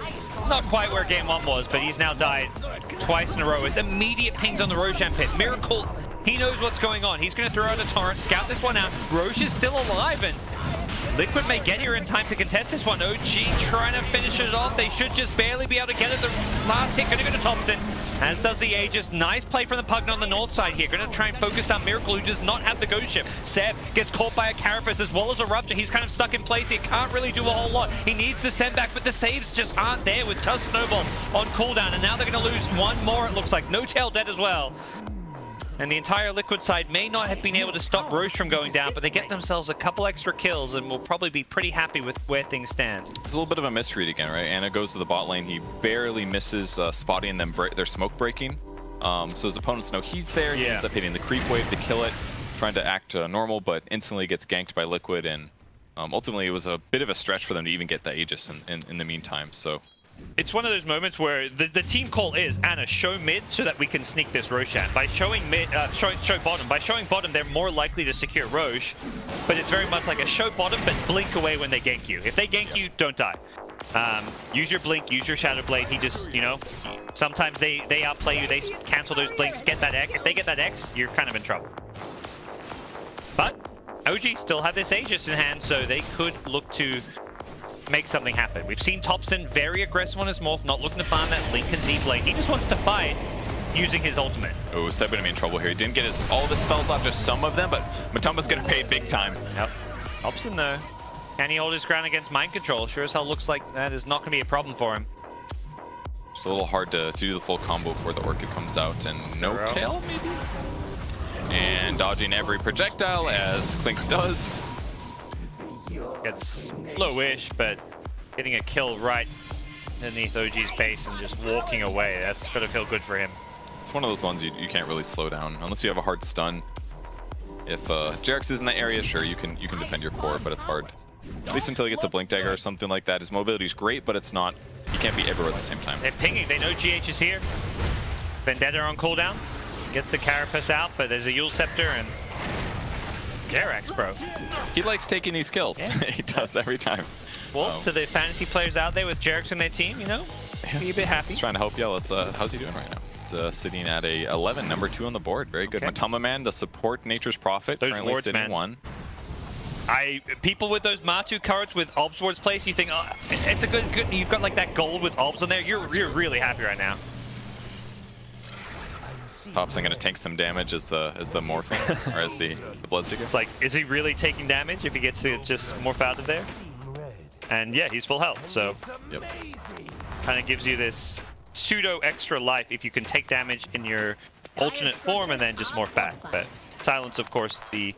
Not quite where game 1 was, but he's now died twice in a row. His immediate pings on the Roshan pit. Miracle, he knows what's going on. He's going to throw out a torrent, scout this one out. Roche is still alive, and Liquid may get here in time to contest this one. OG trying to finish it off. They should just barely be able to get it. The last hit going to go to Thompson, as does the Aegis. Nice play from the Pugna on the north side here. Going to try and focus down Miracle, who does not have the ghost ship. Seb gets caught by a Carapace as well as a Rupture. He's kind of stuck in place. He can't really do a whole lot. He needs to send back, but the saves just aren't there with Tusk Snowball on cooldown. And now they're going to lose one more, it looks like. No-Tail dead as well. And the entire Liquid side may not have been able to stop Roche from going down, but they get themselves a couple extra kills and will probably be pretty happy with where things stand. It's a little bit of a misread again, right? Ana goes to the bot lane. He barely misses spotting them, their smoke breaking. So his opponents know he's there. He ends up hitting the creep wave to kill it, trying to act normal, but instantly gets ganked by Liquid. And ultimately, it was a bit of a stretch for them to even get the Aegis in the meantime. So it's one of those moments where the team call is Anna, show mid so that we can sneak this Roshan. By showing mid, show bottom. By showing bottom, they're more likely to secure Roche, but it's very much like a show bottom, but blink away when they gank you. If they gank you, don't die. Use your blink, use your Shadow Blade. He just, you know, sometimes they outplay you, they cancel those blinks, get that X. If they get that X, you're kind of in trouble. But OG still have this Aegis in hand, so they could look to make something happen. We've seen Thompson very aggressive on his morph, not looking to farm that Lincoln Z blade. He just wants to fight using his ultimate. Oh, Seb gonna be in trouble here. He didn't get all of his spells off, just some of them, but Matumba's gonna pay big time. Yep. Thompson though, can he hold his ground against mind control? Sure as hell looks like that is not gonna be a problem for him. Just a little hard to do the full combo before the Orchid comes out, and no tail maybe? And dodging every projectile as Clinks does. Gets low-ish, but getting a kill right underneath OG's base and just walking away. That's got to feel good for him. It's one of those ones you can't really slow down unless you have a hard stun. If Jerax is in the area, sure, you can defend your core, but it's hard. At least until he gets a Blink Dagger or something like that. His mobility is great, but it's not, you can't be everywhere at the same time. They're pinging, they know GH is here. Vendetta on cooldown. Gets the Carapace out, but there's a Yule Scepter and Jerax, bro. He likes taking these kills. Yeah. He does every time. Well, to the fantasy players out there with Jerax on their team, you know, be a bit happy. He's trying to help you. Let's, how's he doing right now? He's sitting at a 11, number 2 on the board. Very good. Okay. Matama Man, the support Nature's Prophet, those currently wards, sitting man. 1. People with those Matu cards with Obs wards place, you think, oh, it's a good, you've got like that gold with Obs on there. You're really happy right now. Thompson gonna take some damage as the morph or as the Bloodseeker. It's like, is he really taking damage if he gets to just morph out of there? And yeah, he's full health, so yep. Kind of gives you this pseudo extra life if you can take damage in your alternate form and then just morph back. But silence, of course, the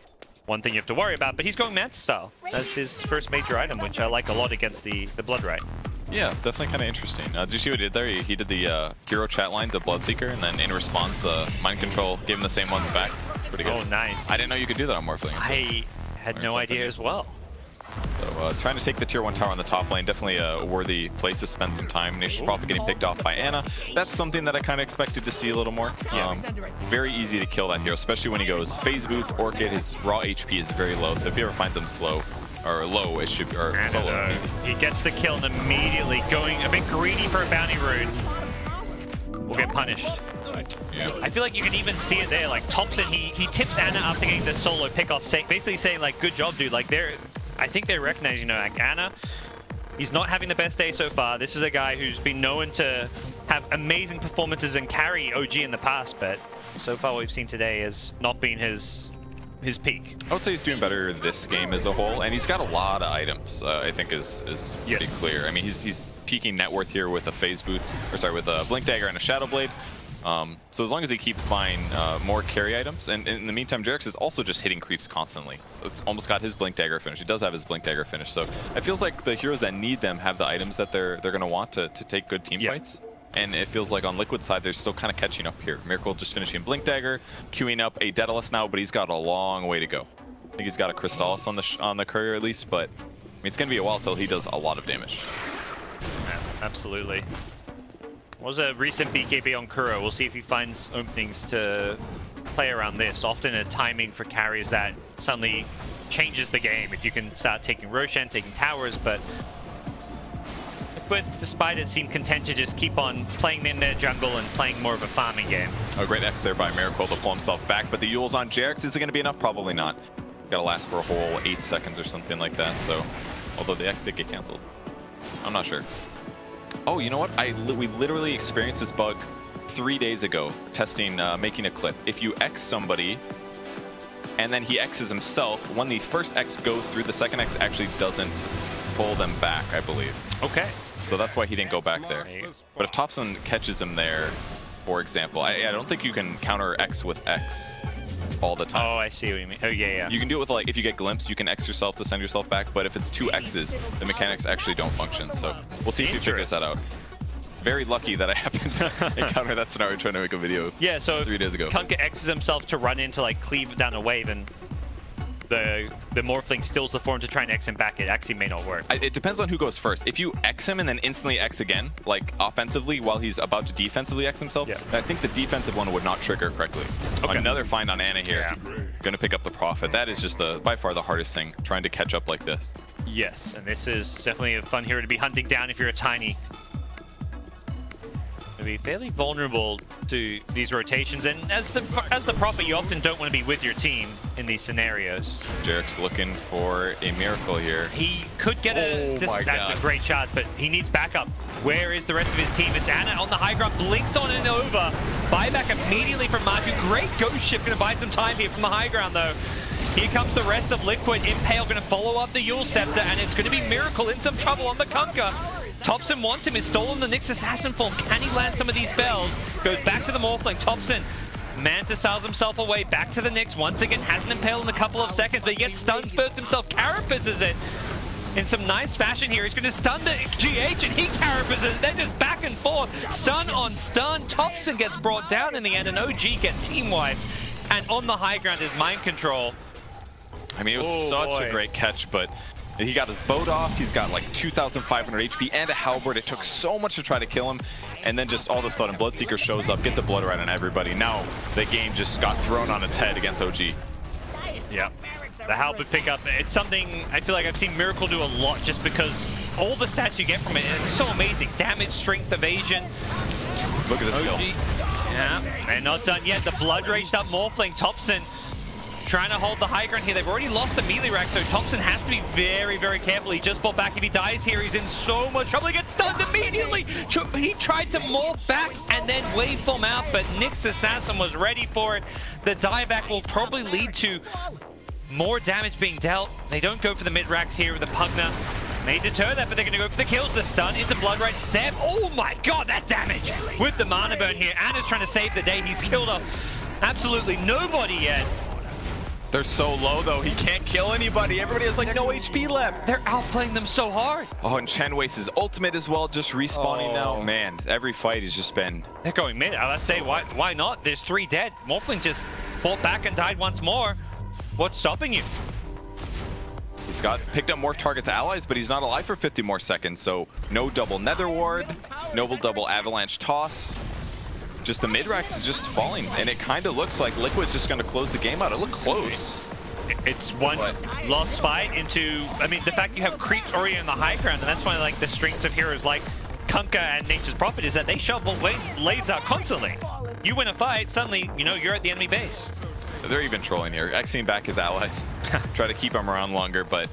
one thing you have to worry about. But he's going Manta style. That's his first major item, which I like a lot against the Blood Right. Yeah, definitely kind of interesting. Did you see what he did there? He did the hero chat lines of Bloodseeker, and then in response, Mind Control gave him the same ones back. That's pretty good. Oh, nice. I didn't know you could do that on Morphling. I had no idea as well. So trying to take the tier 1 tower on the top lane, definitely a worthy place to spend some time. Nature's Prophet getting picked off by Anna. That's something that I kind of expected to see a little more. Very easy to kill that hero, especially when he goes Phase Boots, Orchid. His raw HP is very low, so if he ever finds him slow, or low, it should be, or solo, it's easy. He gets the kill and immediately going a bit greedy for a bounty rune. Will get punished. Yeah. I feel like you can even see it there. Like Thompson, he tips Anna after getting the solo pick off, basically saying like, "Good job, dude." Like I think they recognize, you know, like Anna, he's not having the best day so far. This is a guy who's been known to have amazing performances and carry OG in the past, but so far what we've seen today has not been his peak. I would say he's doing better this game as a whole, and he's got a lot of items. I think is pretty clear. I mean, he's peaking net worth here with a Phase Boots, or sorry, with a Blink Dagger and a Shadow Blade. So as long as he keeps buying more carry items, and in the meantime, Jerax is also just hitting creeps constantly. So it's almost got his Blink Dagger finish. He does have his Blink Dagger finish. So it feels like the heroes that need them have the items that they're going to want to take good team fights. And it feels like on Liquid side, they're still kind of catching up here. Miracle just finishing Blink Dagger, queuing up a Daedalus now, but he's got a long way to go. I think he's got a Crystallis on the courier at least, but I mean, it's going to be a while till he does a lot of damage. Yeah, absolutely. Was a recent BKB on Kuro. We'll see if he finds openings to play around this. Often a timing for carries that suddenly changes the game. If you can start taking Roshan, taking towers, but despite it, seem content to just keep on playing in their jungle and playing more of a farming game. A great X there by Miracle to pull himself back, but the Yule's on Jerax. Is it going to be enough? Probably not. Gotta last for a whole 8 seconds or something like that, so although the X did get canceled. I'm not sure. Oh, you know what? We literally experienced this bug 3 days ago, testing, making a clip. If you X somebody, and then he X's himself, when the first X goes through, the second X actually doesn't pull them back, I believe. Okay. So that's why he didn't go back there. But if Thompson catches him there, for example, I don't think you can counter X with X all the time. Oh, I see what you mean. Oh, yeah. You can do it with, like, if you get Glimpse, you can X yourself to send yourself back, but if it's 2 X's, the mechanics actually don't function. So we'll see if he figures that out. Very lucky that I happened to encounter that scenario trying to make a video 3 days ago. Kunkka X's himself to run in to, like, cleave down a wave, and the Morphling steals the form to try and X him back, it actually may not work. It depends on who goes first. If you X him and then instantly X again, like offensively while he's about to defensively X himself, I think the defensive one would not trigger correctly. Okay. Another find on Ana here. Going to pick up the profit. That is just by far the hardest thing, trying to catch up like this. Yes, and this is definitely a fun hero to be hunting down if you're a Tiny. To be fairly vulnerable to these rotations, and as the prophet, you often don't want to be with your team in these scenarios. Jarek's looking for a miracle here. He could get that's a great shot, but he needs backup. Where is the rest of his team? It's Ana on the high ground, blinks on and over. Buyback immediately from Maju. Great ghost ship, going to buy some time here from the high ground though. Here comes the rest of Liquid. Impale going to follow up the Yule Scepter, and it's going to be Miracle in some trouble on the Kunkka. Thompson wants him, he's stolen the Nyx Assassin form. Can he land some of these spells? Goes back to the Morphling. Thompson, Manta styles himself away, back to the Nyx. Once again, hasn't impaled in a couple of seconds, but he gets stunned first himself. Carapaces it in some nice fashion here. He's going to stun the GH, and he carapaces it. They're just back and forth. Stun on stun. Thompson gets brought down in the end, and OG get team wiped. And on the high ground is Mind Control. I mean, it was such a great catch, but he got his boat off. He's got like 2,500 HP and a halberd. It took so much to try to kill him. And then just all of a sudden, Bloodseeker shows up, gets a blood right on everybody. Now the game just got thrown on its head against OG. Yeah, the halberd pickup, it's something I feel like I've seen Miracle do a lot just because all the stats you get from it, it's so amazing. Damage, strength, evasion. Look at this skill. Yeah, they're not done yet. The blood raged up Morphling. Thompson trying to hold the high ground here. They've already lost the melee rack, so Thompson has to be very, very careful. He just fought back. If he dies here, he's in so much trouble. He gets stunned immediately. He tried to morph back and then waveform out, but Nyx Assassin was ready for it. The dieback will probably lead to more damage being dealt. They don't go for the mid racks here with the Pugna. May deter that, but they're going to go for the kills. The stun into Blood Right. Seb, oh my god, that damage with the mana burn here. Ana's trying to save the day. He's killed off absolutely nobody yet. They're so low, though. He can't kill anybody. Everybody has, like, no HP left. They're outplaying them so hard. Oh, and Chen wastes his ultimate as well, just respawning now. Man, every fight has just been... They're going mid. Let's say, why not? There's 3 dead. Morphling just fought back and died once more. What's stopping you? He's picked up more targets allies, but he's not alive for 50 more seconds, so no double Nether Ward, no double Avalanche Toss. Just the mid-racks is just falling, and it kind of looks like Liquid's just going to close the game out. It looked close. It's one lost fight into, I mean, the fact you have creeps already on the high ground, and that's why, like, the strengths of heroes like Kunkka and Nature's Prophet is that they shove both blades out constantly. You win a fight, suddenly, you know, you're at the enemy base. They're even trolling here, Xing back his allies. Try to keep them around longer, but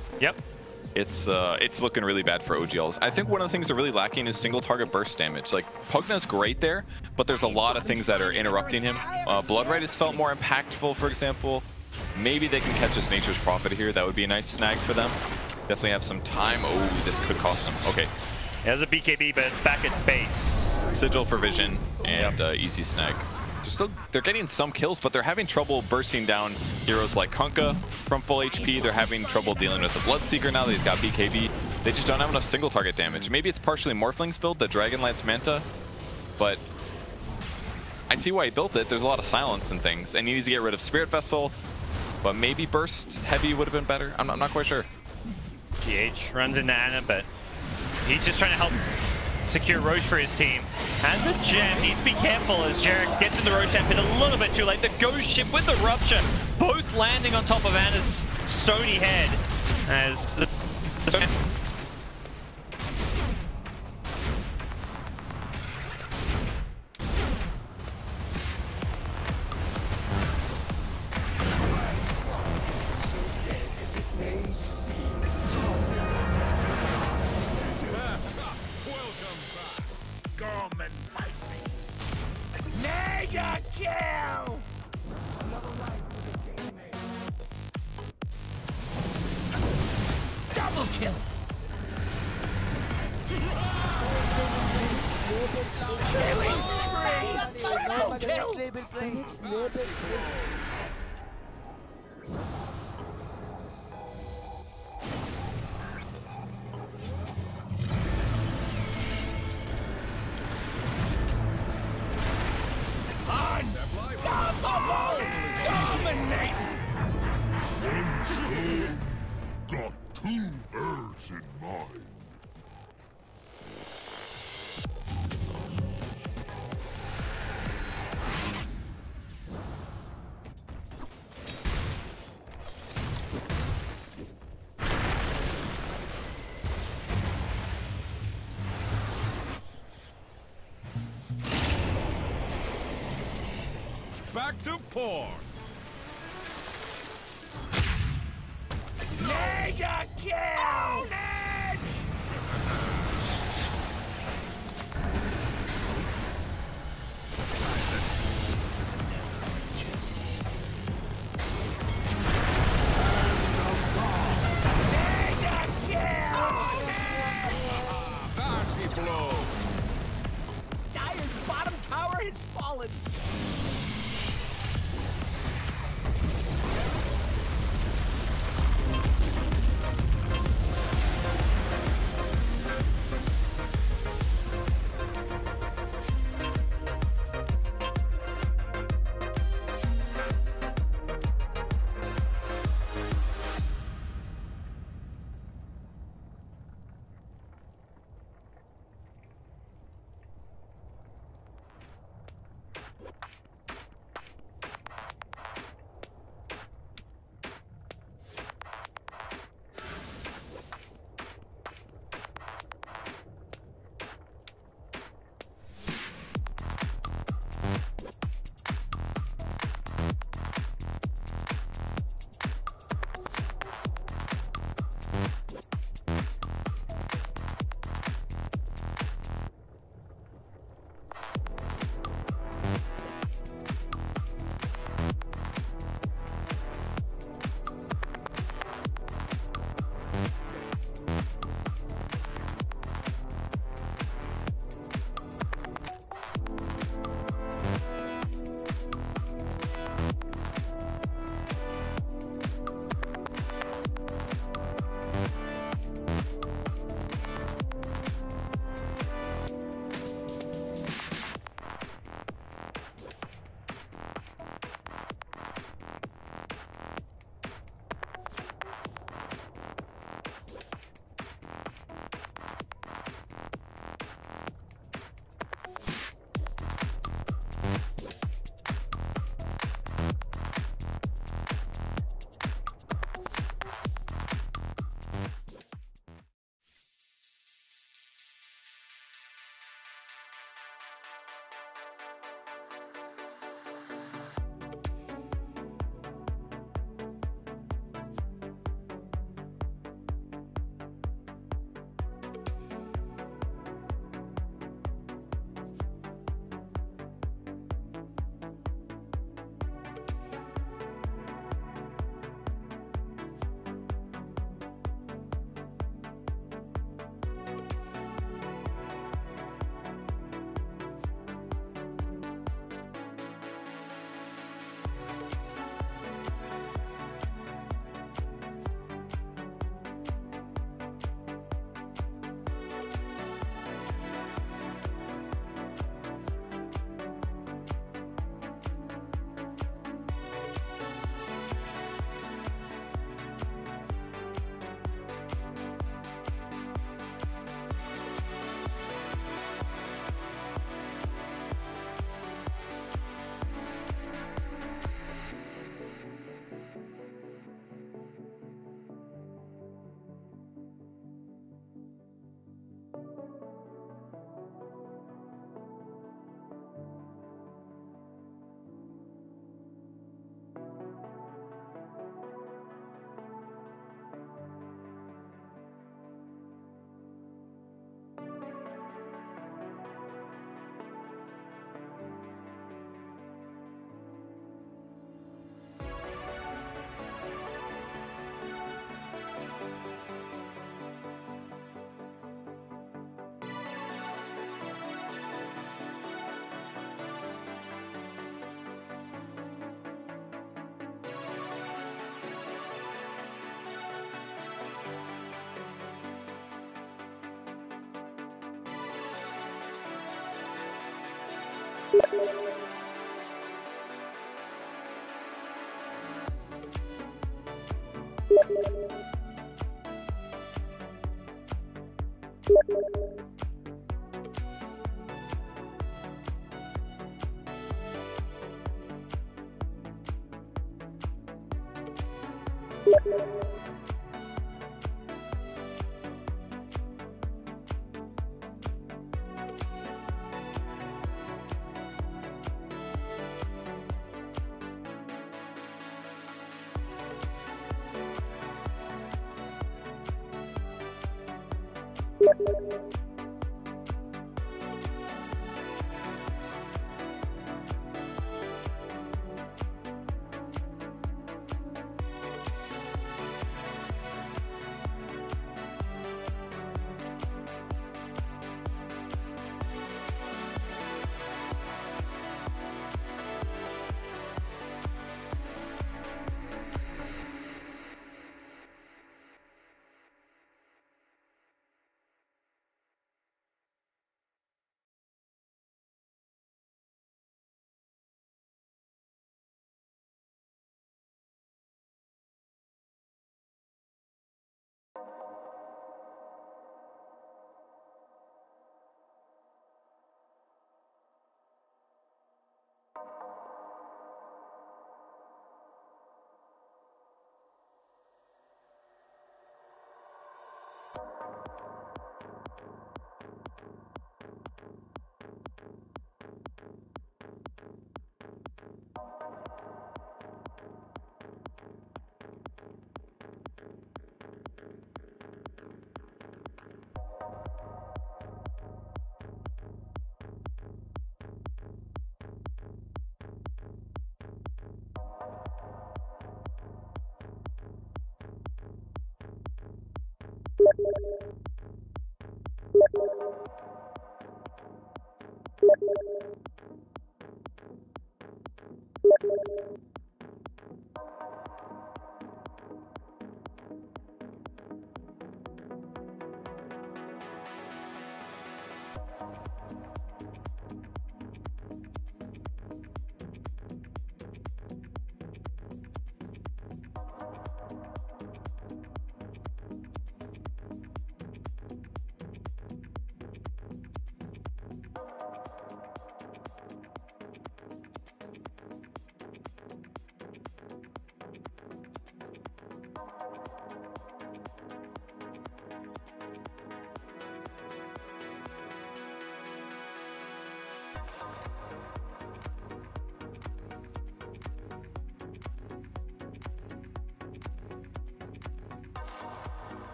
it's looking really bad for OGLs. I think one of the things they're really lacking is single target burst damage. Like, Pugna's great there, but there's a lot of things that are interrupting him. Blood Right has felt more impactful, for example. Maybe they can catch this Nature's Prophet here. That would be a nice snag for them. Definitely have some time. Oh, this could cost them. Okay. There's a BKB, but it's back at base. Sigil for vision and easy snag. They're getting some kills, but they're having trouble bursting down heroes like Kunkka from full HP. They're having trouble dealing with the Bloodseeker now that he's got BKB. They just don't have enough single target damage. Maybe it's partially Morphling's build, the Dragonlance Manta, but I see why he built it. There's a lot of silence and things, and he needs to get rid of Spirit Vessel, but maybe Burst Heavy would have been better. I'm not quite sure. GH runs into Ana, but he's just trying to help secure Roche for his team. Has a gem, needs to be careful as Jarek gets in the Roshan pit a little bit too late. The Ghost Ship with the Rupture, both landing on top of Ana's stony head as the Mega kill! Double kill! Killing spree! Triple kill! Unstoppable! Dominating! back to port. Mega kill! Edge! Mega kill! Nasty blow. Dire's bottom tower has fallen.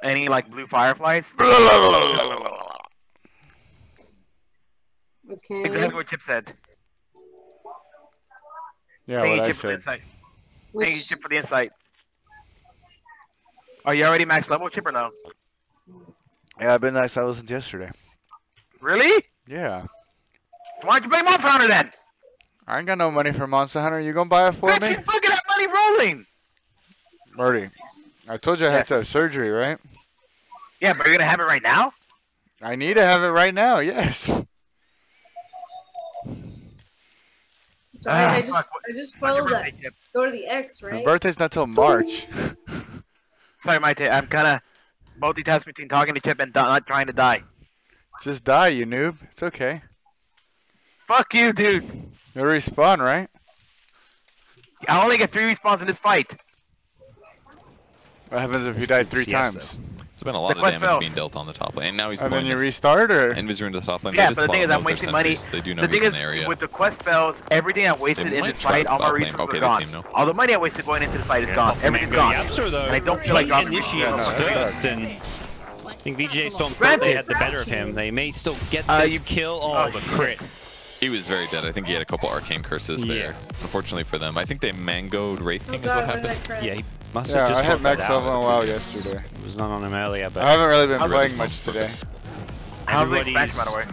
Any like blue fireflies? Okay. Exactly what Chip said. Yeah, Thank what you, I Chip, for the said. insight. Thank you, Chip, for the insight. Are you already max level, Chip, or no? Yeah, I've been nice. I wasn't yesterday. Really? Yeah. So why don't you play Monster Hunter then? I ain't got no money for Monster Hunter. You gonna buy it for me? You fucking have money rolling. Marty, I told you I had to have surgery, right? Yeah, but you're gonna have it right now? I need to have it right now, yes. So I just followed that. Go to the X, My right? birthday's not till March. Sorry, Maite. I'm kind of multitasking between talking to Chip and not trying to die. Just die, you noob. It's okay. Fuck you, dude. You'll respawn, right? I only get 3 respawns in this fight. What happens if you died 3 times? There's been a lot of damage being dealt on the top lane, and now he's And pulling then you this restart, or? Invis into the top lane. Yeah, They but the thing is, I'm wasting money. They do know The he's thing in is, the area. with the quest spells, everything I wasted They in might this try fight, all my top lane. resources Okay, are they gone. seem no. All the money I wasted going into the fight is gone. Everything's gone. And I don't feel like dropping initiates first, and I think VJ Storm thought they had the better of him. They may still get this kill. Oh, the crit. He was very dead. I think he had a couple arcane curses there. Unfortunately for them. I think they mangoed Wraith King is what happened. Yeah, he must have Yeah, just I had got that max out. level in WoW yesterday. It was not on him earlier, but I haven't really been playing much today. How's the expansion, by the way?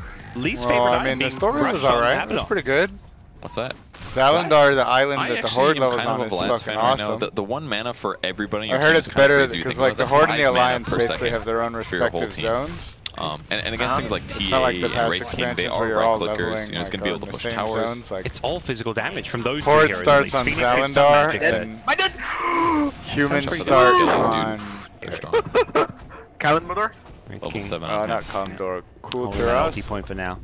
Least Well, favorite I mean, the story was alright. It was pretty good. What's that? Zalandar, the island that the actually Horde am level's kind on, of is a Lance fucking fan right now. awesome. The 1 mana for everybody in I your heard team it's is kind of better crazy. You because think like about the it. Horde That's and the 5 mana Alliance per basically second have their own for your whole respective team. zones. And against things like It's TA not like the and past Wraith King, they expansions are where you're all right clickers. leveling You know, it's like going to be able to the push same towers. zones. Like it's all physical damage from those two Horde heroes. starts like on Phoenix and Zalandar, Magic and human Sounds start pretty good. on They're strong. Kalimdor? Level 7 Oh, on not him. Kalimdor. Cool Hold an ulti Taras. point for now.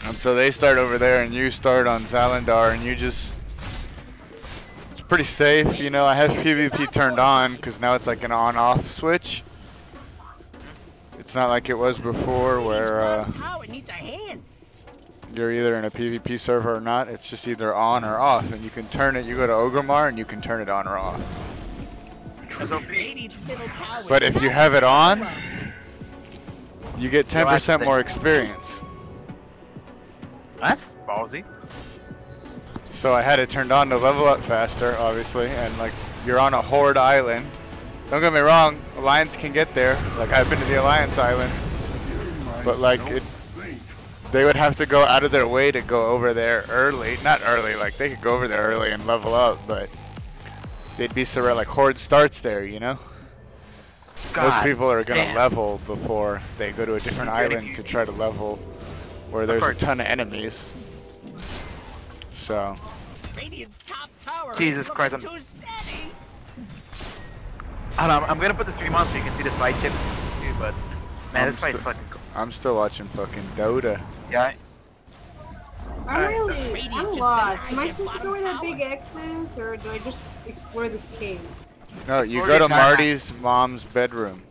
And so they start over there, and you start on Zalandar, and you just... It's pretty safe, you know. I have PvP turned on, because now it's like an on-off switch. It's not like it was before, where you're either in a PvP server or not. It's just either on or off, and you can turn it. You go to Ogremar, and you can turn it on or off. But if you have it on, you get 10% more experience. That's ballsy. So I had it turned on to level up faster, obviously, and like you're on a Horde island. Don't get me wrong, Alliance can get there. Like I've been to the Alliance island, but like they would have to go out of their way to go over there early. Not early, like they could go over there early and level up, but they'd be surrounded. Like Horde starts there, you know. Most people are gonna level before they go to a different island to try to level where there's a ton of enemies. So. Jesus Christ, I'm gonna put the stream on so you can see this fight tip too, but man, this fight's fucking cool. I'm still watching fucking Dota. Yeah. I'm lost. Am I supposed to go where that big X is, or do I just explore this cave? No, you go to Marty's mom's bedroom.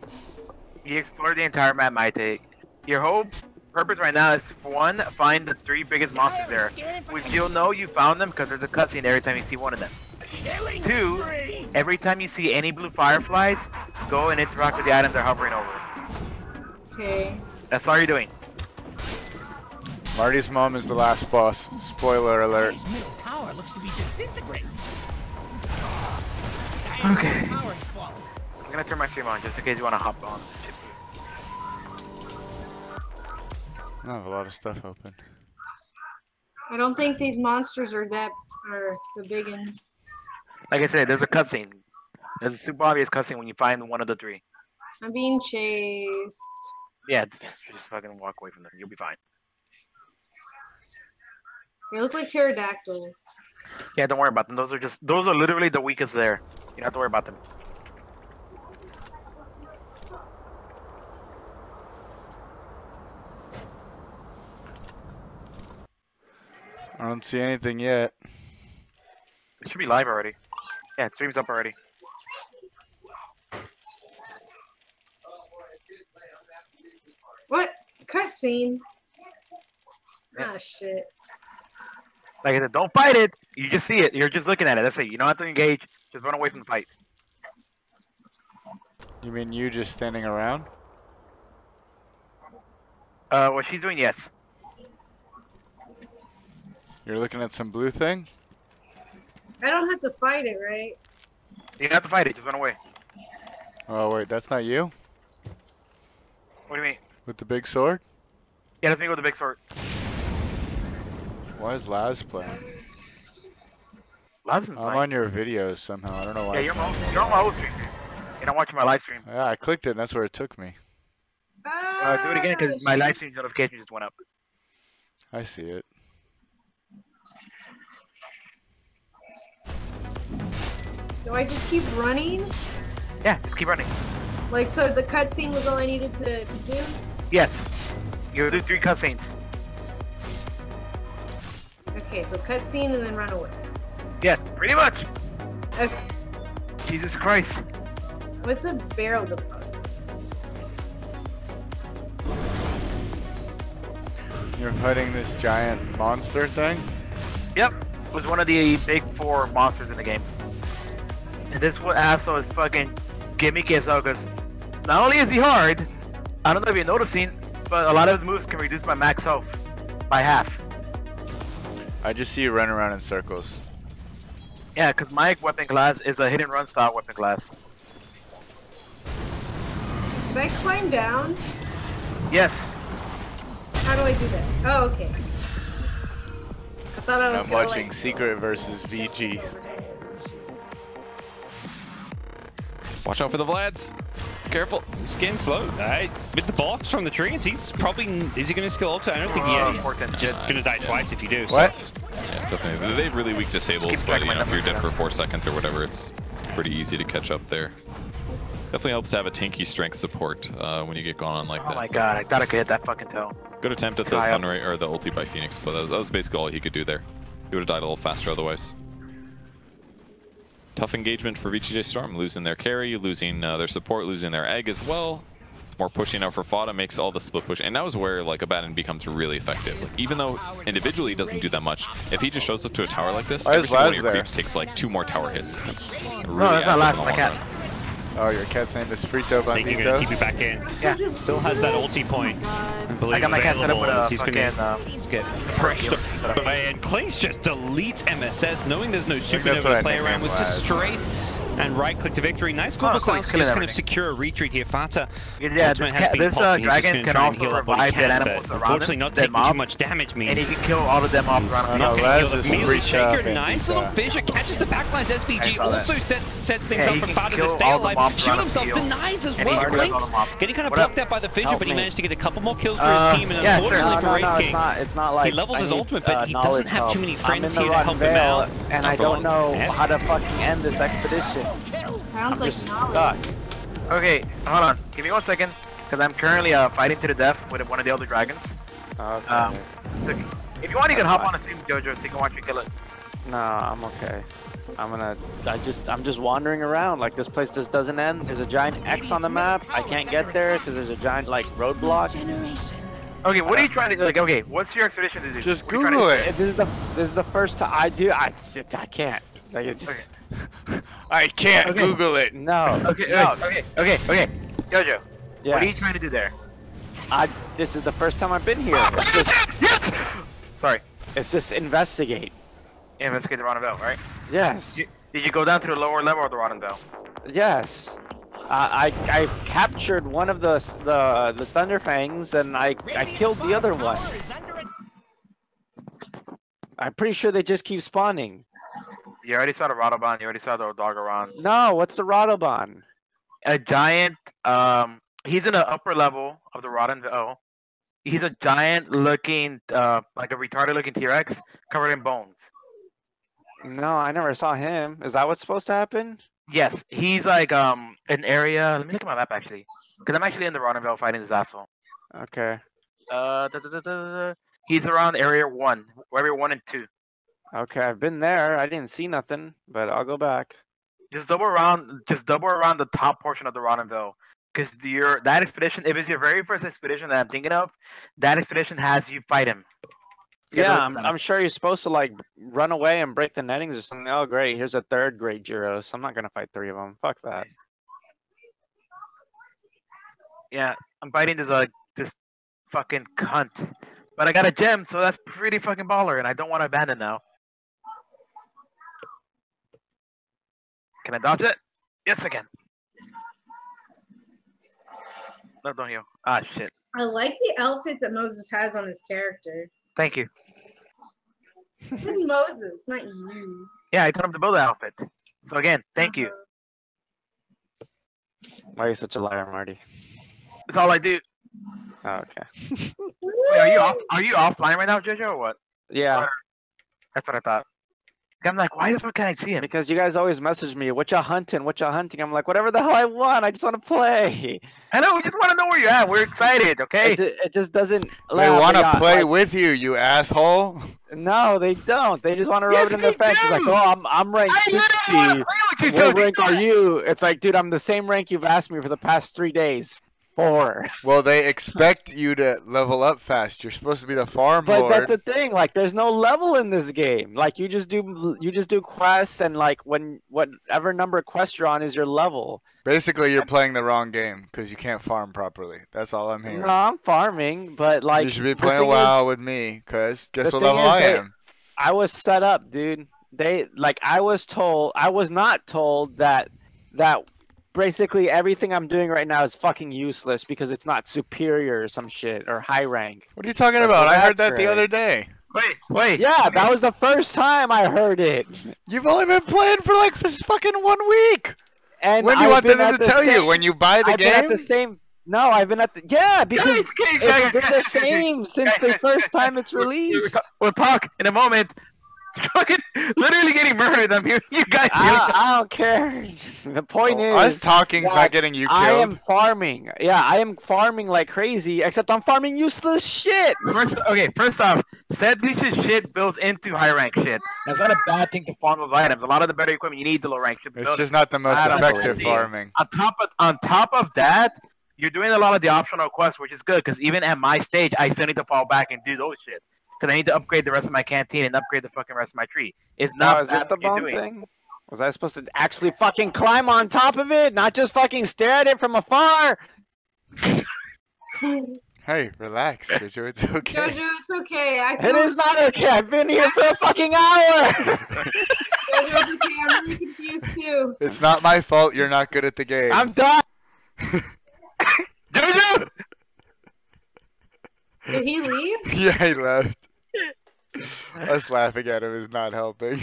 You explore the entire map, Maite. Your whole purpose right now is, one, find the 3 biggest monsters there, which you'll know you found them because there's a cutscene every time you see one of them. 2, every time you see any blue fireflies, go and interact with the items they're hovering over. Okay. That's all you're doing. Marty's mom is the last boss. Spoiler alert. His middle tower looks to be disintegrating. Okay. Tower is falling. I'm gonna turn my stream on just in case you want to hop on. I have a lot of stuff open. I don't think these monsters are the big ones. Like I said, there's a cutscene. There's a super obvious cutscene when you find one of the 3. I'm being chased. Yeah, just fucking walk away from them. You'll be fine. They look like pterodactyls. Yeah, don't worry about them. Those are literally the weakest there. You don't have to worry about them. I don't see anything yet. It should be live already. Yeah, it stream's up already. What? Cutscene? Ah, shit. Like I said, don't fight it. You just see it. You're just looking at it. That's it. You don't have to engage. Just run away from the fight. You mean you just standing around? What she's doing, yes. You're looking at some blue thing? I don't have to fight it, right? You don't have to fight it. Just run away. Oh wait, that's not you? What do you mean? With the big sword? Yeah, that's me with the big sword. Why is Laz playing? Laz is I'm playing. on your videos somehow. I don't know why. Yeah, you're on my old stream. You're not watching my live stream. Yeah, I clicked it and that's where it took me. Do it again because my live stream notification just went up. I see it. Do I just keep running? Yeah, just keep running. Like, so the cutscene was all I needed to do? Yes. You'll do 3 cutscenes. Okay, so cutscene and then run away. Yes, pretty much. Okay. Jesus Christ. What's a barrel deposit? You're fighting this giant monster thing? Yep. It was one of the big 4 monsters in the game. And this asshole is fucking gimmicky as hell because not only is he hard, I don't know if you're noticing, but a lot of his moves can reduce my max health by half. I just see you run around in circles. Yeah, because my weapon class is a hit and run style weapon class. Can I climb down? Yes. How do I do that? Oh, okay. I thought I was I'm watching Secret versus VG. Watch out for the Vlads. Careful. He's getting slow. With the box from the trees, he's probably... Is he going to skill ulti? I don't think he's just going to die twice if you do. What? So. Yeah, definitely. They have really weak disables, but you know, if you're dead for 4 seconds or whatever, it's pretty easy to catch up there. Definitely helps to have a tanky strength support when you get going on like that. Oh my god, I thought I could hit that fucking toe. Good attempt at the sunray or the ulti by Phoenix, but that was basically all he could do there. He would have died a little faster otherwise. Tough engagement for VGJ Storm, losing their carry, losing their support, losing their egg as well. It's more pushing out for Fada, makes all the split push, and that was where like Abaddon becomes really effective. Like, even though individually he doesn't do that much, if he just shows up to a tower like this, every single one of your creeps takes like 2 more tower hits. Really no, that's not last, my cat. Oh, your cat's name is Frito So you're going to TP back in. Yeah. Still has that ulti point. I got my cat set up with a fucking... get pushed. And Kling's just deletes MSS, knowing there's no supernova to play around with, just straight and right-click to victory. Nice global silence to just kind of secure a retreat here. Fata, yeah, this dragon can also revive dead animals around him. Unfortunately, not taking too much damage means... And he can kill all of them off around him. Laz is free Shaker, nice little fissure, catches the backlines. SVG also sets things up for Fata to stay alive. Shield himself, denies as well. Kling's getting kind of blocked out by the fissure, but he managed to get a couple more kills for his team. And unfortunately for Wraith King, it's not like he levels his ultimate, but he doesn't have too many friends here to help him Veil, out. And I don't know how to fucking end this expedition. Sounds like stuck. Okay, hold on. Give me 1 second, because I'm currently fighting to the death with one of the Elder Dragons. Okay. If you want, you can hop on a stream, Jojo, so you can watch me kill it. No, I'm okay. I'm just wandering around. Like, this place just doesn't end. There's a giant X on the map. I can't get there because there's a giant like roadblock. Okay, what are you trying to do? Like, okay, what's your expedition to do? Just Google it. This is the first time I do. I can't. Like it's just. Okay. I can't Google it. No. Okay, no. okay. Jojo, Yes. what are you trying to do there? This is the first time I've been here. It's just, Yes! Sorry. it's just investigate. Investigate the Rotten Bell, right? Yes. Did you go down to the lower level of the Rotten Bell? Yes. I captured one of the Thunder Fangs and I killed the other one. I'm pretty sure they just keep spawning. You already saw the Radobon, you already saw the Doggeron. No, what's the Radobon? A giant, he's in the upper level of the Rotten Bell. He's a giant looking, like a retarded looking T-Rex covered in bones. No, I never saw him. Is that what's supposed to happen? Yes, he's like an area. Let me look at my map actually, because I'm actually in the Rotten Bell fighting this asshole. Okay. He's around area 1, area 1 and 2. Okay, I've been there. I didn't see nothing, but I'll go back. Just double around the top portion of the Rotten Bell, because that expedition, if it's your very first expedition that I'm thinking of, that expedition has you fight him. Yeah, I'm sure you're supposed to like run away and break the nettings or something. Oh, great! Here's a third great Gyros. I'm not gonna fight 3 of them. Fuck that. Yeah, I'm fighting this fucking cunt, but I got a gem, so that's pretty fucking baller, and I don't want to abandon now. Can I dodge it? Yes, I can. No, don't heal. Ah, shit. I like the outfit that Moses has on his character. Thank you. Moses, not you. Yeah, I told him to build the outfit. So again, thank you. Why are you such a liar, Marty? That's all I do. Oh, okay. Wait, are you offline right now, Jojo, or what? Yeah. That's what I thought. I'm like, why the fuck can't I see him? Because you guys always message me, what you hunting? What you hunting? I'm like, whatever the hell I want. I just want to play. I know, we just want to know where you're at. We're excited, okay? It just doesn't. They want to play with you, you asshole. No, they don't. They just want to rub it in their face. It's like, oh, I'm ranked 60. What rank are you? It's like, dude, I'm the same rank you've asked me for the past 3 days. 4. Well, they expect you to level up fast. You're supposed to be the farm But lord. that's the thing. Like, there's no level in this game. Like, you just do quests, and like whatever number of quests you're on is your level. Basically, you're playing the wrong game because you can't farm properly. That's all I'm hearing. No, I'm farming, but like you should be playing WoW with me, cause guess what level I am. I was set up, dude. I was not told that basically everything I'm doing right now is fucking useless because it's not superior or some shit or high rank. What are you talking about? I heard that the other day. Wait. Yeah, that was the first time I heard it. You've only been playing for like fucking 1 week. And when do you want them to tell you? When you buy the game? I've been at the same. No, I've been at the because it's been the same since the first time it's released. We'll talk in a moment. Fucking literally getting murdered. I'm here. You guys. I don't care. The point is, us talking's not getting you killed. I am farming. Yeah, I am farming like crazy. Except I'm farming useless shit. First off, set leeches shit builds into high rank shit. That's not a bad thing to farm those items. A lot of the better equipment you need the low rank shit. It's just not the most effective farming. On top of that, you're doing a lot of the optional quests, which is good because even at my stage, I still need to fall back and do those shit. Because I need to upgrade the rest of my canteen and upgrade the fucking rest of my tree. It's not. Is this the bone thing? Was I supposed to actually fucking climb on top of it, not just fucking stare at it from afar? Hey, relax, Jojo. It's okay. Jojo, it's okay. It is not okay. I've been here for a fucking hour. Jojo, it's okay. I'm really confused too. It's not my fault. You're not good at the game. I'm done. Jojo. Did he leave? Yeah, he left. Us laughing at him is not helping.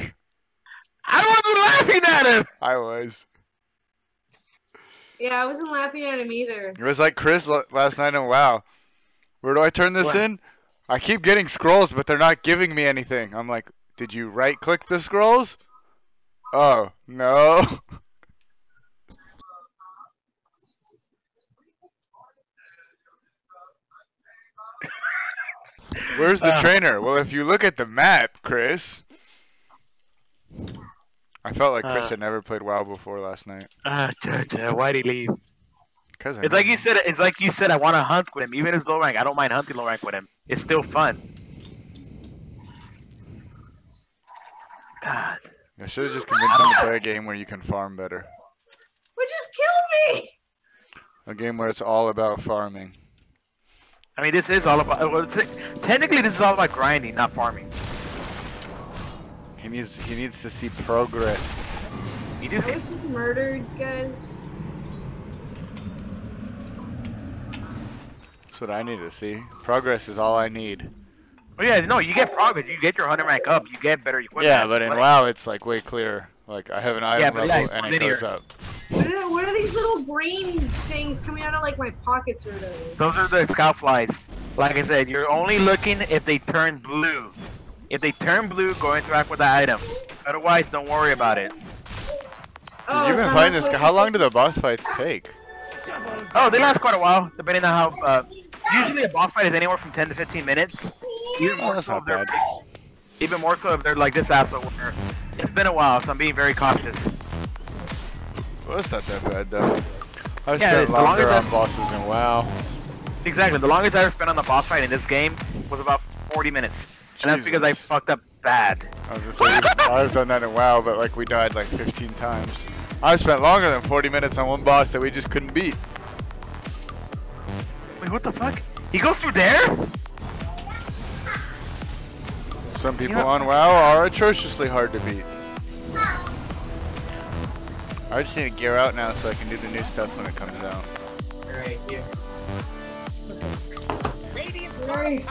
I wasn't laughing at him! I was. Yeah, I wasn't laughing at him either. It was like Chris last night in WoW. Where do I turn this in? I keep getting scrolls, but they're not giving me anything. I'm like, did you right-click the scrolls? Oh, no. Where's the trainer? Well, if you look at the map, Chris. I felt like Chris had never played WoW before last night. Why'd he leave? Because it's like you said. It's like you said. I want to hunt with him, even if it's low rank. I don't mind hunting low rank with him. It's still fun. God. I should have just convinced him to play a game where you can farm better. But just kill me! A game where it's all about farming. I mean, this is all about. Well, technically, this is all about grinding, not farming. He needs to see progress. You do I see. was just murdered, guys. That's what I need to see. Progress is all I need. Oh yeah, no, you get progress. You get your 100 rank up. You get better equipment. Yeah, but in WoW, it's like way clearer. Like I have an item level and it linear. goes up. What are these little green things coming out of like my pockets or whatever? Those are the scout flies. Like I said, you're only looking if they turn blue. If they turn blue, go interact with the item. Otherwise, don't worry about it. You've been playing this. How long do the boss fights take? Oh, they last quite a while, depending on how. Usually, a boss fight is anywhere from 10 to 15 minutes. Even more so if they're, even more so if they're like this asshole. Where it's been a while, so I'm being very cautious. Well, that's not that bad though. I've Yeah, spent it's the longest longer on I've- bosses in WoW. Exactly. The longest I ever spent on the boss fight in this game was about 40 minutes, and that's because I fucked up bad. I was just saying, I've done that in WoW, but like we died like 15 times. I've spent longer than 40 minutes on one boss that we just couldn't beat. Wait, what the fuck? He goes through there? Some people on WoW are atrociously hard to beat. I just need to gear out now so I can do the new stuff when it comes out. Right here.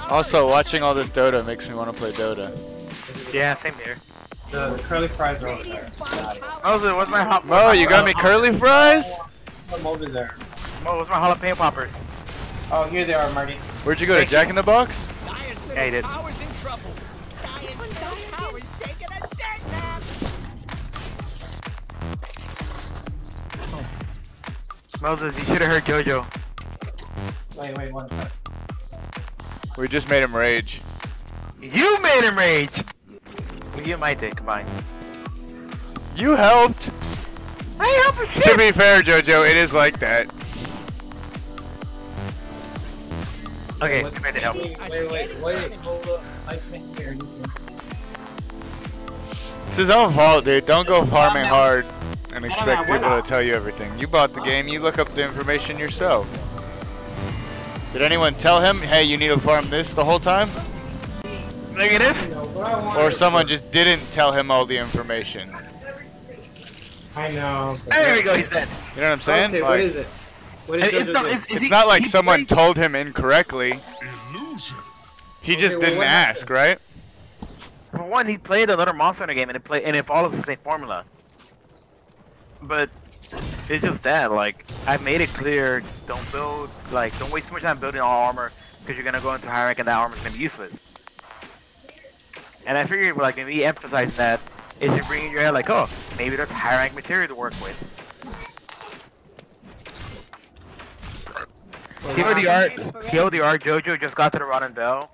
Also, watching all this Dota makes me want to play Dota. Yeah, same here. The curly fries are over there. Moses, what's my hot? Mo, you got me curly fries? I'm over there. Mo, what's my jalapeno poppers? Oh, here they are, Marty. Where'd you go, to Jack in the Box? Yeah, he did. Power's in trouble. Power's taking a dead nap. Moses, you should have heard JoJo. Wait, one second. We just made him rage. You made him rage! Well, you might take combined. You helped! I helped for shit! To be fair, Jojo, it is like that. Okay, you made it help. Wait, hold up. I can't hear anything. It's his own fault, dude. Don't go farming hard and expect people to tell you everything. You bought the game, you look up the information yourself. Did anyone tell him, hey, you need to farm this the whole time? Negative? Or someone just didn't tell him all the information? I know. There we go, he's dead. You know what I'm saying? Okay, Like, what is it? What is it's not like someone told him incorrectly. He just didn't ask, right? For one, he played another Monster Hunter game and it follows the same formula. But it's just that, like, I made it clear, don't waste too much time building all armor because you're gonna go into high rank and that armor's gonna be useless. And I figured, like, maybe emphasizing that, it should bring in your head, like, oh, maybe there's high rank material to work with. TLDR, JoJo just got to the Rotten Bell,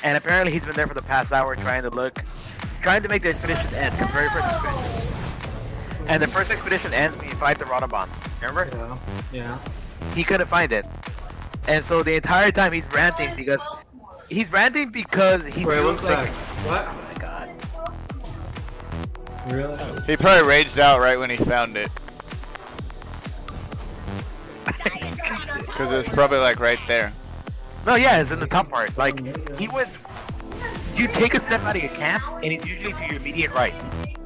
and apparently he's been there for the past hour trying to make the expedition end, the very first expedition. And the first expedition ends when you fight the Rotabon. Remember? Yeah. He couldn't find it. And so the entire time he's ranting because he feels like... What? Oh my god. Really? He probably raged out right when he found it. Because it was probably like right there. No, yeah, it's in the top part. Like, you take a step out of your camp, and it's usually to your immediate right.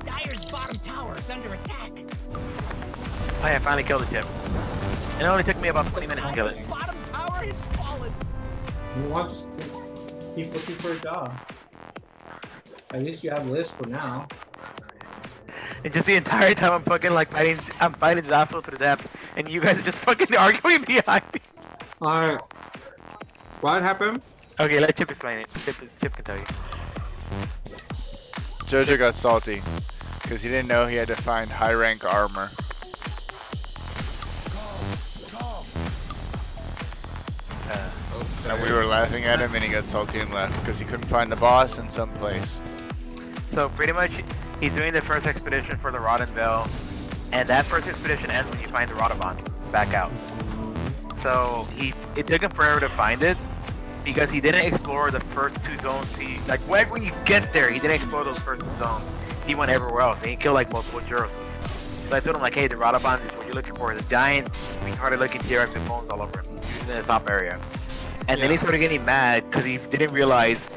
Dyer's bottom tower is under attack. Oh yeah, I finally killed the chip. And it only took me about 20 minutes to kill it. Bottom tower has fallen. You want to keep looking for a job. At least you have a list for now. And just the entire time I'm fucking like I'm fighting Zasso to the depth, and you guys are just fucking arguing behind me. Alright. What happened? Okay, let Chip explain it. Chip can tell you. Jojo got salty because he didn't know he had to find high rank armor. And we were laughing at him and he got salty and left because he couldn't find the boss in some place. So pretty much he's doing the first expedition for the Rotten Bell, and that first expedition ends when you find the Rotabon. Back out. so it took him forever to find it because he didn't explore the first 2 zones. Right when you get there, he didn't explore those first 2 zones. He went everywhere else and he killed like multiple Jurosos. So I told him like, hey, the Radabon is what you're looking for. The giant, retarded looking T-Rex with bones all over him, usually in the top area. And then he started getting mad because he didn't realize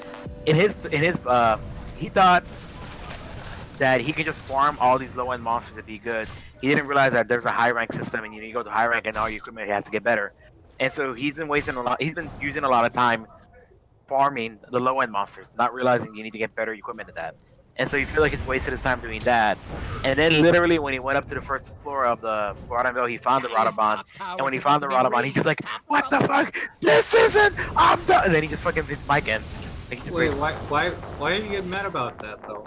he thought that he could just farm all these low-end monsters to be good. He didn't realize that there's a high rank system and you go to high rank and all your equipment you have to get better. And so he's been using a lot of time farming the low-end monsters, not realizing you need to get better equipment at that. And so you feel like he's wasted his time doing that. And then literally when he went up to the first floor of the Rodonville, he found the Radabon. And when he found the Radabon, he's just like, what the fuck? This isn't, I'm done. And then he just fucking hits mic ends. Like, wait, why did you get mad about that though?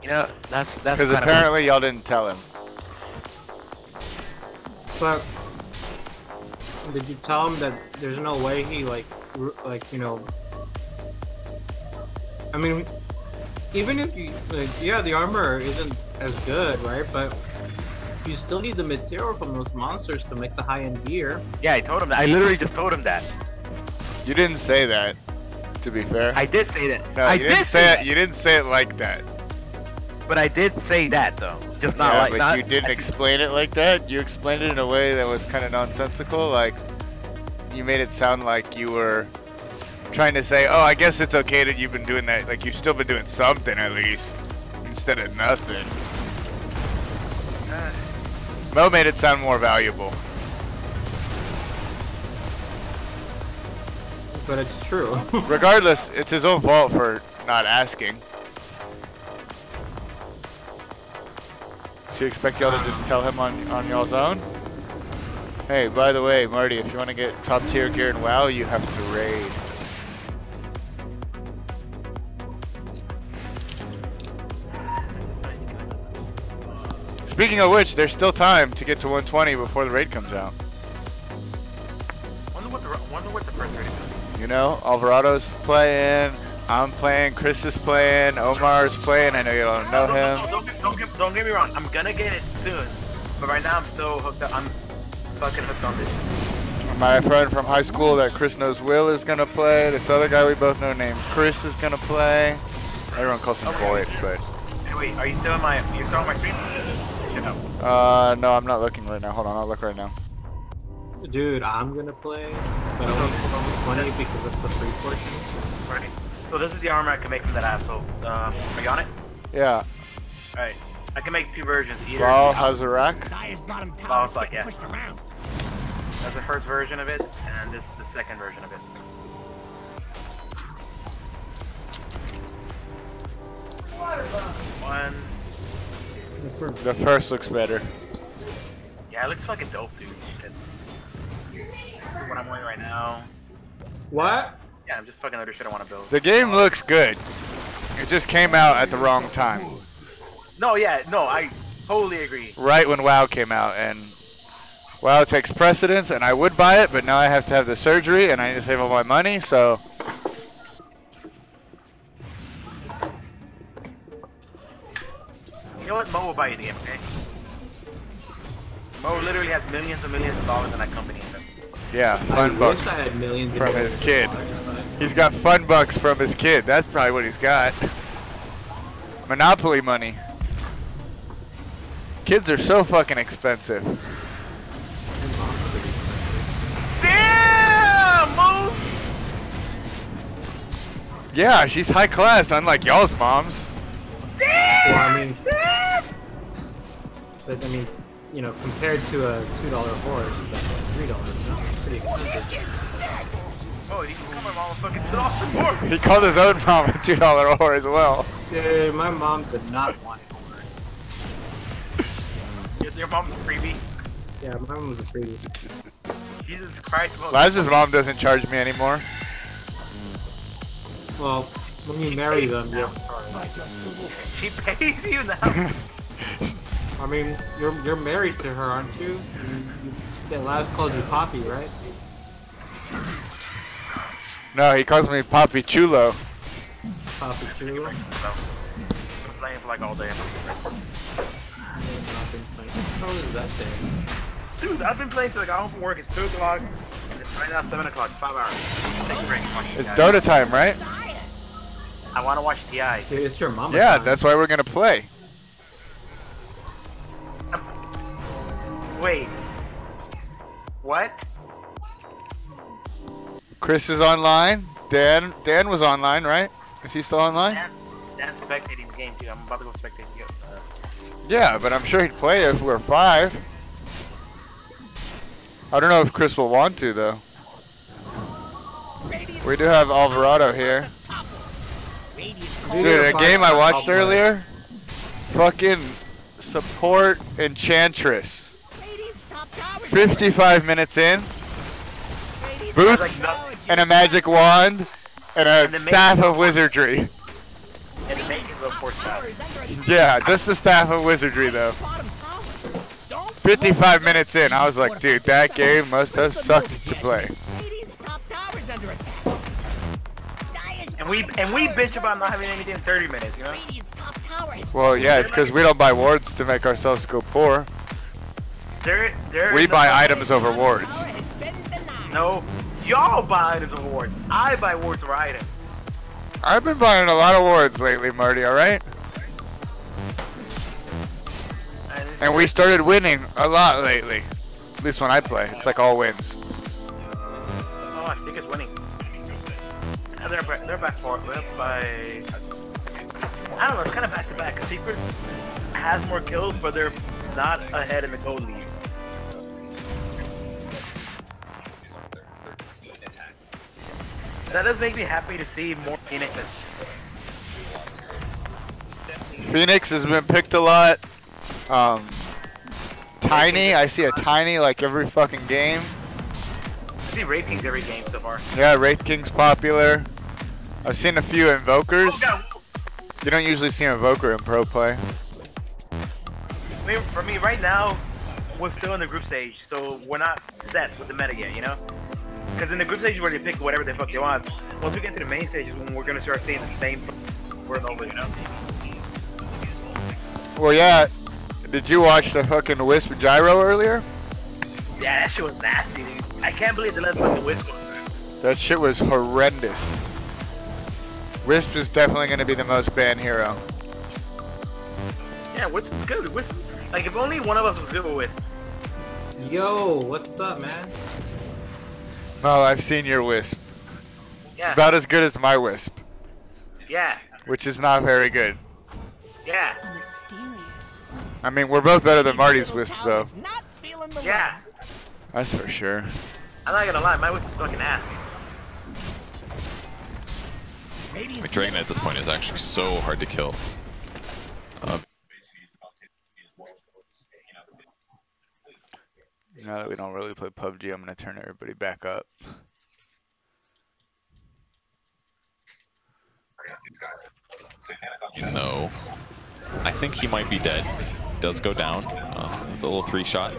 You know, that's because apparently y'all didn't tell him. But did you tell him that there's no way he like you know? I mean, even if you yeah, the armor isn't as good, right? But you still need the material from those monsters to make the high-end gear. Yeah, I told him that. I literally just told him that. You didn't say that, to be fair. I did say that. No, you didn't say it. You didn't say it like that. But I did say that though, just not like. But you didn't explain it like that. You explained it in a way that was kind of nonsensical. Like you made it sound like you were trying to say, "Oh, I guess it's okay that you've been doing that. Like you've still been doing something at least, instead of nothing." Mo made it sound more valuable. But it's true. Regardless, it's his own fault for not asking. So you expect y'all to just tell him on y'all's own? Hey, by the way, Marty, if you want to get top tier gear in WoW, you have to raid. Speaking of which, there's still time to get to 120 before the raid comes out. Wonder what the first raid is. You know, Alvarado's playing, I'm playing, Chris is playing, Omar's playing. I know you don't know him. Don't get me wrong. I'm gonna get it soon, but right now I'm still hooked up. I'm fucking hooked on this. My friend from high school that Chris knows, Will, is gonna play. This other guy we both know named Chris is gonna play. Everyone calls him Void, but. Hey, wait, are you still on my? You're still on my stream? No. No, I'm not looking right now. Hold on, I'll look right now. Dude, I'm gonna play, but I won't 20 because it's the free portion. Right. So this is the armor I can make from that asshole. Are you on it? Yeah. Alright. I can make 2 versions. Either Baal Hazarak. Baal, yeah. That's the first version of it, and this is the second version of it. One. The first looks better. Yeah, it looks fucking dope, dude. This is what I'm wearing right now. What? Yeah, I'm just fucking other shit I want to build. The game looks good. It just came out at the wrong time. No, yeah, no, I totally agree. Right when WoW came out, and WoW takes precedence, and I would buy it, but now I have to have the surgery, and I need to save all my money, so... You know what? Mo will buy you the game, okay? Mo literally has millions and millions of dollars in that company invested. Yeah, fun bucks from his kid. He's got fun bucks from his kid. That's probably what he's got. Monopoly money. Kids are so fucking expensive. Damn, Mo! Yeah, she's high class, unlike y'all's moms. Well, I mean, but I mean, you know, compared to a $2 horse, it's like $3. No, it's pretty expensive. Oh, he called my mom a fucking $2 horse. He called his own mom a $2 whore as well. Dude, my mom said not want it. Your mom's a freebie. Yeah, my mom was a freebie. Jesus Christ. Laz's mom doesn't charge me anymore. Well, when you marry them, yeah. She pays you now. I mean, you're married to her, aren't you? That Laz called you Poppy, right? No, he calls me Papi Chulo. Poppy Chulo. I'm playing for like all day. How is that thing? Dude, I've been playing since like I home from work. It's 2 o'clock. Right now, 7 o'clock. It's 5 hours. It's Dota time, right? I want to watch Ti. Dude, it's your mama. Yeah, time. that's why we're gonna play. Wait. What? Chris is online. Dan was online, right? Is he still online? Dan's spectating the game too. I'm about to go spectate you. Yeah, but I'm sure he'd play if we're 5. I don't know if Chris will want to though. We do have Alvarado here. Dude, a game I watched earlier. Fucking support Enchantress. 55 minutes in. Boots and a magic wand and a staff of wizardry. And the main is low force staff. Yeah, just the staff of wizardry though. 55 minutes in, I was like, dude, that game must have sucked to play. And we bitch about not having anything in 30 minutes, you know? Well, yeah, it's because we don't buy wards to make ourselves go poor. We buy items over wards. No, y'all buy items over wards. I buy wards over items. I've been buying a lot of wards lately, Marty, alright? And we started winning a lot lately. At least when I play. It's like all wins. Oh, I think it's winning. And they're back for it. They're by... I don't know, it's kind of back to back. Secret has more kills, but they're not ahead in the gold league. That does make me happy to see more Phoenix. Phoenix has been picked a lot. Tiny, I see a Tiny like every fucking game. I see Wraith Kings every game so far. Yeah, Wraith King's popular. I've seen a few Invokers. You don't usually see an Invoker in pro play. I mean, for me, right now, we're still in the group stage, so we're not set with the meta yet, you know? Because in the group stage, where they pick whatever the fuck they want. Once we get to the main stage is when we're gonna start seeing the same over and over, you know? Well, yeah. Did you watch the fucking Wisp Gyro earlier? Yeah, that shit was nasty, dude. I can't believe they let fucking Wisp go. That shit was horrendous. Wisp is definitely gonna be the most banned hero. Yeah, Wisp is good. Wisp, like, if only one of us was good with Wisp. Yo, what's up, man? No, I've seen your Wisp. Yeah. It's about as good as my Wisp. Yeah. Which is not very good. Yeah. I mean, we're both better than Marty's Wisp, though. Yeah. That's for sure. I'm not gonna lie, my Wisp is fucking ass. Dragon at this point is actually so hard to kill. Now that we don't really play PUBG, I'm gonna turn everybody back up. No. I think he might be dead. Does go down. It's a little 3-shot.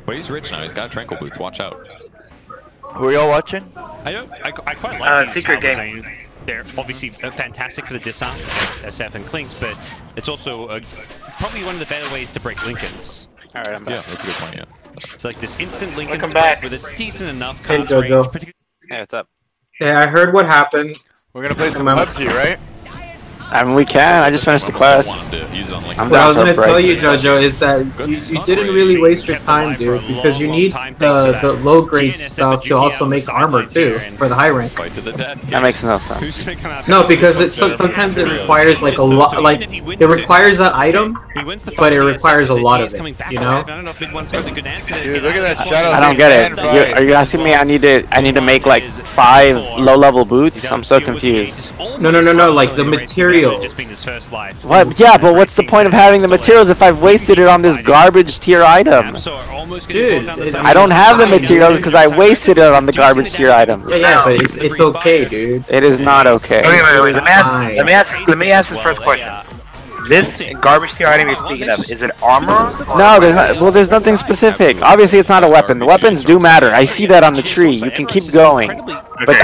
But he's rich now. He's got Tranquil Boots. Watch out. Who are y'all watching? I quite like these Secret salvos. Game. I mean, they're obviously fantastic for the disarm against SF and Clinks, but it's also probably one of the better ways to break Lincolns. Alright, I'm back. Yeah, that's a good point, yeah. It's like this instant Lincoln Welcome back. with a decent enough Hey, cast Jojo. range. Hey, what's up? Hey, I heard what happened. We're gonna play some PUBG, right? I mean, we can. I just finished the quest. I'm What I down was for a gonna break. tell you, Jojo, is that you didn't really waste your time, dude, because you need the low grade stuff to also make armor too for the high rank. Fight to the death. That makes no sense. No, because it's sometimes it requires like a lot, like it requires that item, but it requires a lot of it. You know? Dude, look at that shadow. I don't get it. Are you asking me? I need to make like 5 low-level boots? I'm so confused. No. Like the materials. What? Yeah, but what's the point of having the materials if I've wasted it on this garbage tier item? Dude, I don't have the materials because I wasted it on the garbage tier item. Yeah, but it's okay, dude. It is not okay. Wait. Let me ask this first question. this garbage tier item you're speaking of, is it armor? No, there's not. Well, there's nothing specific. Obviously, it's not a weapon. The weapons do matter. I see that on the tree. You can keep going. But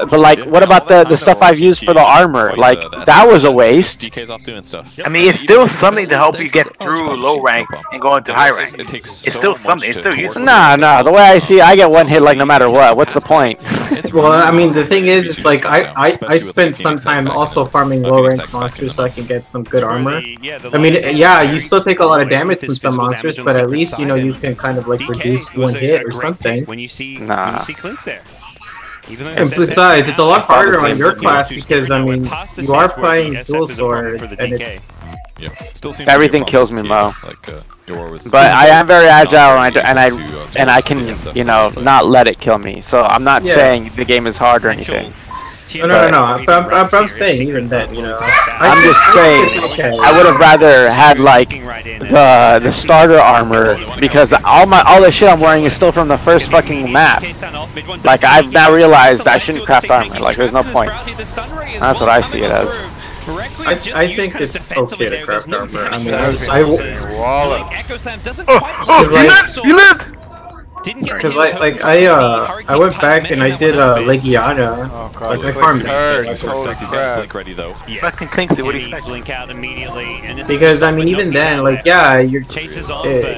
but like, what about the stuff I've used for the armor? Like, that was a waste. DK's off doing stuff. I mean, it's still something to help you get through low rank and go into high rank. It's still something. It's still useful. Nah. The way I see it, I get one hit like no matter what. What's the point? Well, I mean, the thing is, it's like I spent some time also farming low rank monsters so I can get some good armor. I mean, yeah, you still take a lot of damage from some monsters, but at least you know you can kind of like reduce one hit or something. When you see Clinkz there. And besides, it's a lot harder on your class because I mean, you are playing dual swords, and it's everything kills me, Mo. But But I am very agile, and I can, you know, not let it kill me. So I'm not saying the game is hard or anything. No. But I'm saying even then, you know. I'm just saying I would have rather had like the starter armor because all the shit I'm wearing is still from the first fucking map. Like I've now realized I shouldn't craft armor. Like there's no point. That's what I see it as. I think it's okay to craft armor. I mean, You lived! Because like I went back and I did Legiana. Like I farmed it. Ready though. Fucking Clinkz, what do you expect? Blink out immediately. Because I mean, even then, like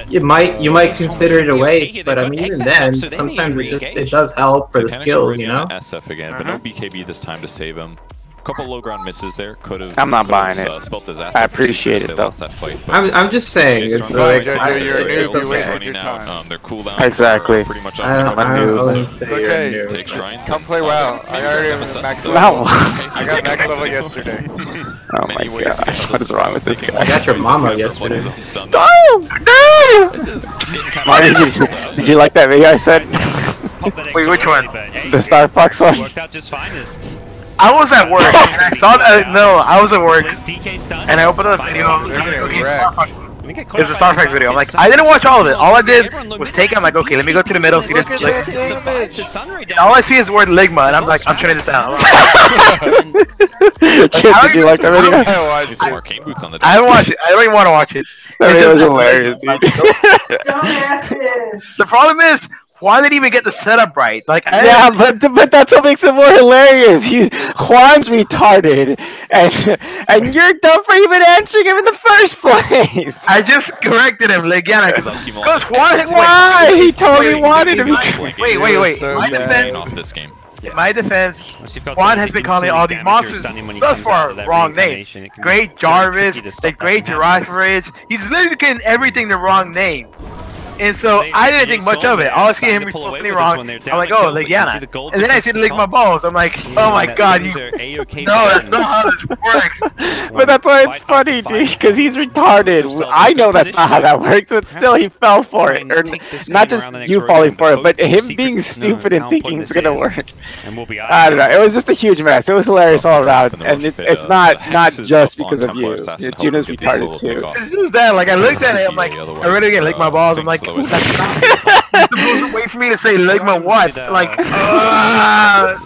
you might consider it a waste, but I mean, even then, sometimes it does help for the skills, you know. SF again, but no BKB this time to save him. Couple low ground misses there. I'm not buying it. I appreciate it though. I'm just saying it's like it's okay. Their cooldown. Exactly. Pretty much It's okay. Take shrines. Come play WoW. I already have max level. No. I got max level yesterday. Oh my god. What is wrong with this guy? I got your mama yesterday. No! Did you like that video I said? Wait, which one? The Star Fox one. I was at work. I saw that. No, I was at work, and I opened up the video. It's a Star Fox video. I'm like, I didn't watch all of it. All I did was take it. I'm like, okay, let me go to the middle, see this. All I see is the word Ligma, and I'm like, I'm turning this down. Chip, did you like that video? I haven't watched it. I don't even want to watch it. That video was hilarious, dude. The problem is, Juan didn't even get the setup right. Like, yeah, but that's what makes it more hilarious. Juan's retarded, and you're dumb for even answering him in the first place. I just corrected him, Legiana, because Juan. Why? He totally wanted to be. Wait. So My defense, Juan has been calling all these monsters thus far wrong names. Great Jarvis, the Great Giraffridge. He's literally getting everything the wrong name. And so I didn't think much of it. All I see him completely wrong. I'm like, oh, Legiana. And then I see the lick my balls. I'm like, oh my god, you. No, that's not how this works. But that's why it's funny, dude, because he's retarded. I know that's not how that works, but still he fell for it. Or not just you falling for it, but him being stupid and thinking it's gonna work. I don't know. It was just a huge mess. It was hilarious all around, and it's not just because of you. Juno's retarded too. It's just that, like, I looked at it, I'm like, I really get lick my balls. I'm like, ooh, that's not. You're supposed to wait for me to say lick my what? Like, I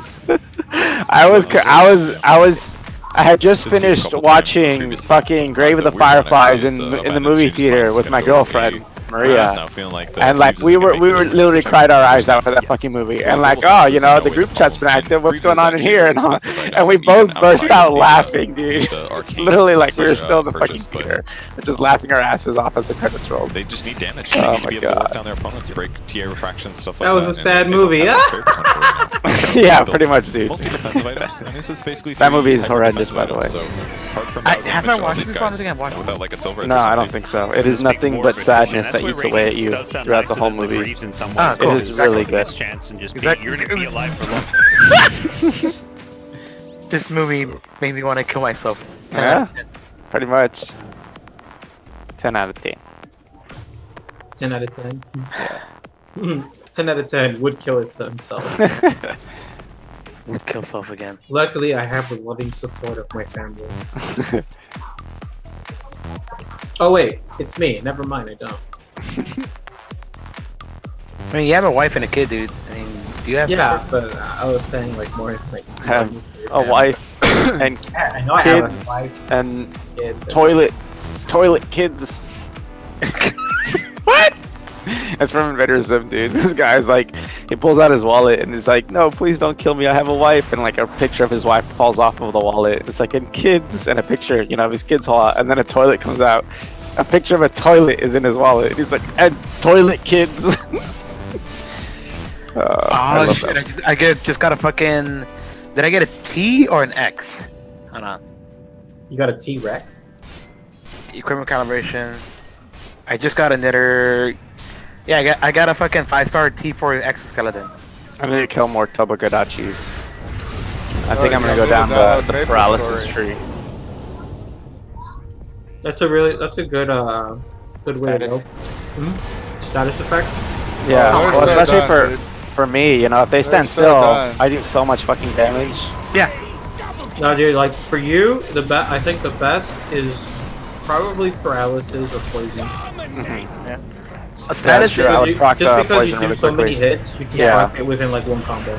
had just finished watching fucking Grave of the Fireflies in the movie theater with my girlfriend Maria, and like we were literally cried our eyes out for that fucking movie, and like, oh, you know, the group chat's been active, what's going on in here, and we both burst out laughing, dude. Literally, like we were still in the fucking theater, just laughing our asses off as the credits rolled. They just need damage. Oh my god! Down their opponents, break TA refraction stuff like that. That was a sad movie. Yeah, pretty much, dude. That movie is horrendous, by the way. Have I watched this one? I think I've watched it. No, I don't think so. It is nothing but sadness that eats away at you throughout the whole movie. It is really good. This movie made me want to kill myself. Yeah, pretty much. 10 out of 10. 10 out of 10. Yeah. 10 out of 10 would kill himself. Would kill self again. Luckily, I have the loving support of my family. Oh wait, it's me. Never mind, I don't. I mean, you have a wife and a kid, dude. I mean, do you have? Yeah, but I was saying like more like have a wife and yeah, I know kids I have a wife and kid, toilet toilet kids. What? That's from Invader Zim, dude. This guy's like, he pulls out his wallet and he's like, no, please don't kill me. I have a wife. And like a picture of his wife falls off of the wallet. It's like, and kids, and a picture, you know, of his kids fall out. And then a toilet comes out. A picture of a toilet is in his wallet. And he's like, and toilet kids. Oh shit! I just got a fucking. Did I get a T or an X? Hold on. You got a T-Rex? Equipment calibration. I just got another. Yeah, I got a fucking 5-star T4 exoskeleton. I need to kill more Tobagadachis. I think I'm gonna go down the paralysis tree. That's a good way to go. Status effect. Yeah, well, especially for me, you know, if they stand still, I do so much fucking damage. Yeah. No, dude, like for you, I think the best is probably paralysis or poison. Yeah. A status just because you do so many hits, you can proc it within like one combo.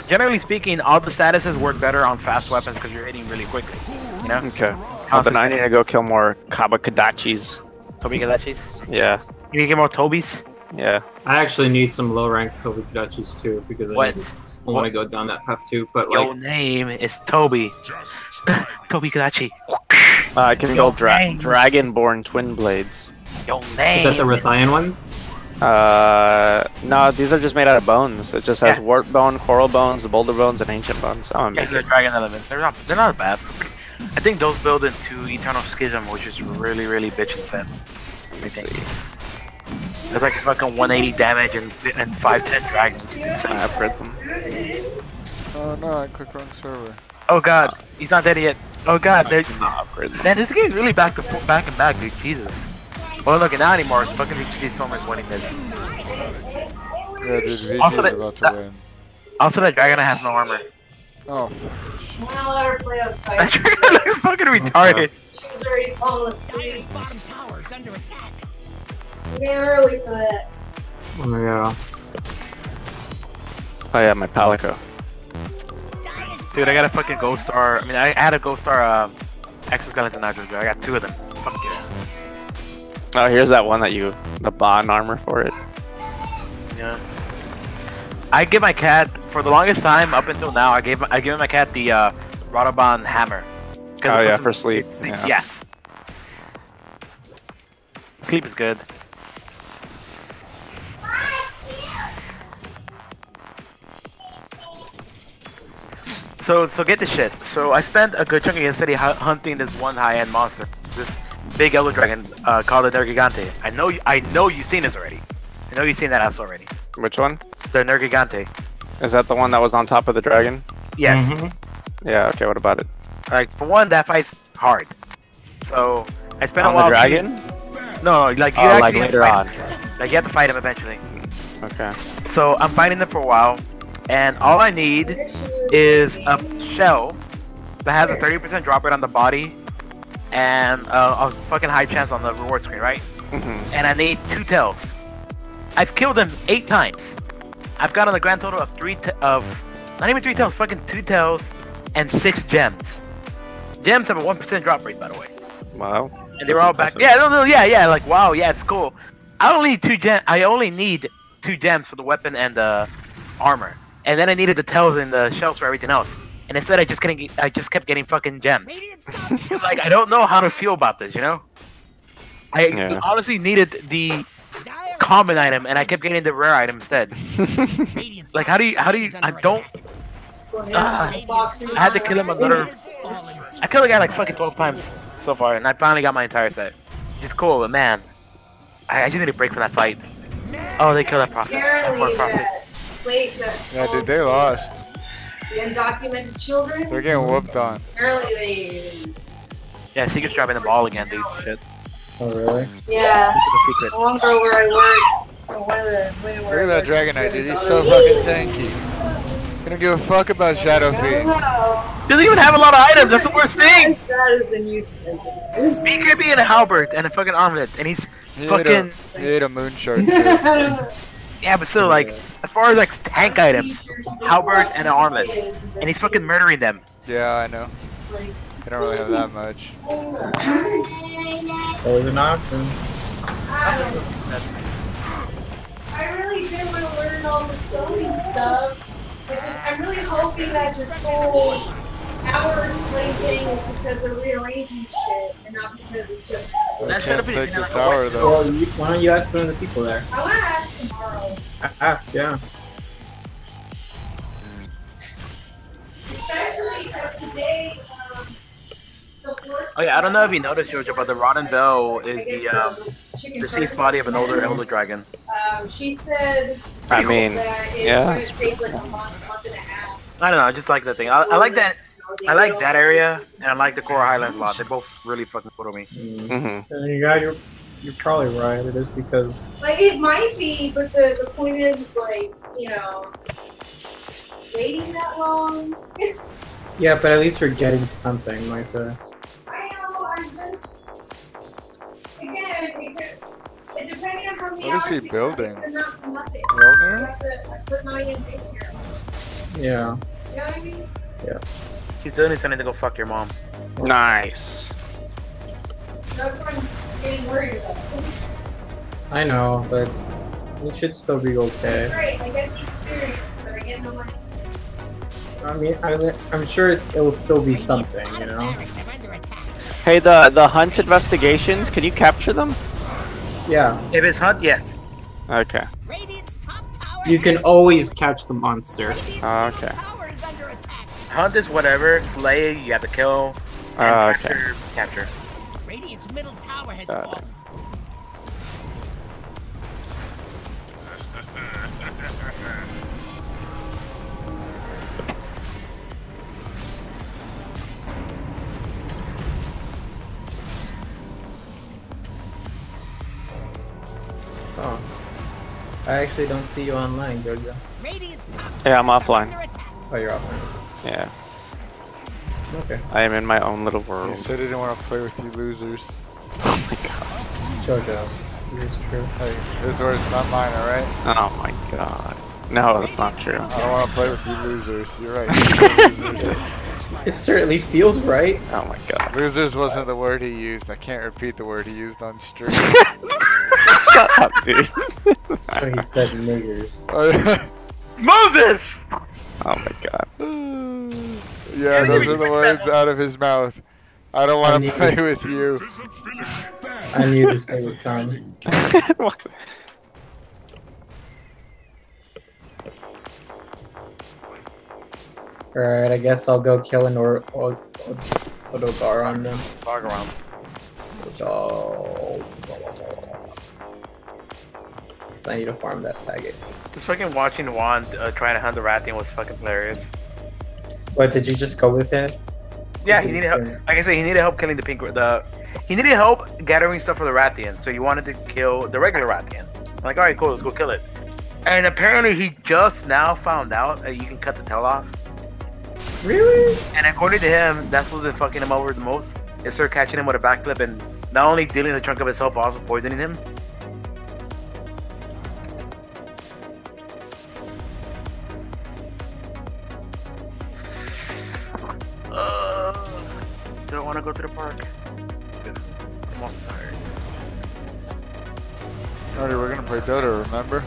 Generally speaking, all the statuses work better on fast weapons because you're hitting really quickly. You know? Okay. Then I need to go kill more Kabakadachis. Tobagadachis? Yeah. You need to get more Tobis? Yeah. I actually need some low rank Tobagadachis too because I want to go down that path too. But your name is Toby. Tobikadachi. I can go Dragonborn Twin Blades. Your name. Is that the Rathian ones? No, these are just made out of bones. It just has wart bone, coral bones, boulder bones, and ancient bones. Oh, yeah, the dragon elements. They're not bad. I think those build into Eternal Schism, which is really bitchin' set. Let me see. There's like a fucking 180 damage and 510 dragons. I upgrade them. Oh no, I clicked wrong server. Oh god, he's not dead yet. Oh god, I cannot upgrade them. Man, this game is really back and back, dude. Jesus. Well, look, not anymore. Fucking VGC Storm is winning this. Yeah, dude, VGC is about to win. Also, that dragon has no armor. Oh. I'm not allowed her play outside. That dragon is fucking retarded. She was already falling asleep. Bottom tower is under attack. We're getting early for that. Oh yeah. Oh yeah, my Palico. Dude, I got a fucking Ghost Star. I mean, I had a Ghost Star exoskeleton now, Jojo. I got 2 of them. Fuck yeah. Oh, here's that one that the bond armor for it. Yeah. I give my cat, for the longest time, up until now, I gave my cat the Rotobond hammer. Oh yeah, for sleep. Yeah. Sleep is good. So get this shit. So I spent a good chunk of yesterday hunting this one high-end monster. This big yellow dragon called the Nergigante. I know you've seen this already. I know you've seen that ass already. Which one? The Nergigante. Is that the one that was on top of the dragon? Yes. Yeah, okay, what about it? Like, for one, that fight's hard. So, I spent a while... On the dragon? No, like, you like later on. Like, you have to fight him eventually. Okay. So, I'm fighting them for a while, and all I need is a shell that has a 30% drop rate on the body, and a fucking high chance on the reward screen, right? And I need 2 tails. I've killed them 8 times. I've gotten a grand total of not even 3 tails, fucking 2 tails and 6 gems. Gems have a 1% drop rate, by the way. Wow. And they were all back. Yeah, yeah, like wow, yeah, it's cool. I only need 2 gems for the weapon and the armor, and then I needed the tails and the shells for everything else. And instead, I just kept getting fucking gems. Like, I don't know how to feel about this, you know? I honestly needed the common item, and I kept getting the rare item instead. Like, how do you? I don't. I had to kill him another. I killed the guy like fucking 12 times so far, and I finally got my entire set. Which is cool, but man, I just need a break from that fight. Oh, they killed that prophet. Yeah, dude, they lost. The undocumented children? They're getting whooped on. Apparently they... Yeah, Secret's dropping the ball again, dude. Shit. Oh, really? Yeah. I won't go where I work. Look at that Dragonite, dude. He's so fucking tanky. Gonna give a fuck about Shadow Fiend. Doesn't even have a lot of items. That's the worst thing. That is the useless. BKB and a halberd and a fucking armlet, and he's fucking. He ate a moonshard too. Yeah, but still, like, as far as like tank items, halberd and an armlet, and he's fucking murdering them. Yeah, I know. They don't really have that much. Always an option. I really do want to learn all the sewing stuff. I'm really hoping that this whole hours play thing is because of rearranging shit and not because it's just. That should have been take the tower though. Well, why don't you ask one of the people there? I want to ask tomorrow. Ask, yeah. Especially because today, Oh yeah, I don't know if you noticed, Jojo, but the Rotten Bell is the deceased body of an older elder dragon. She said. I mean, yeah. It's going to take like a month and a half. I don't know, I just like that thing. I like that. I like that area, and I like the Coral Highlands a lot. They're both really fucking cool to me. Yeah, you're probably right. It is because. Like it might be, but the point is like, you know, waiting that long. Yeah, but at least you're getting something, might say. I know. I'm just again. It depending on how many What is hours he building? Nothing. Milner? I put not even think here. Yeah. You know what I mean? Yeah. He's doing this, I need to go fuck your mom. Nice. That's what I'm getting worried about. I know, but it should still be okay. Great, I get the experience, but I get no money. I mean, I'm sure it'll still be something, you know? Hey, the hunt investigations, can you capture them? Yeah. If it's hunt, yes. Okay. You can always catch the monster. Okay. Hunt is whatever, slay, you have to kill, and capture. Radiant's middle tower has Got fallen. Oh. I actually don't see you online, Jojo. Yeah, I'm offline. Oh, you're offline. Yeah. Okay. I am in my own little world. He said he didn't want to play with you losers. Oh my god. Jojo, is this true? Hey, this word's not mine, alright? Oh my god. No, that's not true. I don't want to play with you losers. You're right. Losers. It certainly feels right. Oh my god. Losers wasn't the word he used. I can't repeat the word he used on stream. Shut up, dude. So he said niggers. Moses! Oh my god. Yeah, those are the words out of his mouth. I don't want to play with you. I knew this day would come. Alright, I guess I'll go kill an Odogar on them. Fog around. So I need to farm that faggot. Just fucking watching Juan trying to hunt the rat thing was fucking hilarious. What, did you just go with it? Yeah, he needed help. Like I said, he needed help killing the pink. He needed help gathering stuff for the Rathian, so he wanted to kill the regular Rathian. I'm like, all right, cool, let's go kill it. And apparently, he just now found out that you can cut the tail off. Really? And according to him, that's what's been fucking him over the most. Is her catching him with a backflip and not only dealing the chunk of his health, but also poisoning him. Don't want to go to the park. I'm also tired. Alright, we're gonna play Dota, remember?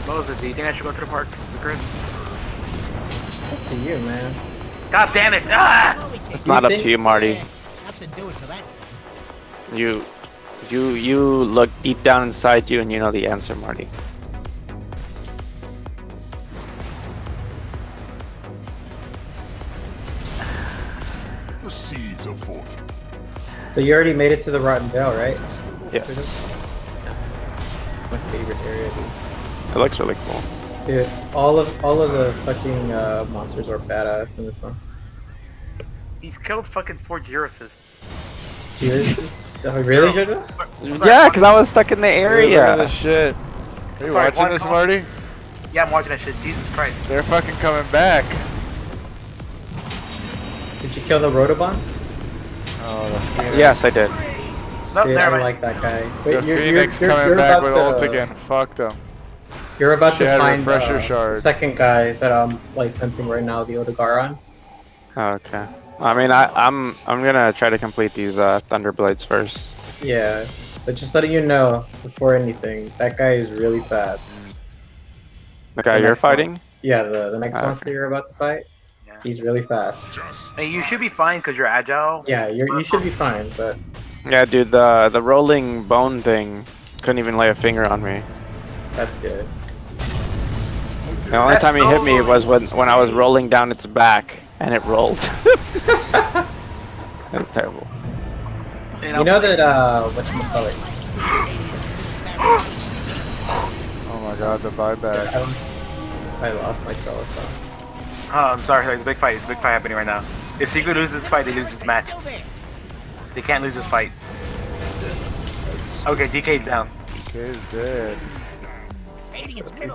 Moses, do you think I should go to the park with Chris? It's up to you, man. God damn it! Ah! It's not up to you, Marty. Have to do it till that's done. You look deep down inside you and you know the answer, Marty. The seeds of fortune. So you already made it to the Rotten Vale, right? Yes. It's my favorite area, dude. It looks really cool. Dude, all of the fucking monsters are badass in this one. He's killed fucking 4 Gyruses. Gyruses? Oh, really, Jojo? Yeah, because I was stuck in the area. Look at this shit. Are you watching this, Marty? Yeah, I'm watching that shit. Jesus Christ. They're fucking coming back. Did you kill the Rotobon? Oh, the Phoenix. Yes, I did. Nope, Dude, never I mind. like that guy. The Phoenix coming back with ult again. Fucked him. You're about She to had find refresher the shard. second guy that I'm like hunting right now, the Odegar on. Okay. I mean, I'm gonna try to complete these Thunderblades first. Yeah, but just letting you know before anything, that guy is really fast. The guy you're fighting? Yeah, the next Okay. monster you're about to fight. Yeah. He's really fast. Hey, you should be fine because you're agile. Yeah, you should be fine, but Yeah, dude, the rolling bone thing couldn't even lay a finger on me. that's good. The only time he hit me was when I was rolling down its back and it rolled. That's terrible. You know that whatchamacallit? Oh my god, the buyback. I lost my telephone. Oh, I'm sorry. There's a big fight. It's a big fight happening right now. If Secret loses this fight, they lose this match. They can't lose this fight. Okay, DK's down. DK's dead.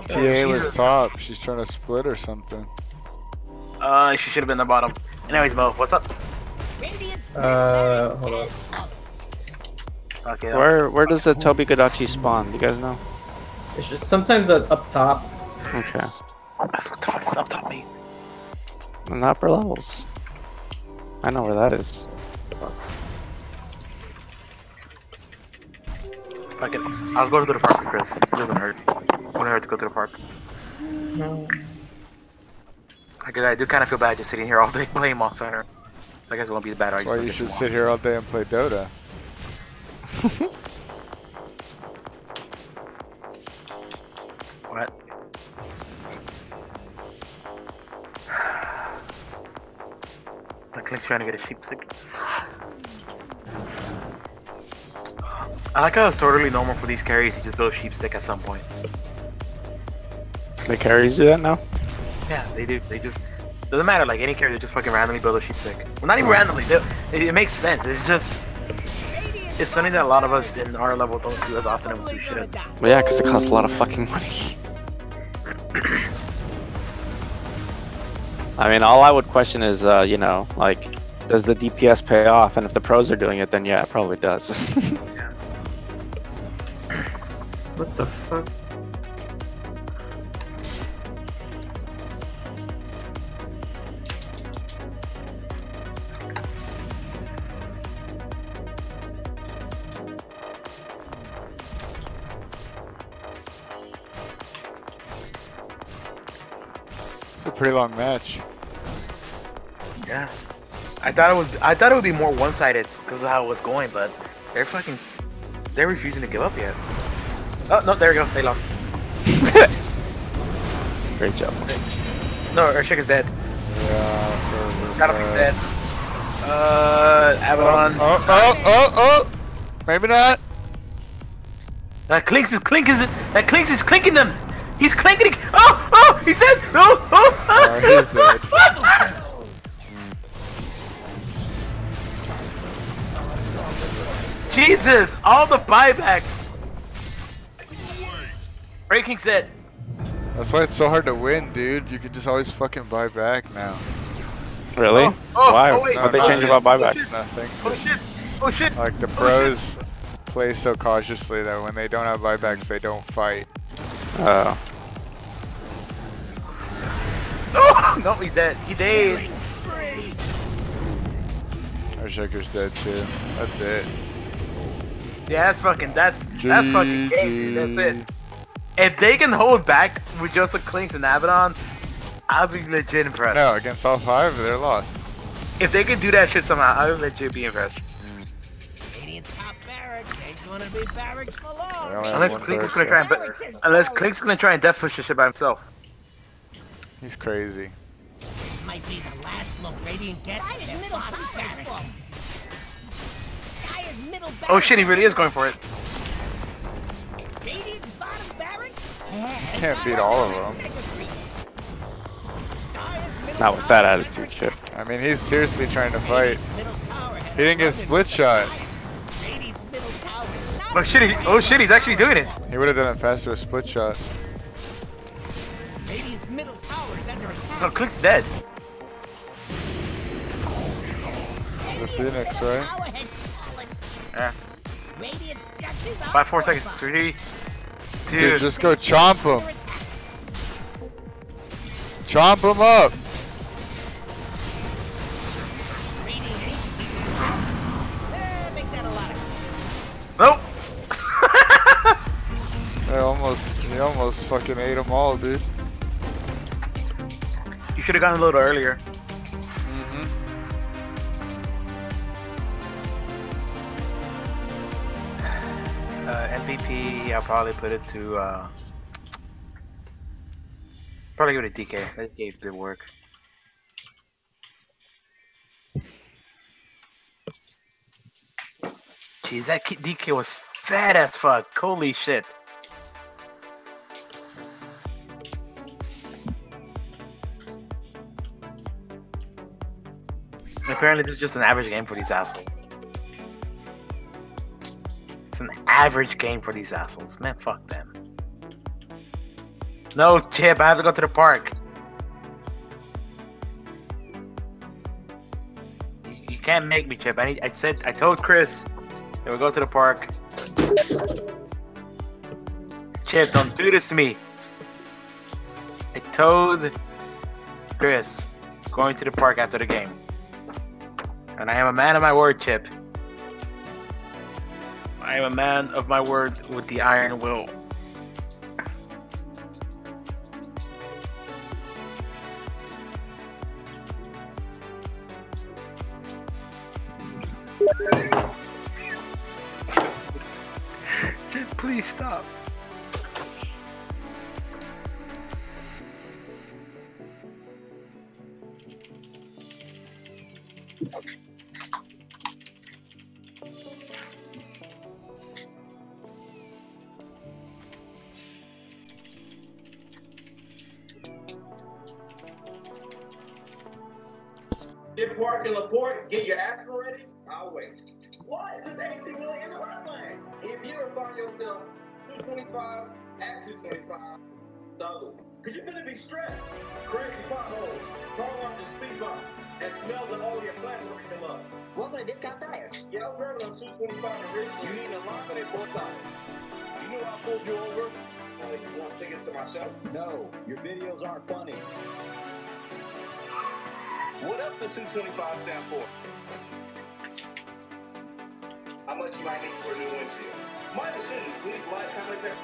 TA was top. She's trying to split or something. She should have been the bottom. Anyways, Mo, what's up? Hold on. Okay. Where does the Tobi Gadachi spawn? Do you guys know? It's just sometimes up top. Okay. What the fuck is up top mean? In the upper levels. I know where that is. Fuck it. I'll go to the park with Chris. It doesn't hurt. It wouldn't hurt to go to the park. No. I do kind of feel bad just sitting here all day playing Monster Hunter. So I guess it won't be the bad That's argument. why you should sit here all day and play Dota. What? Clink's trying to get a sheep stick. I like how it's totally normal for these carries to just build sheep stick at some point. The carries do that now? Yeah, they do. They just doesn't matter. Like any carry, they just fucking randomly build a sheep stick. Well, not even randomly. It makes sense. It's just it's something that a lot of us in our level don't do as often as we should. Well, yeah, because it costs a lot of fucking money. I mean, all I would question is, you know, like, does the DPS pay off? And if the pros are doing it, then yeah, it probably does. What the fuck? It's a pretty long match. Yeah, I thought it would be more one-sided because of how it was going, but they're refusing to give up yet. Oh no, there we go. They lost. Great job. Okay. No, Urshik is dead. Yeah, so Gotta be dead. Avalon. Oh! Maybe not. That Clinks is clinking them. He's clinking. Oh! He's dead. Oh! He's dead. Jesus! All the buybacks. Breaking set. That's why it's so hard to win, dude. You can just always fucking buy back now. Really? Why? Wait, What'd they change about buybacks? Nothing. Oh shit! Like the pros play so cautiously that when they don't have buybacks, they don't fight. Oh. Oh! No, he's dead. He dead. Our Shaker's dead too. That's it. Yeah, that's fucking game, dude. That's it. If they can hold back with just a Clinks and Abaddon, I'll be legit impressed. No, against all five, they're lost. If they can do that shit somehow, I'll legit be impressed. Radiant's top barracks ain't gonna be barracks for long. Unless Clinks is gonna try and death push this shit by himself. He's crazy. This might be the last look Radiant gets at their bottom barracks. Oh shit, he really is going for it. Radiant's bottom barracks? Can't beat all of them. Not with that attitude, shit. I mean, he's seriously trying to fight. He didn't get split shot. Oh shit, he's actually doing it. He would have done it faster with split shot. Radiant's middle tower is under attack. No, Click's dead. The Phoenix, right? Yeah. 5, 4 seconds. 3, 2. Dude, just go chomp him. Chomp him up. Nope. He almost fucking ate them all, dude. You should have gone a little earlier. MVP, I'll probably put it to probably give it to DK. That gave good work. Jeez, that DK was fat as fuck. Holy shit. Apparently, this is just an average game for these assholes. It's an average game for these assholes. Man, fuck them. No, Chip, I have to go to the park. You can't make me, Chip. I told Chris that we'll go to the park. Chip, don't do this to me. I told Chris going to the park after the game. And I am a man of my word, Chip. I am a man of my word with the iron will. Please stop. Get Park and Laporte, get your action ready. I'll wait. What? This is 18 million in the run lane. If you ever find yourself 225 at 225, so, because you're going to be stressed. Crazy potholes, car washes, speed bumps, and smells of all your plant working them up. What's a discount tire? Yeah, I'm driving on 225 and Rich. You need a lock on it 4 times. You know I pulled you over? You want tickets to my show? No, your videos aren't funny. What else does 225 stand for? How much you might need for a new windshield? My decision, please like, comment, and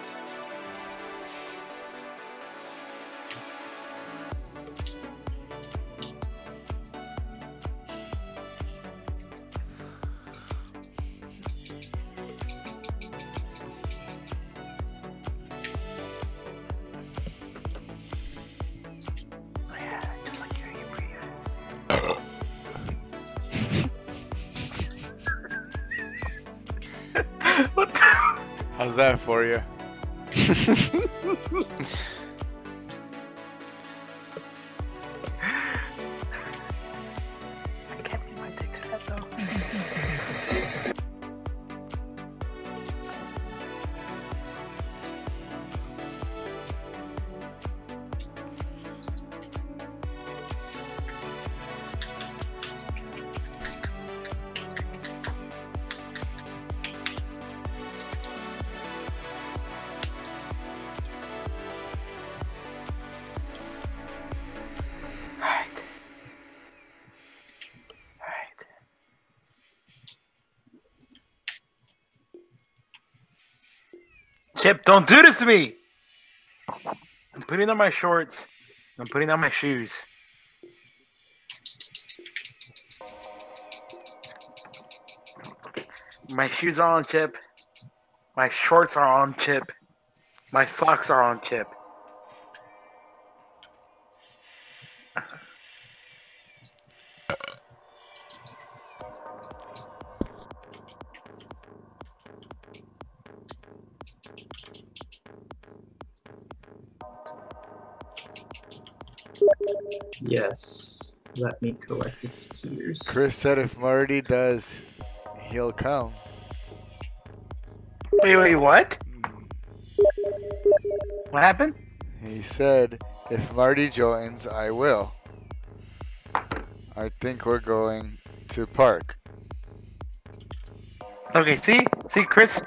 How's that for you? I can't be my dick to that though. Chip, don't do this to me! I'm putting on my shorts. I'm putting on my shoes. My shoes are on, Chip. My shorts are on, Chip. My socks are on, Chip. Yes, let me collect its tears. Chris said if Marty does, he'll come. Wait, what? What happened? He said if Marty joins, I will. I think we're going to park. Okay, see, Chris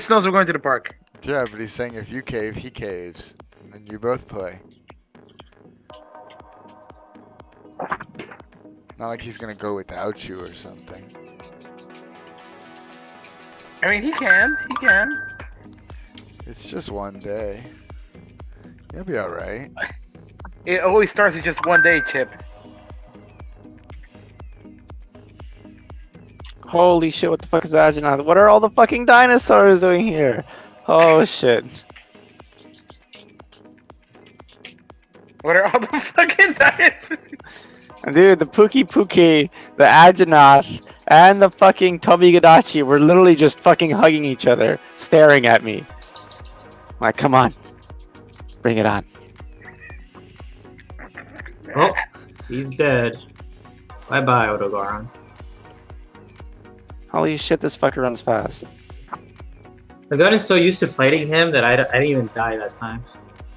knows we're going to the park. Yeah, but he's saying if you cave, he caves, and then you both play. Not like he's gonna go without you or something. I mean, he can. He can. It's just one day. You'll be alright. It always starts with just one day, Chip. Holy shit, what the fuck is Agenov? What are all the fucking dinosaurs doing here? Oh shit. What are all the fucking dinosaurs? Dude, the Pookie, the Agenov, and the fucking Tobigadachi were literally just fucking hugging each other, staring at me. Like, come on. Bring it on. Oh, he's dead. Bye-bye, Odogaron. Holy shit, this fucker runs fast. I've gotten so used to fighting him that I didn't even die that time.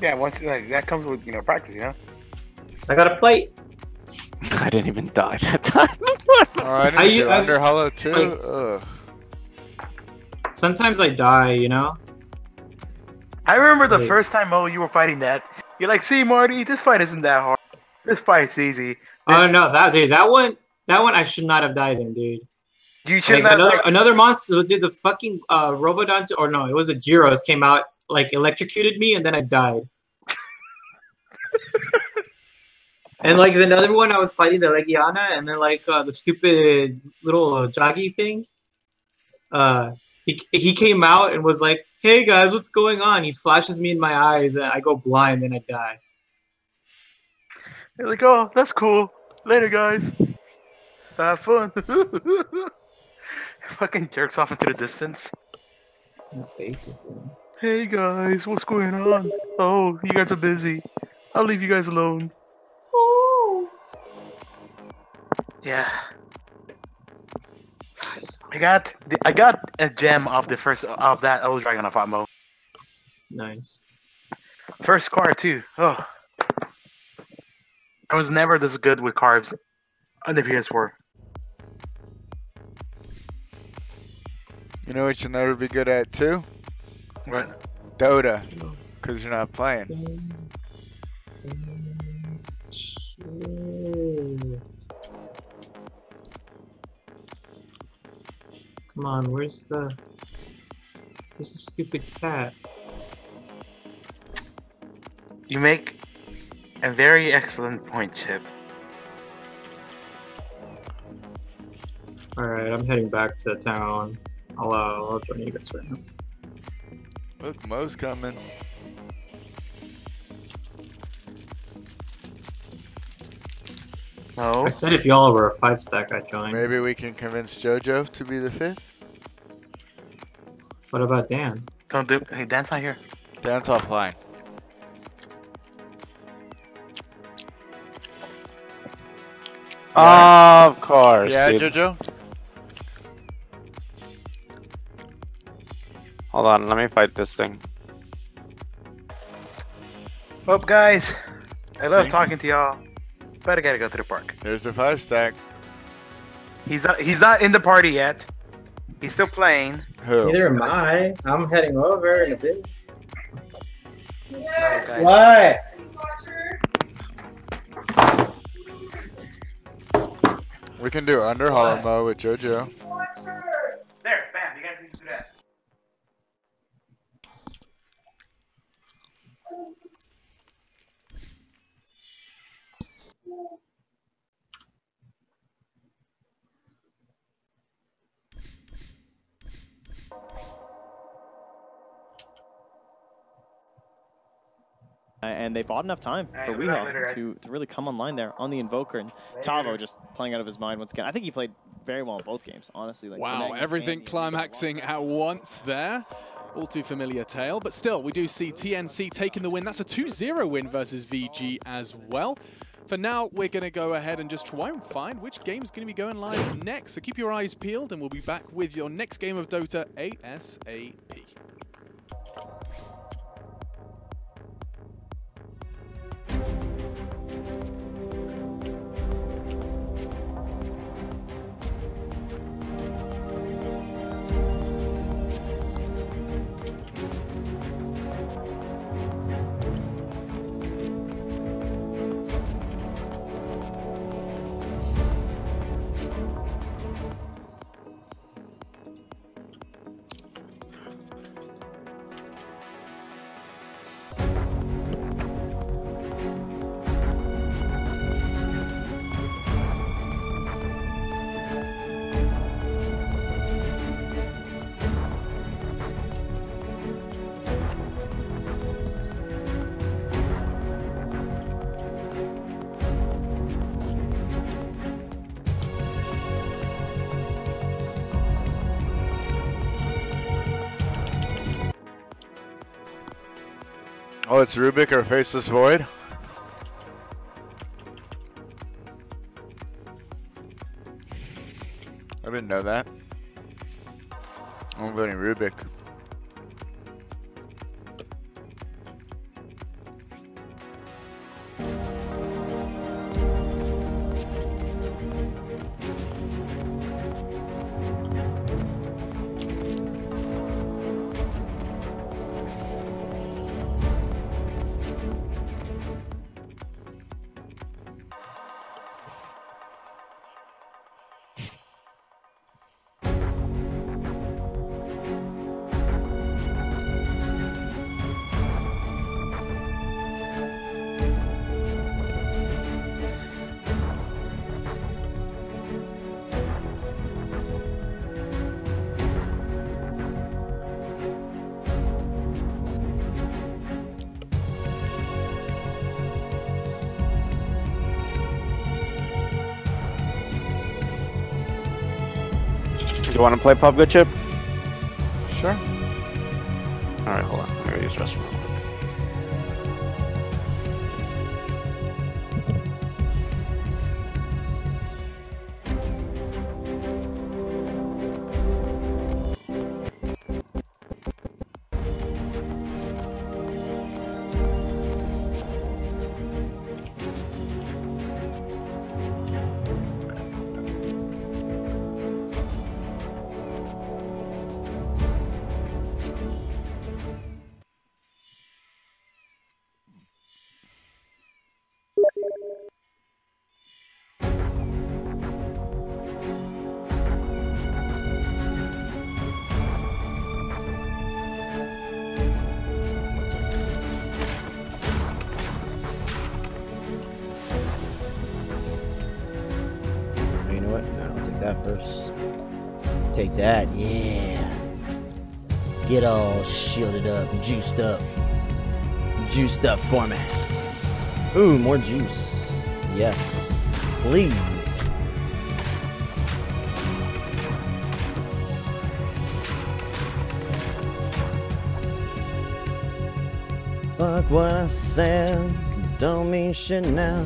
Yeah, once like that comes with practice, you know. I got a plate. I didn't even die that time. Oh, I didn't do Under Hollow too. Ugh. Sometimes I die, you know. I remember the first time you were fighting that. You're like, see, Marty, this fight isn't that hard. This fight's easy. Oh no, that one I should not have died in, dude. You should like, not. Another monster, dude. The fucking Robodon, or no, it was a Gyros came out, like electrocuted me, and then I died. And like another one, I was fighting the Legiana, and then like the stupid little Joggy thing. He came out and was like, "Hey guys, what's going on?" He flashes me in my eyes, and I go blind, and I die. You're like, oh, that's cool. Later, guys. Have fun. Fucking jerks off into the distance. Basically. Hey guys, what's going on? Oh, you guys are busy. I'll leave you guys alone. Oh. Yeah. I got a gem of the first of that old Dragon of Atmo. Nice. First card too. Oh. I was never this good with cards on the PS4. You know what you'll never be good at too? What? Dota. Because you're not playing. Come on, where's the stupid cat? You make a very excellent point, Chip. Alright, I'm heading back to town. I'll join you guys right now. Look, Mo's coming. Oh. I said if y'all were a 5-stack, I'd join. Maybe we can convince JoJo to be the 5th? What about Dan? Don't do. Hey, Dan's not here. Dan's offline. Of course. Yeah, dude. JoJo? Hold on, let me fight this thing. Well, guys, I love talking to y'all, but I gotta go to the park. There's the 5-stack. He's not in the party yet. He's still playing. Who? Neither am I. I'm heading over in a bit. Guys. What? We can do Under Hollow Mo with JoJo. There, bam, you guys need to do that. And they bought enough time for Weehaw to really come online there on the Invoker. And Tavo just playing out of his mind once again. I think he played very well in both games, honestly. Like, wow, everything climaxing at once there. All too familiar tale, but still, we do see TNC taking the win. That's a 2-0 win versus VG as well. For now, we're going to go ahead and just try and find which game's going to be going live next. So keep your eyes peeled, and we'll be back with your next game of Dota ASAP. Oh, it's Rubik or Faceless Void? I didn't know that. I'm voting Rubik. You want to play PUBG, Chip? Sure. Alright, hold on. I'm going to use restroom real quick. You know what? No, I'll take that first. Take that, yeah. Get all shielded up, juiced up. Juiced up for me. Ooh, more juice. Yes, please. Fuck what I said, don't mean shit now.